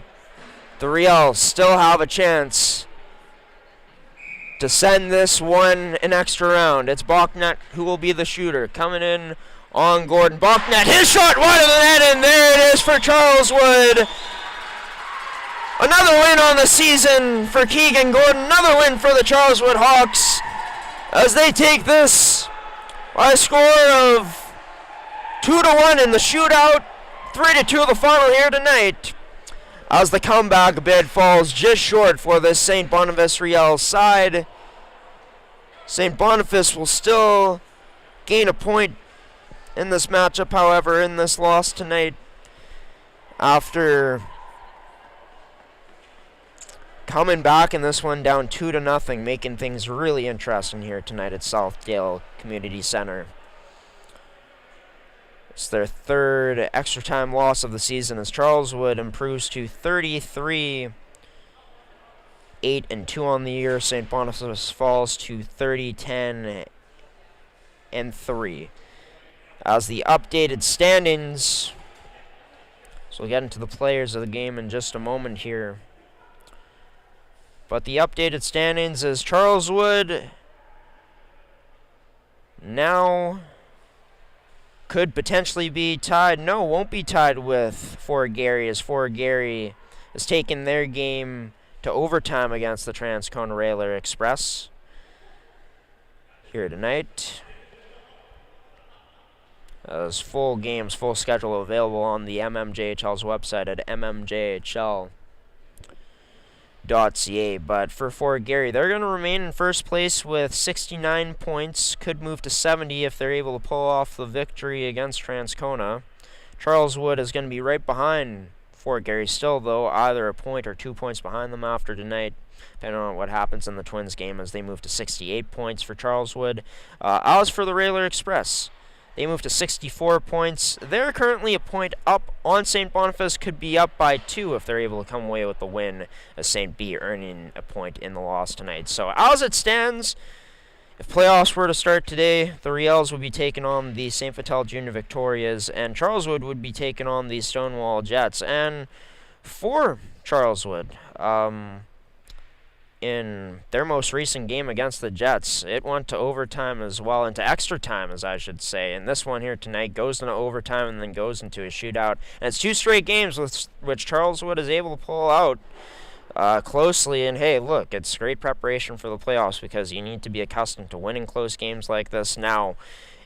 The Riels still have a chance to send this one an extra round. It's Bachnet who will be the shooter. Coming in on Gordon. Bachnet, his shot wide of the net, and there it is for Charles Wood. Another win on the season for Keegan Gordon. Another win for the Charles Wood Hawks as they take this by a score of 2-1 in the shootout. 3-2 the final here tonight, as the comeback bid falls just short for this St. Boniface Riels side. St. Boniface will still gain a point in this matchup, however, in this loss tonight, after coming back in this one down 2-0, making things really interesting here tonight at Southdale Community Center. It's their third extra time loss of the season as Charleswood improves to 33-8-2 on the year. St. Boniface falls to 30-10-3. As the updated standings, so we'll get into the players of the game in just a moment here. But the updated standings is Charleswood now could potentially be tied. No, won't be tied with Fort Garry, as Fort Garry has taken their game to overtime against the Transcona Railer Express here tonight. There's full games, full schedule available on the mmjhl's website at mmjhl.ca. But for Fort Garry, they're going to remain in first place with 69 points. Could move to 70 if they're able to pull off the victory against Transcona. Charleswood is going to be right behind Fort Garry still, though, either a point or 2 points behind them after tonight, depending on what happens in the Twins game, as they move to 68 points for Charleswood. As for the Railer Express, they move to 64 points. They're currently a point up on St. Boniface, could be up by 2 if they're able to come away with the win, as St. B earning a point in the loss tonight. So as it stands, if playoffs were to start today, the Riels would be taking on the St. Vital Junior Victorias, and Charleswood would be taking on the Stonewall Jets. And for Charleswood, in their most recent game against the Jets, it went to overtime as well, into extra time, as I should say. And this one here tonight goes into overtime and then goes into a shootout. And it's 2 straight games which Charleswood is able to pull out closely. And hey, look, it's great preparation for the playoffs, because you need to be accustomed to winning close games like this. Now,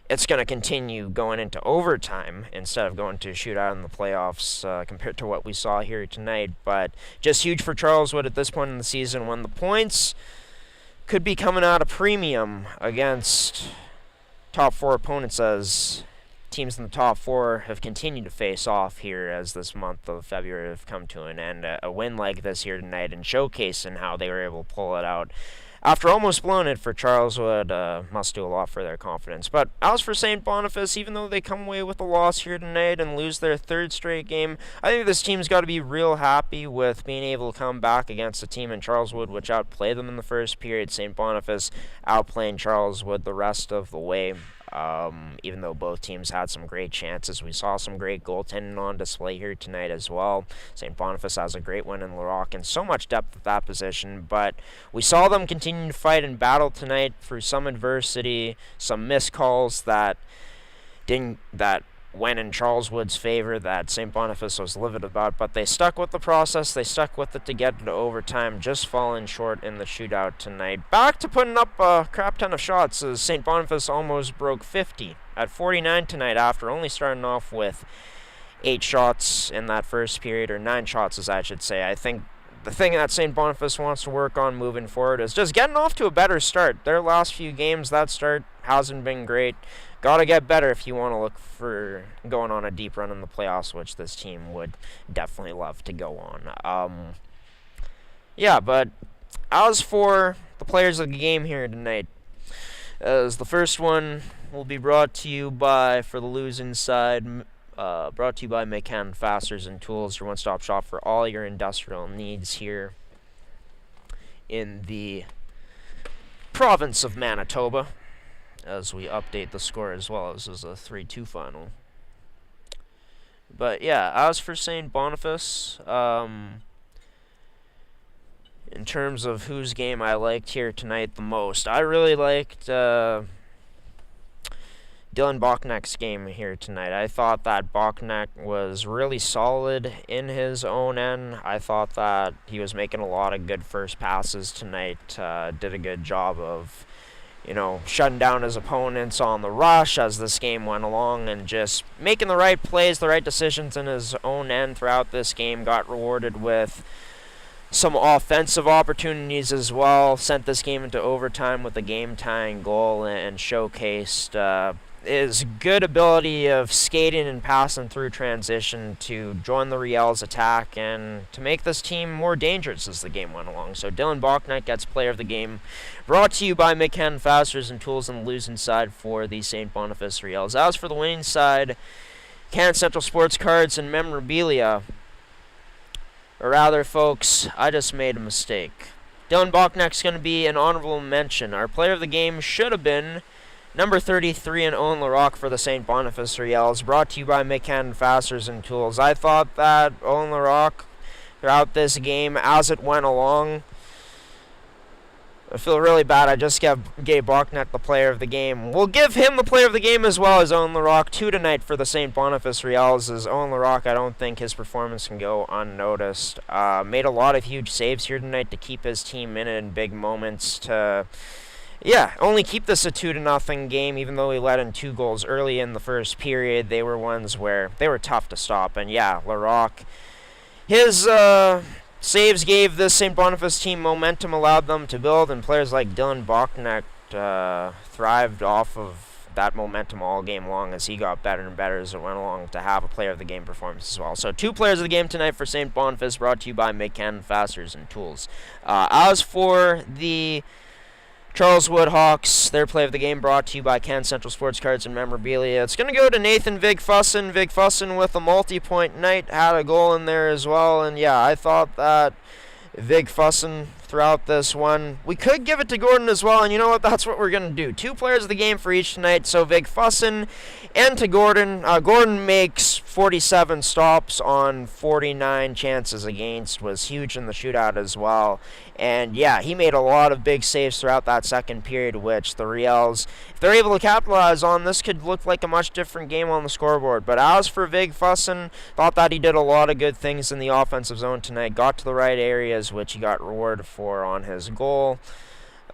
it's going to continue going into overtime instead of going to a shootout in the playoffs, compared to what we saw here tonight. But just huge for Charleswood at this point in the season, when the points could be coming out a premium against top 4 opponents, as teams in the top 4 have continued to face off here as this month of February have come to an end. A win like this here tonight, and showcasing how they were able to pull it out after almost blowing it for Charleswood, must do a lot for their confidence. But as for St. Boniface, even though they come away with a loss here tonight and lose their 3rd straight game, I think this team's got to be real happy with being able to come back against a team in Charleswood which outplayed them in the first period. St. Boniface outplaying Charleswood the rest of the way. Even though both teams had some great chances. We saw some great goaltending on display here tonight as well. St. Boniface has a great win in Larock and so much depth at that position, but we saw them continue to fight and battle tonight through some adversity, some missed calls that went in Charleswood's favor, that St. Boniface was livid about, but they stuck with the process, they stuck with it to get into overtime, just falling short in the shootout tonight. Back to putting up a crap ton of shots, as St. Boniface almost broke 50 at 49 tonight, after only starting off with 8 shots in that first period, or 9 shots as I should say. I think the thing that St. Boniface wants to work on moving forward is just getting off to a better start. Their last few games, that start hasn't been great. Got to get better if you want to look for going on a deep run in the playoffs, which this team would definitely love to go on. Yeah, but as for the players of the game here tonight, as the first one will be brought to you by, for the losing side, brought to you by McCann Fasteners and Tools, your one-stop shop for all your industrial needs here in the province of Manitoba. as we update the score as well. This is a 3-2 final. But yeah, as for St. Boniface, in terms of whose game I liked here tonight the most, I really liked Dylan Boknek's game here tonight. I thought that Boknek was really solid in his own end. I thought that he was making a lot of good first passes tonight. Did a good job of, shutting down his opponents on the rush as this game went along and just making the right plays, the right decisions in his own end throughout this game. Got rewarded with some offensive opportunities as well. Sent this game into overtime with a game-tying goal and showcased his good ability of skating and passing through transition to join the Riels attack and to make this team more dangerous as the game went along. So Dylan Boknek gets player of the game. Brought to you by McCann Fasteners and Tools on the losing side for the St. Boniface Riels. As for the winning side, Can Central Sports Cards and Memorabilia. Or rather, folks, I just made a mistake. Dylan Boknek's going to be an honorable mention. Our player of the game should have been number 33 in Owen LaRock for the St. Boniface Riels, brought to you by McCann Fasteners and Tools. I thought that Owen LaRock, throughout this game, as it went along, I feel really bad. I just gave Boknek the player of the game. We'll give him the player of the game as well as Owen LaRock, 2 tonight for the St. Boniface Riels. As Owen LaRock, I don't think his performance can go unnoticed. Made a lot of huge saves here tonight to keep his team in big moments to... only keep this a 2-0 game, even though we let in 2 goals early in the first period. They were ones where they were tough to stop. And LaRock, his saves gave this St. Boniface team momentum, allowed them to build, and players like Dylan Boknek thrived off of that momentum all game long as he got better and better as it went along to have a player of the game performance as well. So 2 players of the game tonight for St. Boniface, brought to you by McCann Fasteners and Tools. As for the Charleswood Hawks, their play of the game brought to you by Can Central Sports Cards and Memorabilia. It's going to go to Nathan Vigfusson. Vigfusson with a multi-point night, had a goal in there as well. And I thought that Vigfusson throughout this one, we could give it to Gordon as well. And you know what? That's what we're going to do. 2 players of the game for each tonight. So Vigfusson and to Gordon. Gordon makes 47 stops on 49 chances against. Was huge in the shootout as well. And he made a lot of big saves throughout that second period, which the Riels, if they're able to capitalize on, this could look like a much different game on the scoreboard. But as for Vigfusson, thought that he did a lot of good things in the offensive zone tonight. Got to the right areas, which he got rewarded for on his goal.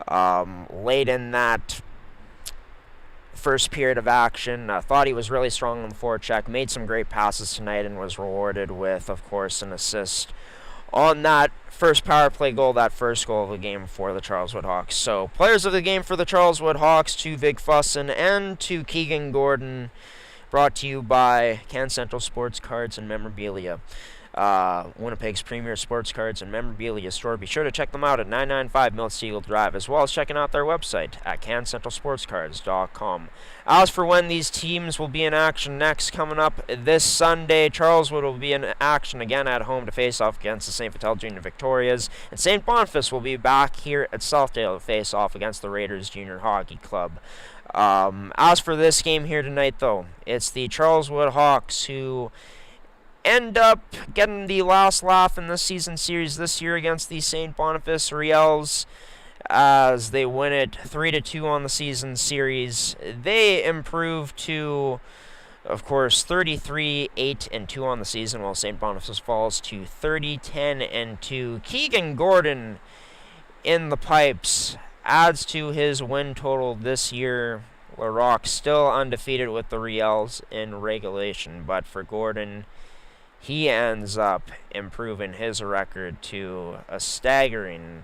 Late in that first period of action, thought he was really strong on the forecheck. Made some great passes tonight and was rewarded with, of course, an assist on that first power play goal, that first goal of the game for the Charleswood Hawks. So, players of the game for the Charleswood Hawks, to Vigfusson and to Keegan Gordon, brought to you by Can Central Sports Cards and Memorabilia. Winnipeg's premier sports cards and memorabilia store. Be sure to check them out at 995 Milsteagle Drive, as well as checking out their website at cancentralsportscards.com. As for when these teams will be in action next, coming up this Sunday, Charleswood will be in action again at home to face off against the St. Vital Junior Victorias, and St. Boniface will be back here at Southdale to face off against the Raiders Junior Hockey Club. As for this game here tonight, though, it's the Charleswood Hawks who end up getting the last laugh in this season series this year against the St. Boniface Riels as they win it 3-2 on the season series. They improve to, of course, 33-8-2 on the season, while St. Boniface falls to 30-10-2. Keegan Gordon in the pipes adds to his win total this year. LaRock still undefeated with the Riels in regulation, but for Gordon, he ends up improving his record to a staggering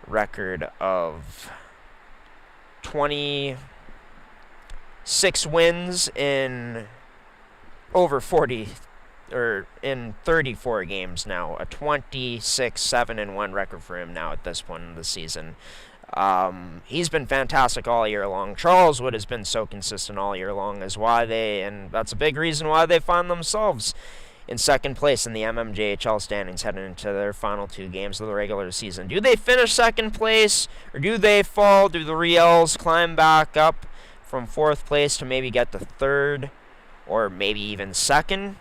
record of 26 wins in over 40 or in 34 games now. A 26-7-1 record for him now at this point in the season. He's been fantastic all year long. Charleswood has been so consistent all year long, and that's a big reason why they find themselves in second place in the MMJHL standings heading into their final 2 games of the regular season. Do they finish second place, or do they fall? Do the Riels climb back up from 4th place to maybe get to 3rd, or maybe even 2nd?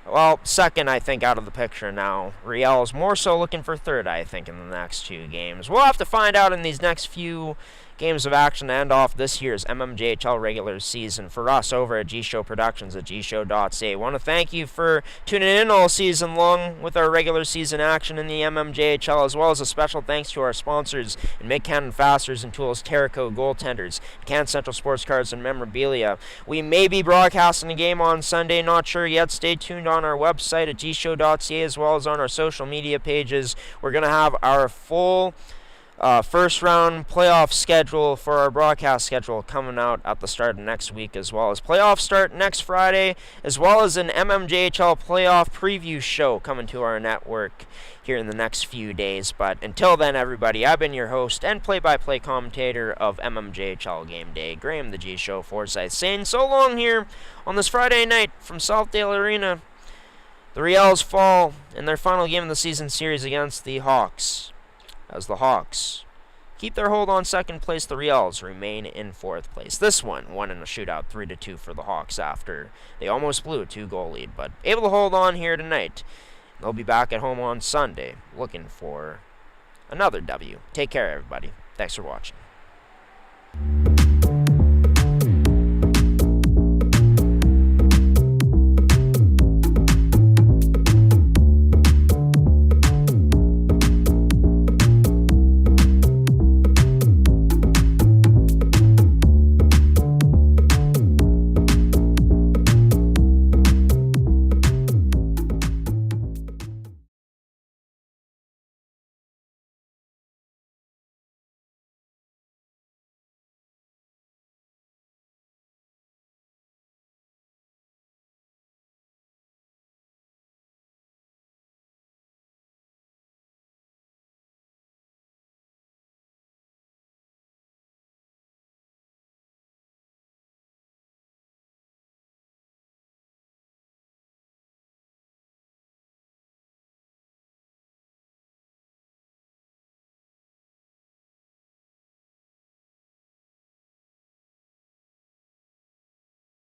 Well, 2nd, I think, out of the picture now. Riels more so looking for 3rd, I think, in the next 2 games. We'll have to find out in these next few games of action to end off this year's MMJHL regular season. For us over at gshow Productions at gshow.ca, I want to thank you for tuning in all season long with our regular season action in the MMJHL, as well as a special thanks to our sponsors in Mid-Canton Fasteners and Tools, Terrico Goaltenders, Can Central Sports Cards and Memorabilia. We may be broadcasting a game on Sunday, not sure yet. Stay tuned on our website at gshow.ca as well as on our social media pages. We're going to have our full first round playoff schedule for our broadcast schedule coming out at the start of next week, as well as playoffs start next Friday, as well as an MMJHL playoff preview show coming to our network here in the next few days. But until then, everybody, I've been your host and play-by-play commentator of MMJHL Game Day, Graham the G Show Forsyth, saying so long here on this Friday night from Southdale Arena. The Riels fall in their final game of the season series against the Hawks, as the Hawks keep their hold on second place. The Riels remain in 4th place. This one won in a shootout 3-2 for the Hawks after they almost blew a 2-goal lead, but able to hold on here tonight. They'll be back at home on Sunday looking for another W. Take care, everybody. Thanks for watching.